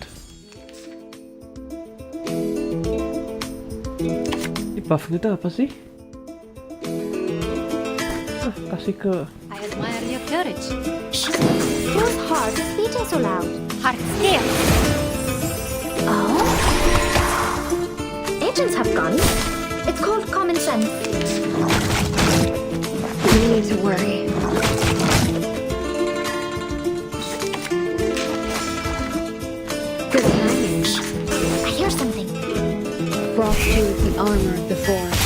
Buffnya itu apa sih? Kasih ke... I admire your courage. Whose heart is beating so loud? Heart still. Oh? Agents have guns. It's called common sense. No need to worry. Good timing. I hear something. Brought you the armor of the forest.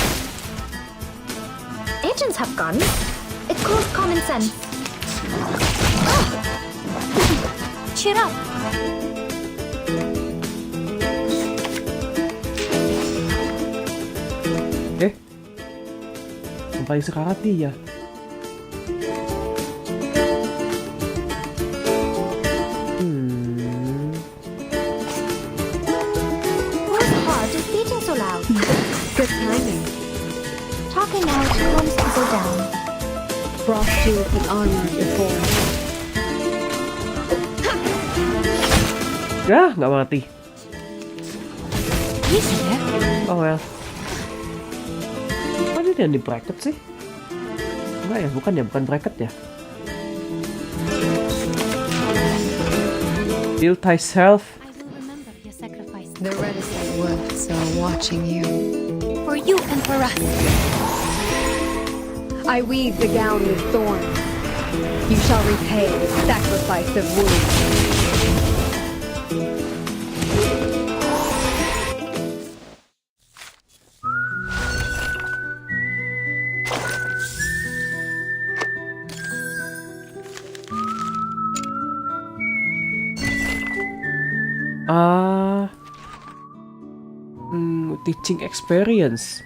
Agents have guns. It's called common sense. Cheer up. Sampai sekarang dia. Whose heart is beating so loud? Good timing. Talking out calms people down. Brought you the armor of the forest. Ya, nggak mati. Easier. Oh well. Kok ini yang di bracket sih? Enggak ya, bukan bracket ya. Build thyself. I will remember your sacrifice. The reticent wolves are watching you. For you and for us. I weave the gown with thorns. You shall repay the sacrifice of wounds. Teaching experience.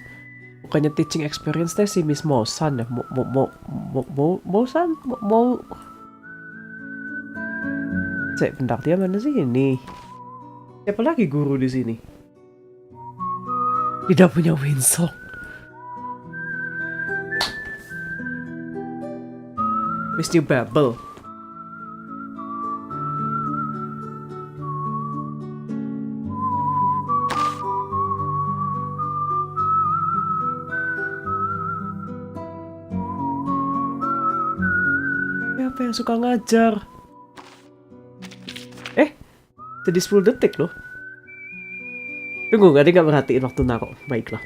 Bukannya teaching experience teh si Miss Mosan ya? Mosan? Cek, bentar, dia mana sih ini? Siapa lagi guru di sini? Tidak punya Windsong. Miss New Babel. Siapa yang suka ngajar? Jadi 10 detik loh. Tunggu, dia nggak merhatiin waktu naruh. Baiklah.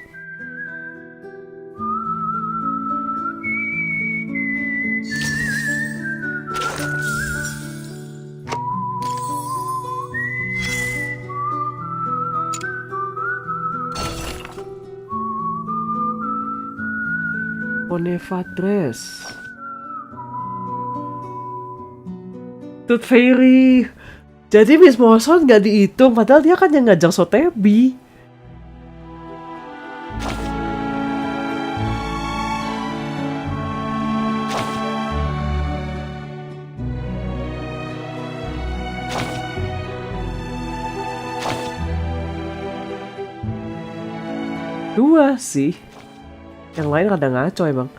Ponefadres. Tooth Fairy. Jadi Miss Moson nggak dihitung, padahal dia kan yang ngajak Sotebi. Dua sih. Yang lain rada ngaco emang.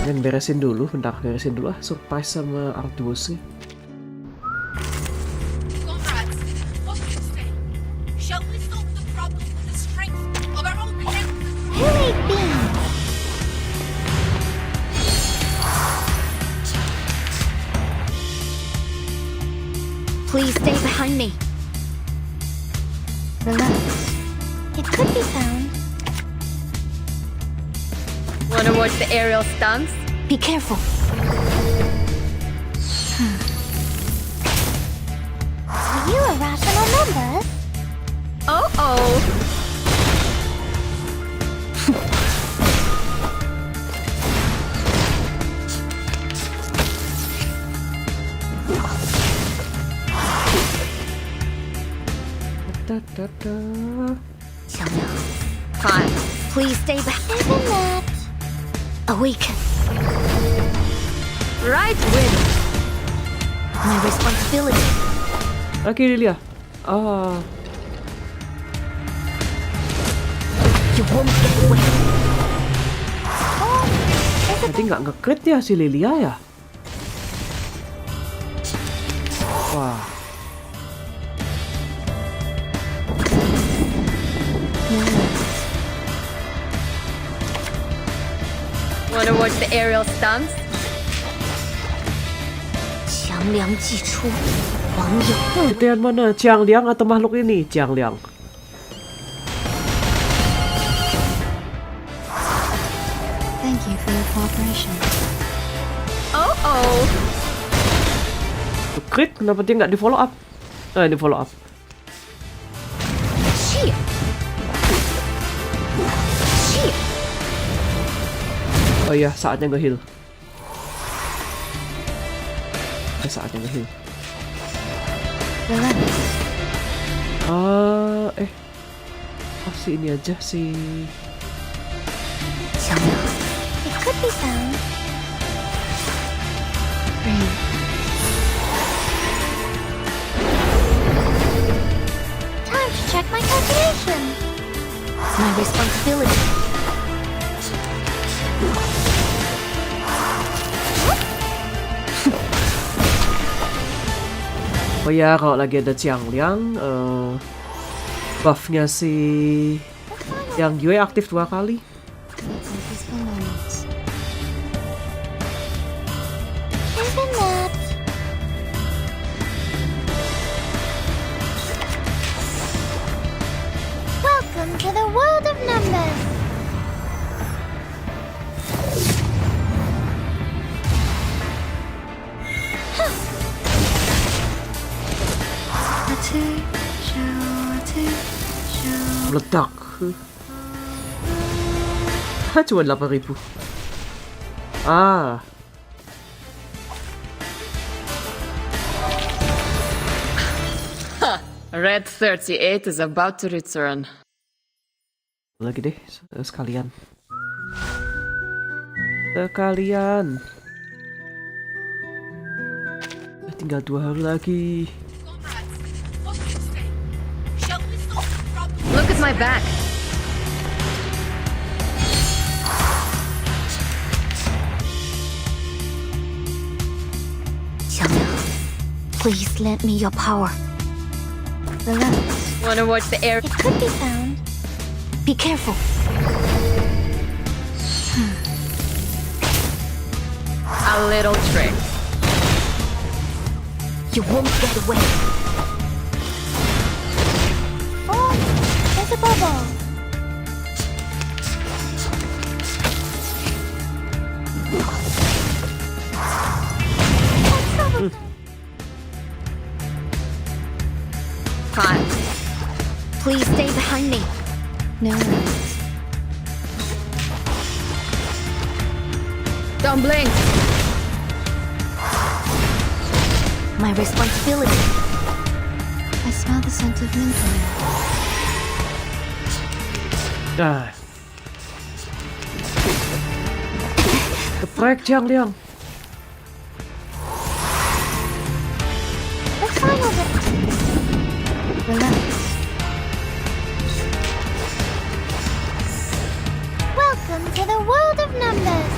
Dan beresin dulu, bentar, beresin dulu surprise sama Arduousnya. Comrades, what do you say? Shall we solve the problem with the strength of our own hands? Who ate beans? Please stay behind me. Relax. It could be found. Wanna watch the aerial stunts? Be careful. Are you a rational number? Oh. Fine. Please stay back. Even that. Awaken. Right win. My responsibility. Oke, Lilia. You won't get away. Tadi nggak nge-crit ya si Lilia ya? Wah. Wanna watch the aerial stunts? 强梁祭出，网友。 Itu yang mana? Jiang Liang atau makhluk ini? Jiang Liang. Thank you for your cooperation. Oh. Crit, kenapa dia nggak di follow up? Di follow up. Oh iya, saatnya nge-heal. Saatnya nge-heal. Si ini aja si. It could be found. Time to check my calculation. It's my responsibility. Oh ya, kalau lagi ada Jiang Liang, buffnya si yang Yue aktif 2 kali. Welcome to the world of numbers. Meledak. Cuma 8.000. Red 38 is about to return. Lagi deh, sekalian. Tinggal 2 hari lagi. Comrades, what do you say? Shall we solve the problem Look at my back. Please lend me your power. Relax. Wanna watch the air? It could be found. Be careful. A little trick. You won't get away. Oh, there's a bubble. Fine. Please stay behind me. No worries. Don't blink. My responsibility. I smell the scent of mint in there. Nah. Geprek Jiang Liang. Let's find over. Relax. Welcome to the world of numbers.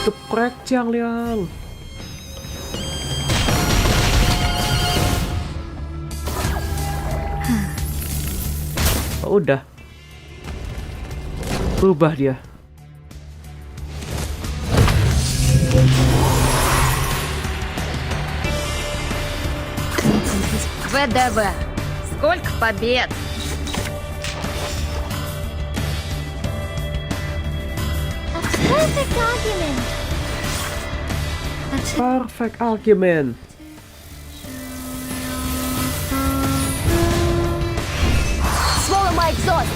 Geprek Jiang Liang. Oh, udah. Berubah dia. ВДВ. Сколько побед? Perfect argument. Perfect argument. Swallow my exhaust.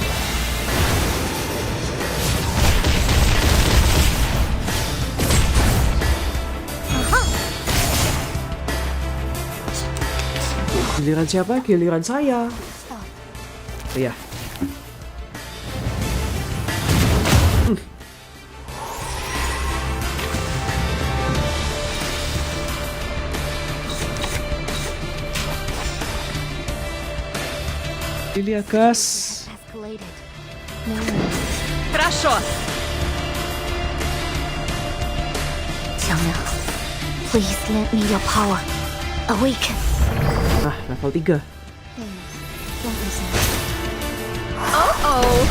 Giliran siapa? Giliran saya. Iya. Lilia gas. Хорошо. Please lend me your power. Awaken. Ah, level 3. Oh.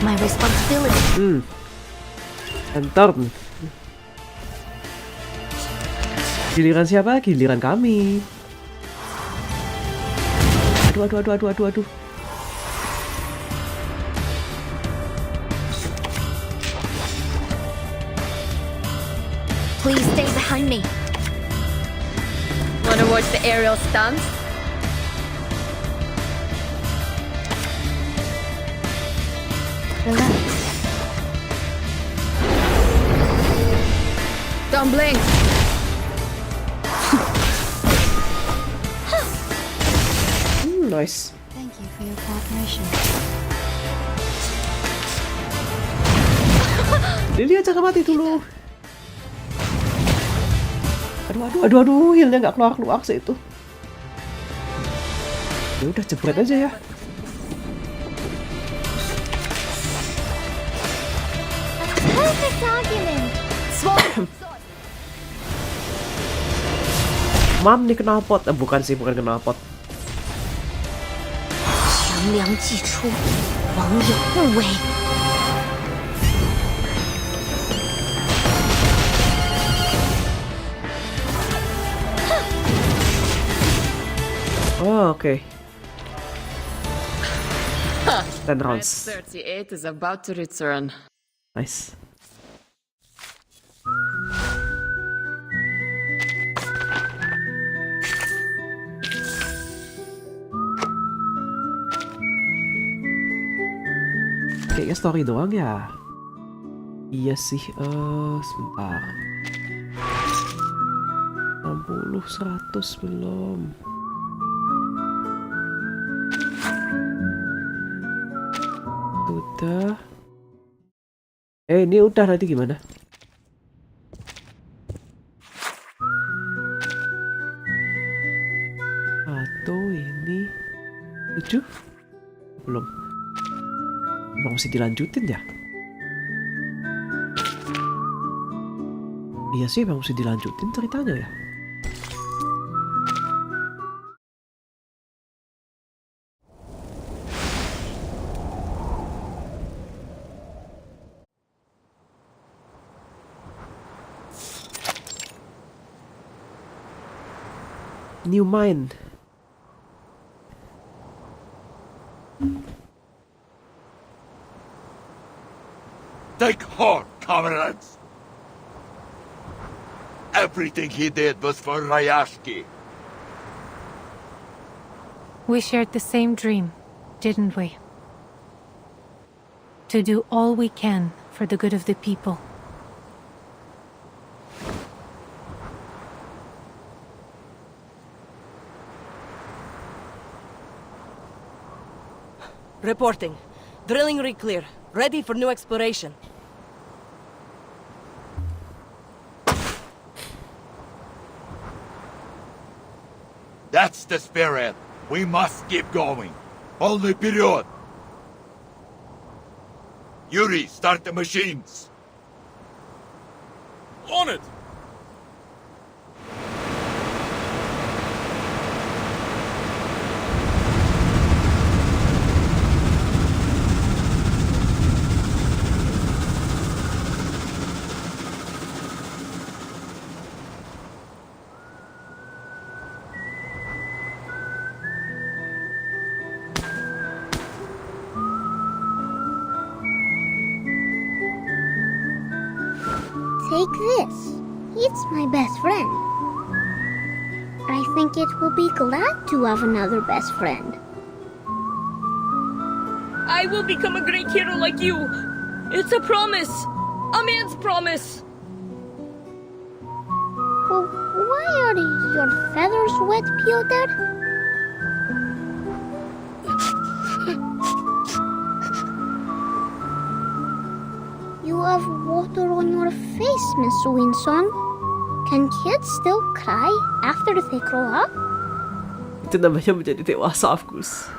My responsibility. Enter. Giliran siapa? Giliran kami. Aduh. Please stay behind me. Wanna watch the aerial stunts? Relax. Don't blink. Nice. Thank you for your cooperation. Lilia jangan mati dulu. Aduh, healnya nggak keluar sih itu. Ya udah jebret aja ya. Perfect argument. Mam nih knalpot. Bukan knalpot. 强梁既出，王有不为。 Oh, okay. 10 rounds. 38 is about to return. Nice. Kayaknya story doang ya. Iya sih, sebentar. 60, 100 belum. Udah. Ini udah, nanti gimana? Satu, ini 7? Belum. Emang mesti dilanjutin ya? Iya sih, emang mesti dilanjutin ceritanya ya. New mine. Take heart, comrades! Everything he did was for Rayashki. We shared the same dream, didn't we? To do all we can for the good of the people. Reporting. Drilling rig clear. Ready for new exploration. That's the spirit. We must keep going. Only period. Yuri, start the machines. On it! Take this. It's my best friend. I think it will be glad to have another best friend. I will become a great hero like you. It's a promise. A man's promise. Well, why are your feathers wet, Piotr? You have water on your face, Miss Windsong. Can kids still cry after they grow up? Itu namanya menjadi dewasa, of course.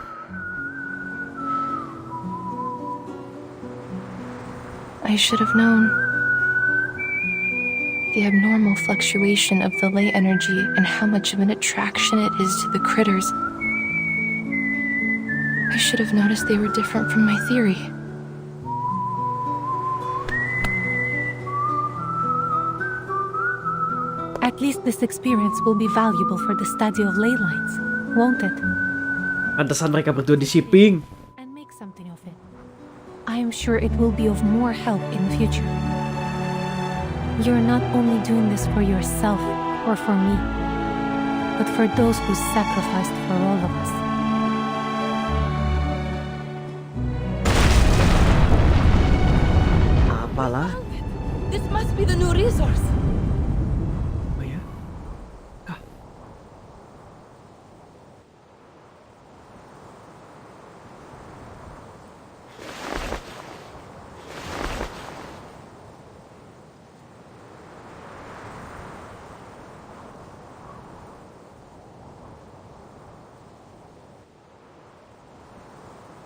I should have known. The abnormal fluctuation of the ley energy and how much of an attraction it is to the critters. I should have noticed they were different from my theory. At least this experience will be valuable for the study of ley lines, won't it? Pantesan mereka berdua di shipping. And make something of it. I am sure it will be of more help in the future. You're not only doing this for yourself or for me, but for those who sacrificed for all of us. Apalah? This must be the new resource.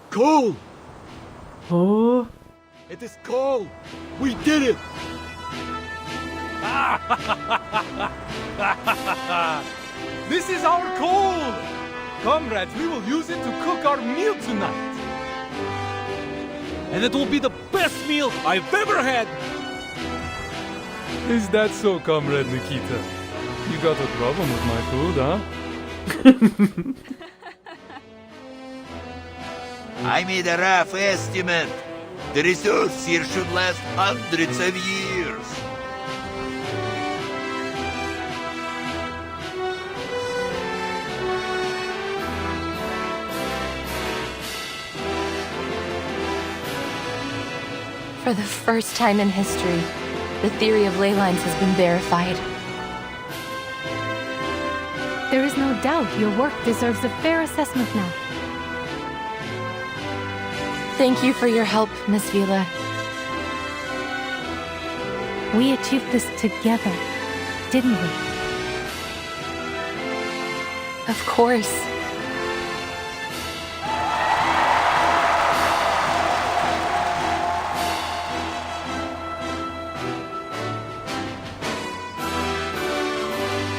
Coal! Oh. It is coal! We did it! This is our coal! Comrades, we will use it to cook our meal tonight. And it will be the best meal I've ever had! Is that so, Comrade Nikita? You got a problem with my food, huh? I made a rough estimate. The resource here should last hundreds of years. For the first time in history, the theory of ley lines has been verified. There is no doubt your work deserves a fair assessment now. Thank you for your help, Miss Vila. We achieved this together, didn't we? Of course.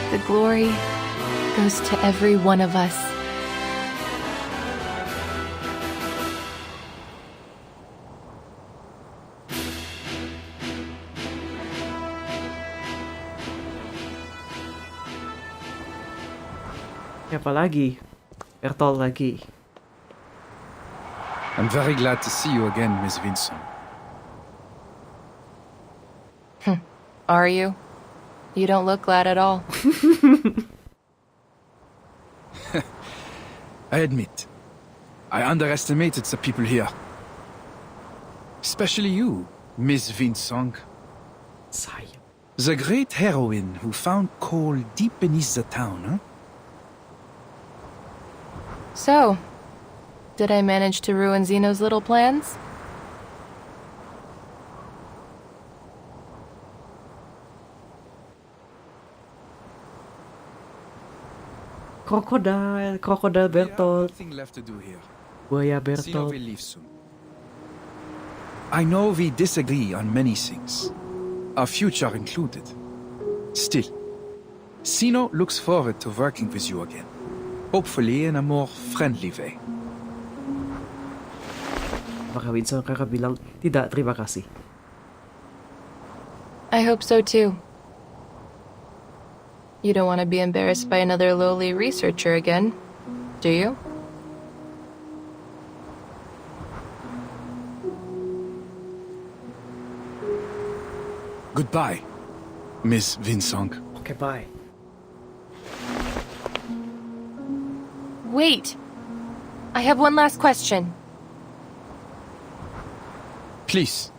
The glory goes to every one of us. Siapa lagi? Bertolt lagi. I'm very glad to see you again, Miss Windsong. Are you? You don't look glad at all. I admit, I underestimated the people here. Especially you, Miss Windsong. The great heroine who found coal deep beneath the town, huh? So, did I manage to ruin Zeno's little plans? Krokodil Bertolt. Nothing left to do here. Buaya Zeno Bertolt. will leave soon. I know we disagree on many things, our future included. Still, Zeno looks forward to working with you again. Hopefully in a more friendly way. Apakah Windsong kakak bilang tidak terima kasih? I hope so too. You don't want to be embarrassed by another lowly researcher again, do you? Goodbye, Miss Windsong. Okay, bye. Wait! I have one last question. Please,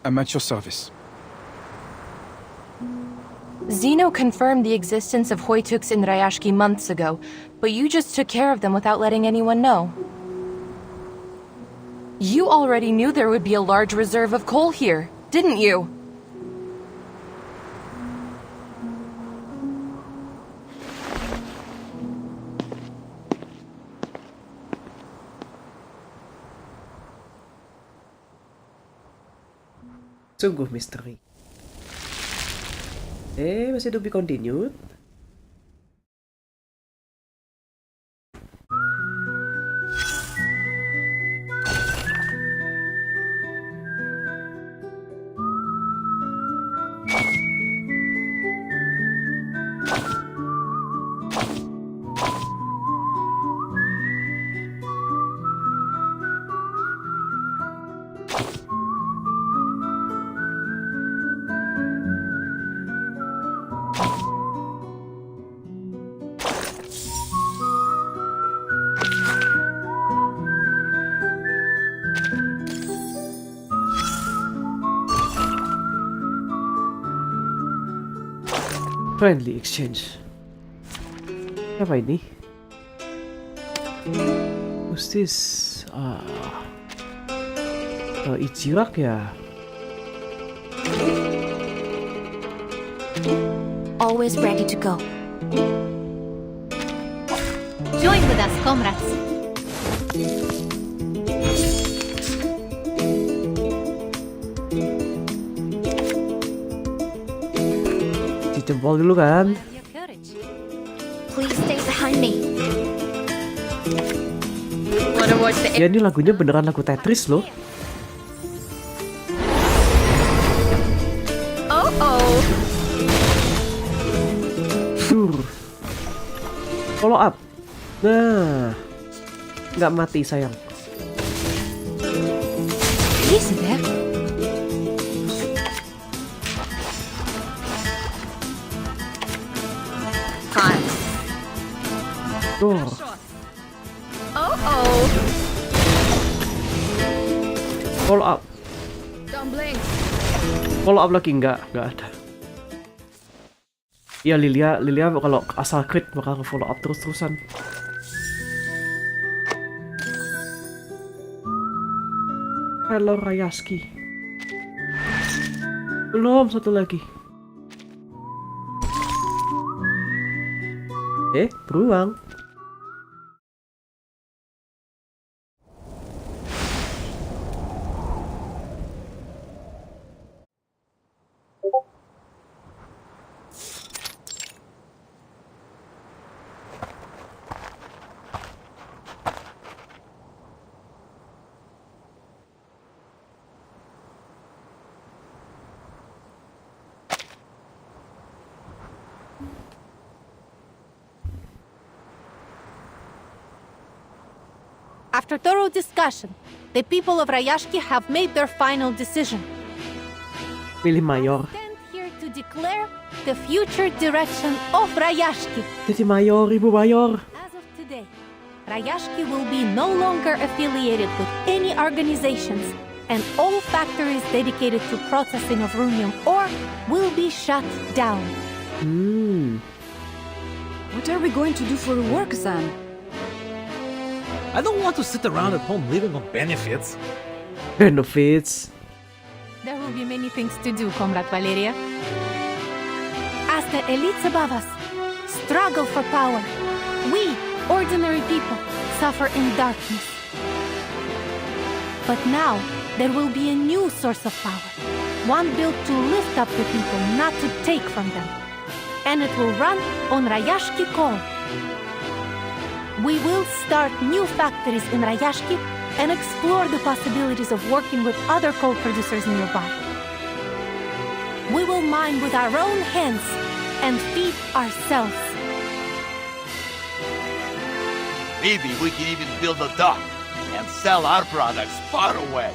I'm at your service. Zeno confirmed the existence of Hoytuks in Rayashki months ago, but you just took care of them without letting anyone know. You already knew there would be a large reserve of coal here, didn't you? Sungguh misteri. Masih to be continued. Friendly exchange. Apa ini? Who's this? Ichirak ya? Always ready to go. Join with us, comrades. Jempol dulu kan? Please stay behind me. Ya ini lagunya beneran lagu Tetris loh. Follow up. Nah, nggak mati sayang. Easy there. Door. Follow up. Follow up lagi nggak ada. Ya Lilia kalau asal crit bakal follow up terus-terusan. Hello Rayashki. Belum, satu lagi. Beruang. After thorough discussion, the people of Rayashki have made their final decision. Pilih mayor. Stand here to declare the future direction of Rayashki. Jadi mayor, ibu mayor. As of today, Rayashki will be no longer affiliated with any organizations, and all factories dedicated to processing of runium ore will be shut down. What are we going to do for work, then? I don't want to sit around at home living on benefits. Benefits. There will be many things to do, Comrade Valeria. As the elites above us struggle for power, we, ordinary people, suffer in darkness. But now, there will be a new source of power, one built to lift up the people, not to take from them. And it will run on Rayashki coal. We will start new factories in Rayashki and explore the possibilities of working with other coal producers nearby. We will mine with our own hands and feed ourselves. Maybe we can even build a dock and sell our products far away.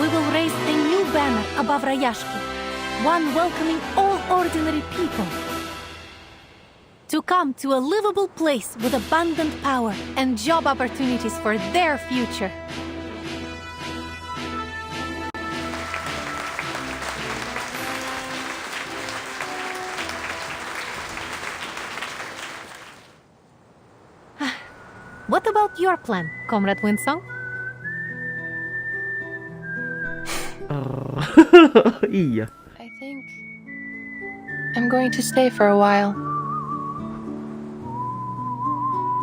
We will raise a new banner above Rayashki, one welcoming all ordinary people to come to a livable place with abundant power and job opportunities for their future. What about your plan, Comrade Windsong? Iya. I think I'm going to stay for a while.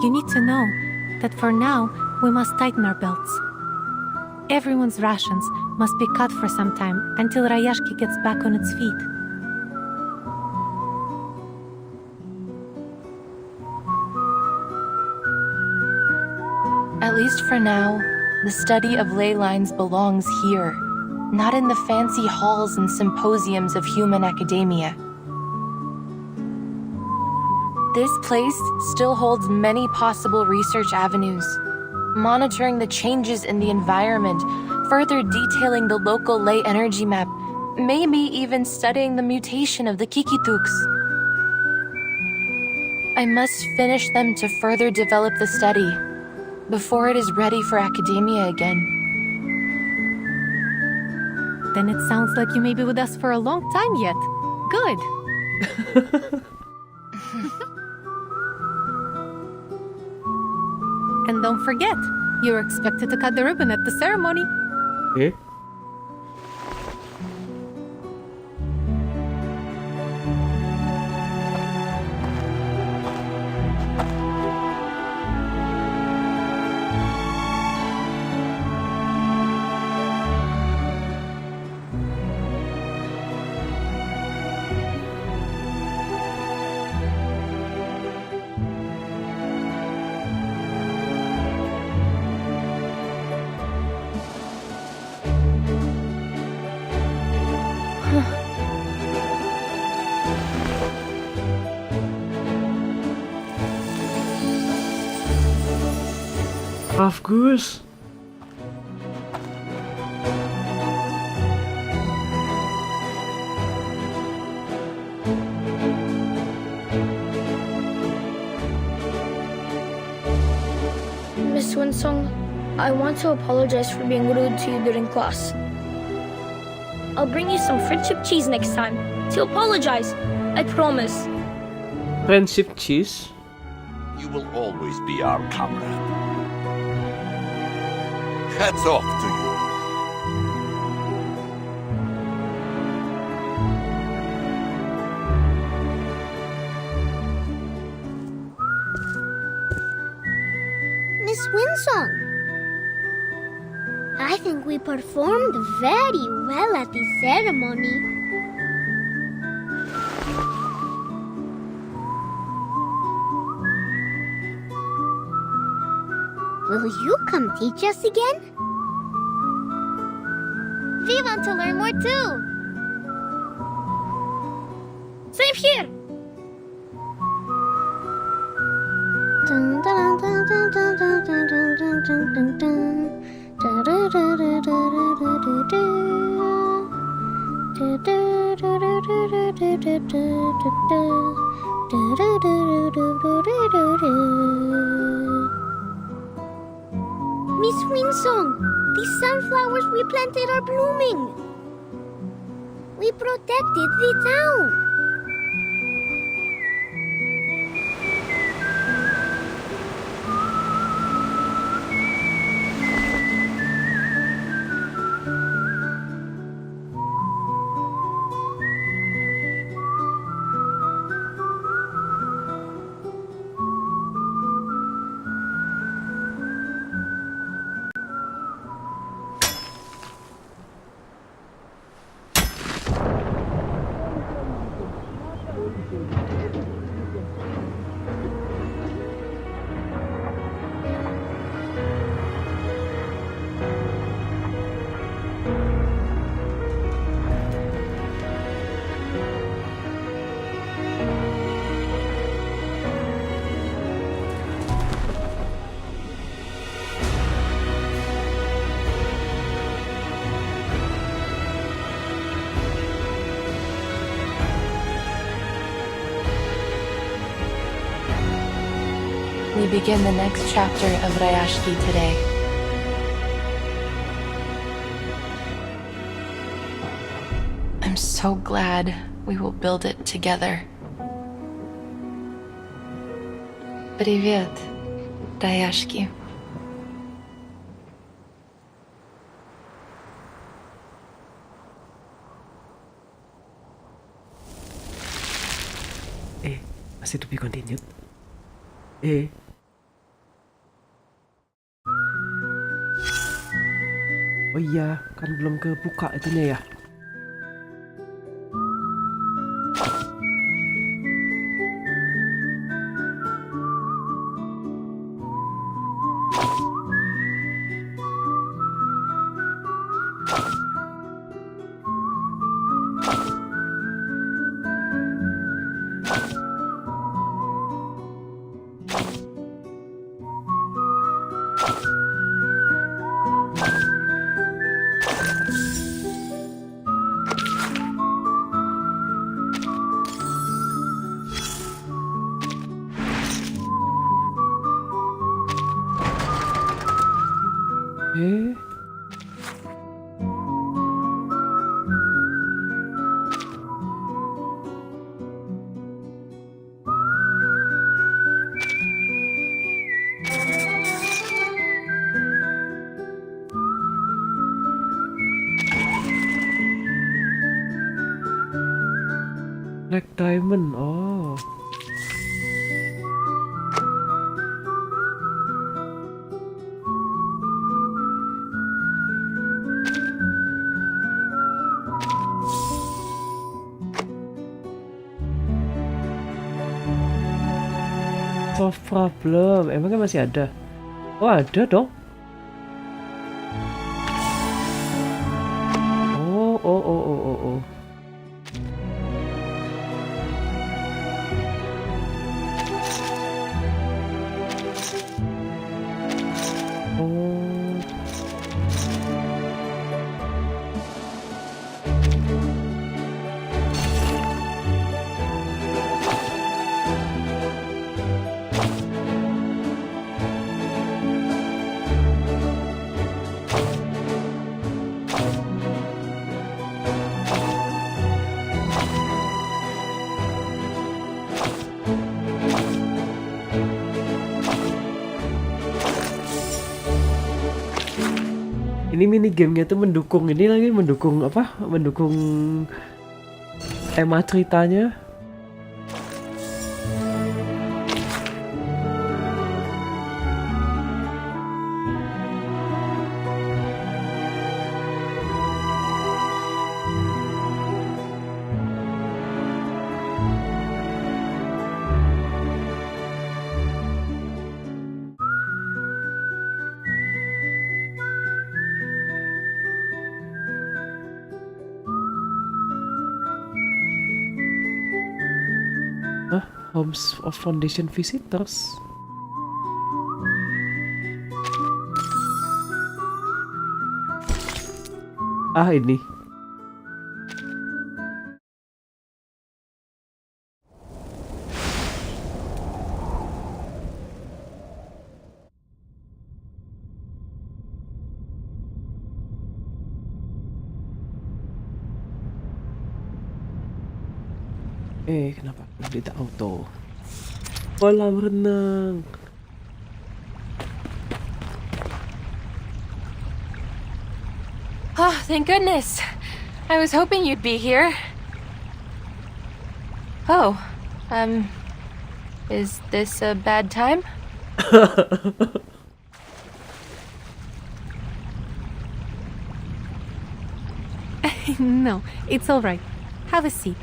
You need to know that for now, we must tighten our belts. Everyone's rations must be cut for some time until Rayashki gets back on its feet. At least for now, the study of ley lines belongs here, not in the fancy halls and symposiums of human academia. This place still holds many possible research avenues, monitoring the changes in the environment, further detailing the local ley energy map, maybe even studying the mutation of the Kikituks. I must finish them to further develop the study before it is ready for academia again. Then it sounds like you may be with us for a long time yet. Good. And don't forget, you're expected to cut the ribbon at the ceremony. Eh? Maaf Gus. Miss Windsong, I want to apologize for being rude to you during class. I'll bring you some friendship cheese next time to apologize. I promise. Friendship cheese? You will always be our comrade. Hats off to you. Miss Windsong, I think we performed very well at the ceremony. Will you come teach us again? We want to learn more too. Same here. Dun, dun, dun, dun, dun, dun, dun, dun, dun, dun, dun. Da, da, da, da, da, da, da, da. Da, da, da, da, da, da, da, da, da, da. Da, da, da, da, da, da, da, da. Miss Windsong, the sunflowers we planted are blooming. We protected the town. We begin the next chapter of Rayashki today. I'm so glad we will build it together. Привет, Rayashki. Masih to be continued. Oh iya, kan belum kebuka itunya ya. Black Diamond, oh. Solve problem, emangnya masih ada? Oh ada dong. Oh. ini minigamenya tuh mendukung ini lagi, mendukung apa? Mendukung tema ceritanya. Homes of Foundation Visitors. Ini. Kenapa tidak auto? Kolam renang. Oh, thank goodness. I was hoping you'd be here. Oh, is this a bad time? No, it's all right. Have a seat.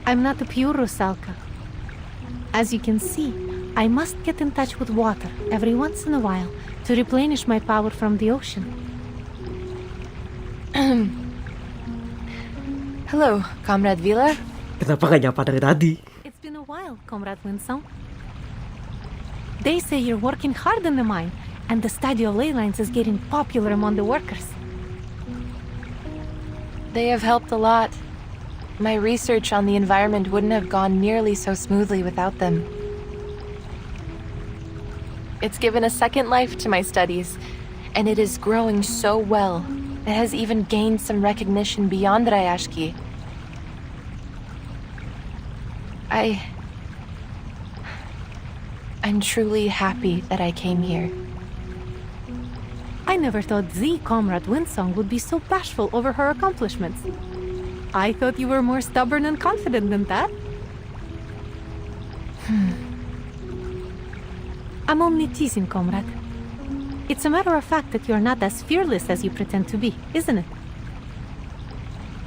I'm not a pure Rusalka. As you can see, I must get in touch with water every once in a while to replenish my power from the ocean. Hello, Comrade Vila. Kenapa gak nyapa dari tadi? It's been a while, Comrade Windsong. They say you're working hard in the mine, and the study of ley lines is getting popular among the workers. They have helped a lot. My research on the environment wouldn't have gone nearly so smoothly without them. It's given a second life to my studies, and it is growing so well. It has even gained some recognition beyond Rayashki. I'm truly happy that I came here. I never thought the Comrade Windsong would be so bashful over her accomplishments. I thought you were more stubborn and confident than that. I'm only teasing, comrade. It's a matter of fact that you're not as fearless as you pretend to be, isn't it?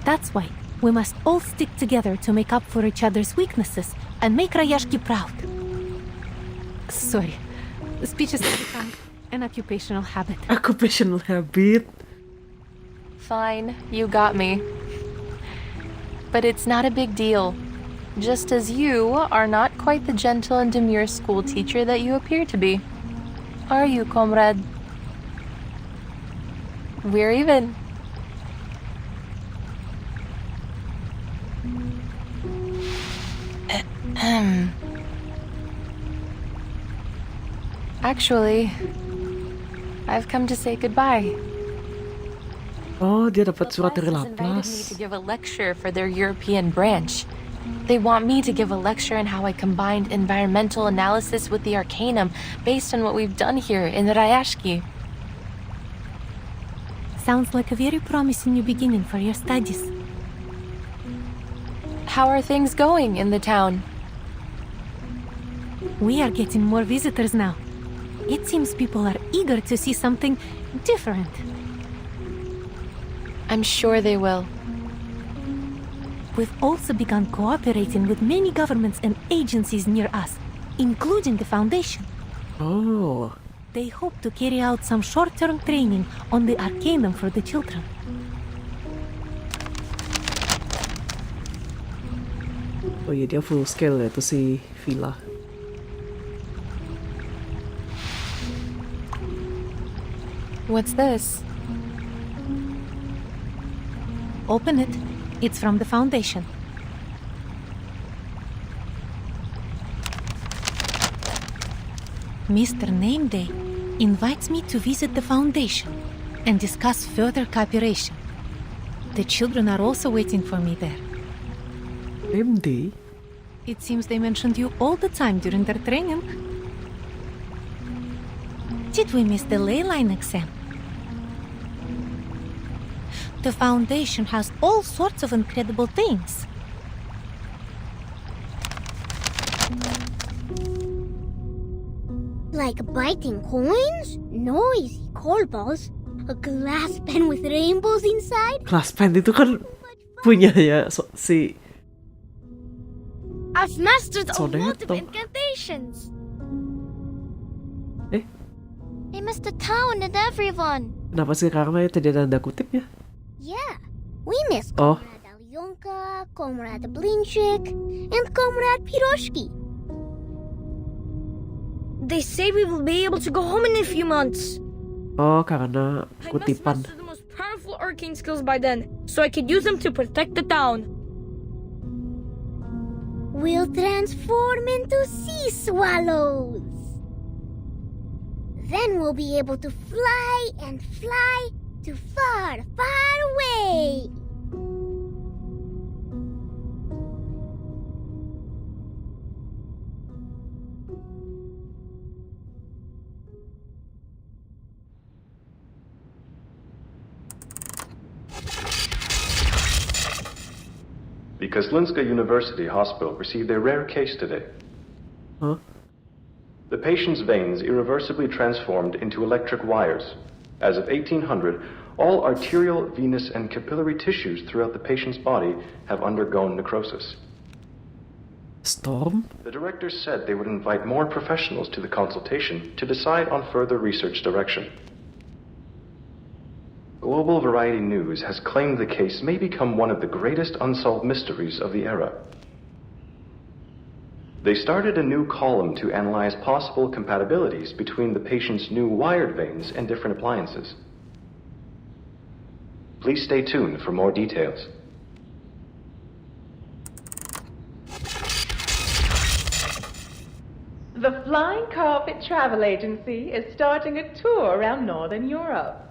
That's why we must all stick together to make up for each other's weaknesses and make Rayashki proud. Sorry, speech has become an occupational habit. Occupational habit? Fine, you got me. But it's not a big deal. Just as you are not quite the gentle and demure school teacher that you appear to be. Are you, comrade? We're even. Actually, I've come to say goodbye. Oh, dia dapat surat dari Invited me Laplas. to give a lecture for their European branch. They want me to give a lecture on how I combined environmental analysis with the Arcanum based on what we've done here in Rayashki. Sounds like a very promising new beginning for your studies. How are things going in the town? We are getting more visitors now. It seems people are eager to see something different. I'm sure they will. We've also begun cooperating with many governments and agencies near us, including the Foundation. Oh. They hope to carry out some short-term training on the Arcanum for the children. Oh iya, dia full scale ya tuh si Villa. What's this? Open it. It's from the Foundation. Mr. Nameday invites me to visit the Foundation and discuss further cooperation. The children are also waiting for me there. Nameday? It seems they mentioned you all the time during their training. Did we miss the ley line exam? The Foundation has all sorts of incredible things. Like biting coins, noisy coal balls, a glass pen with rainbows inside. Glass pen itu kan punya ya si I've mastered a Soalnya lot of tuh. incantations. They missed the town and everyone. Kenapa sih karena tadi ada tanda kutipnya? Yeah, we miss Oh. Comrade Alyonka, Comrade Blinchik, and Comrade Piroshki. They say we will be able to go home in a few months. Oh, karena I must kutipan. master the most powerful arcane skills by then, so I could use them to protect the town. We'll transform into sea swallows. Then we'll be able to fly and fly to far, far away. Because Linska University Hospital received a rare case today. Huh? The patient's veins irreversibly transformed into electric wires. As of 1800, all arterial, venous, and capillary tissues throughout the patient's body have undergone necrosis. Storm? The directors said they would invite more professionals to the consultation to decide on further research direction. Global Variety News has claimed the case may become one of the greatest unsolved mysteries of the era. They started a new column to analyze possible compatibilities between the patient's new wired veins and different appliances. Please stay tuned for more details. The Flying Carpet Travel Agency is starting a tour around Northern Europe,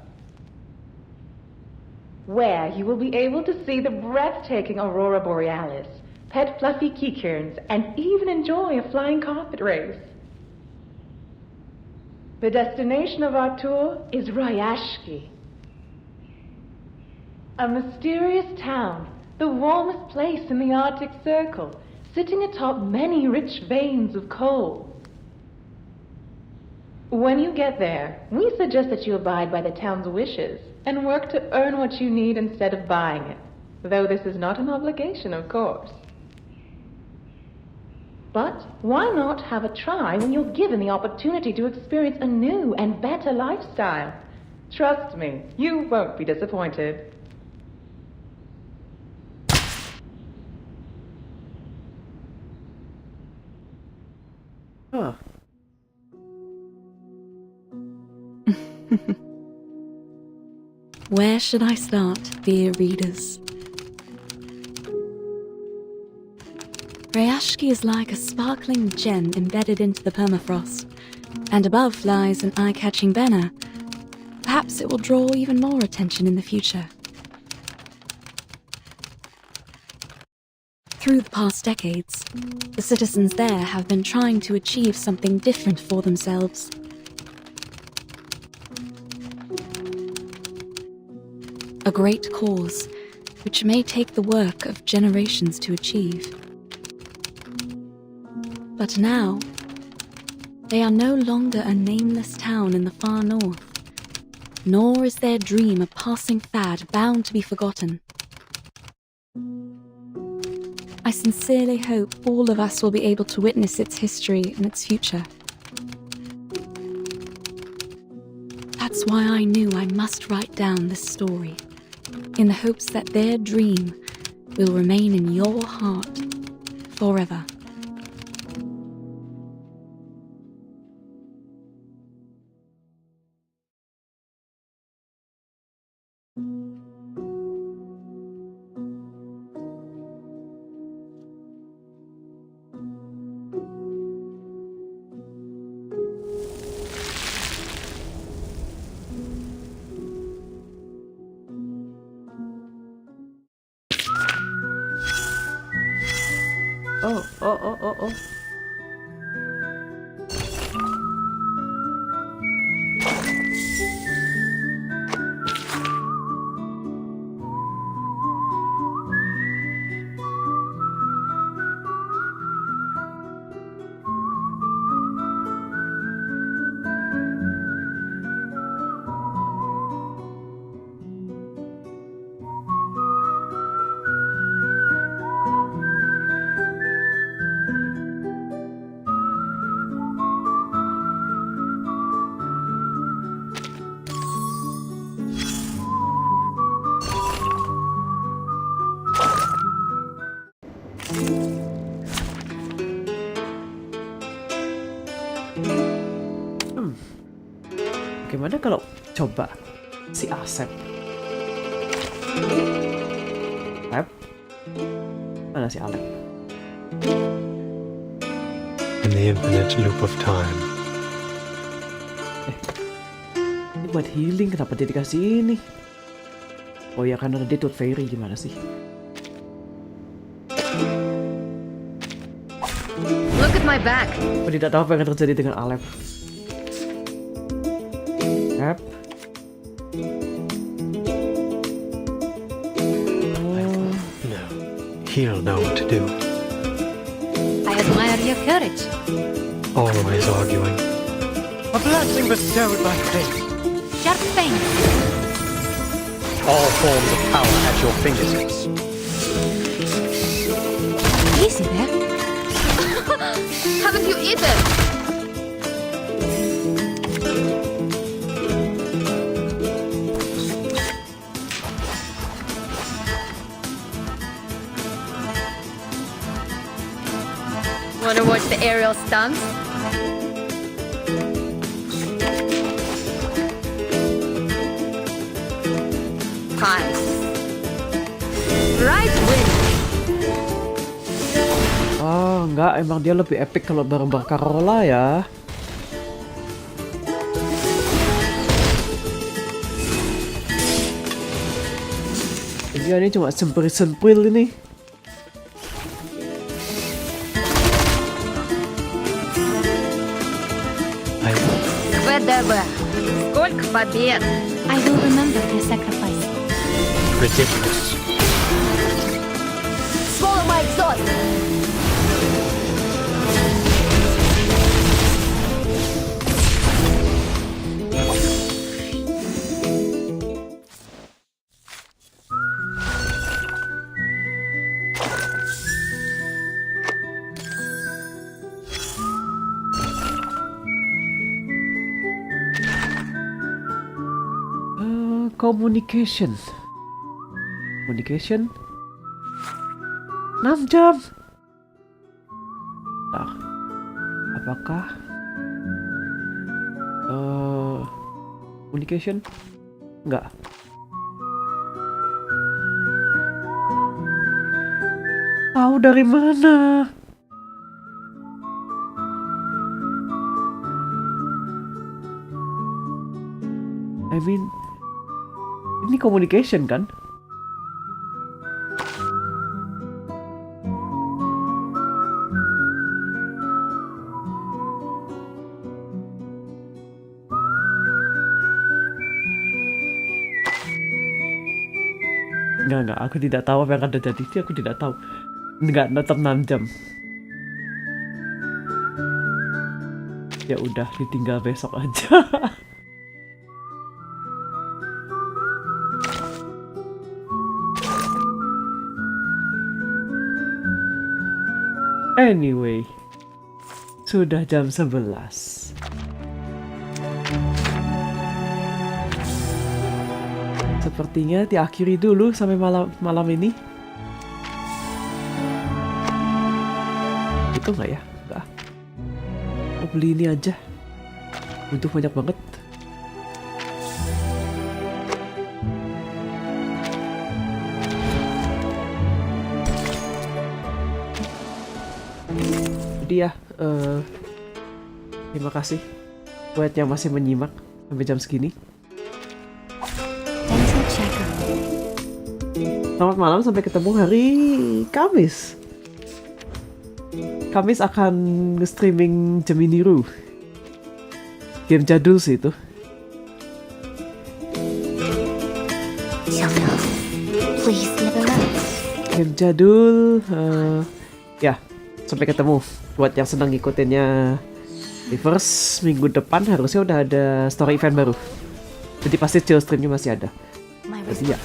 where you will be able to see the breathtaking Aurora Borealis, pet fluffy keycairns, and even enjoy a flying carpet race. The destination of our tour is Rayashki, a mysterious town, the warmest place in the Arctic Circle, sitting atop many rich veins of coal. When you get there, we suggest that you abide by the town's wishes and work to earn what you need instead of buying it, though this is not an obligation, of course. But why not have a try when you're given the opportunity to experience a new and better lifestyle? Trust me, you won't be disappointed. Huh. Where should I start, dear readers? Rayashki is like a sparkling gem embedded into the permafrost, and above lies an eye-catching banner. Perhaps it will draw even more attention in the future. Through the past decades, the citizens there have been trying to achieve something different for themselves. A great cause, which may take the work of generations to achieve. But now, they are no longer a nameless town in the far north, nor is their dream a passing fad bound to be forgotten. I sincerely hope all of us will be able to witness its history and its future. That's why I knew I must write down this story, in the hopes that their dream will remain in your heart forever. Oh. Gimana kalau coba si Asep? Alep? Mana si Alep? In the infinite loop of time. Ini buat healing, kenapa dia dikasih ini? Oh ya karena dia Tooth Fairy, gimana sih? Look at my back. Aku tidak tahu apa yang akan terjadi dengan Alep. Alep. No, he'll know what to do. I admire your courage. Always arguing. A blessing bestowed by fate. Sharp pain. All forms of power at your fingertips. Easy there. Haven't you eaten? Wanna watch the aerial stunts? Fine. Right wing. Oh enggak, emang dia lebih epic kalau bareng Karola ya. Dia ini cuma sempil ini. ВДВ. Сколько побед? I will remember your sacrifice. Ridiculous. Swallow my exhaust. Communication 6 jam. Nah, apakah communication? Enggak. Tahu dari mana? I mean, ini communication kan? Enggak, aku tidak tahu apa yang akan terjadi. Aku tidak tahu. Enggak, tetap 6 jam. Ya udah, ditinggal besok aja. Anyway, sudah jam 11. Sepertinya diakhiri dulu sampai malam ini. Itu nggak ya? Nggak. Mau beli ini aja. Butuh banyak banget. Jadi ya, terima kasih buat yang masih menyimak sampai jam segini. Selamat malam, sampai ketemu hari Kamis. Kamis akan nge-streaming Geminiru. Game jadul sih itu. Game jadul, ya. Sampai ketemu. Buat yang senang ngikutinnya Reverse, minggu depan harusnya udah ada story event baru. Jadi pasti chill streamnya masih ada. Jadi ya,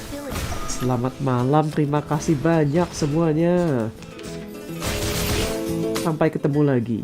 selamat malam, terima kasih banyak semuanya. Sampai ketemu lagi.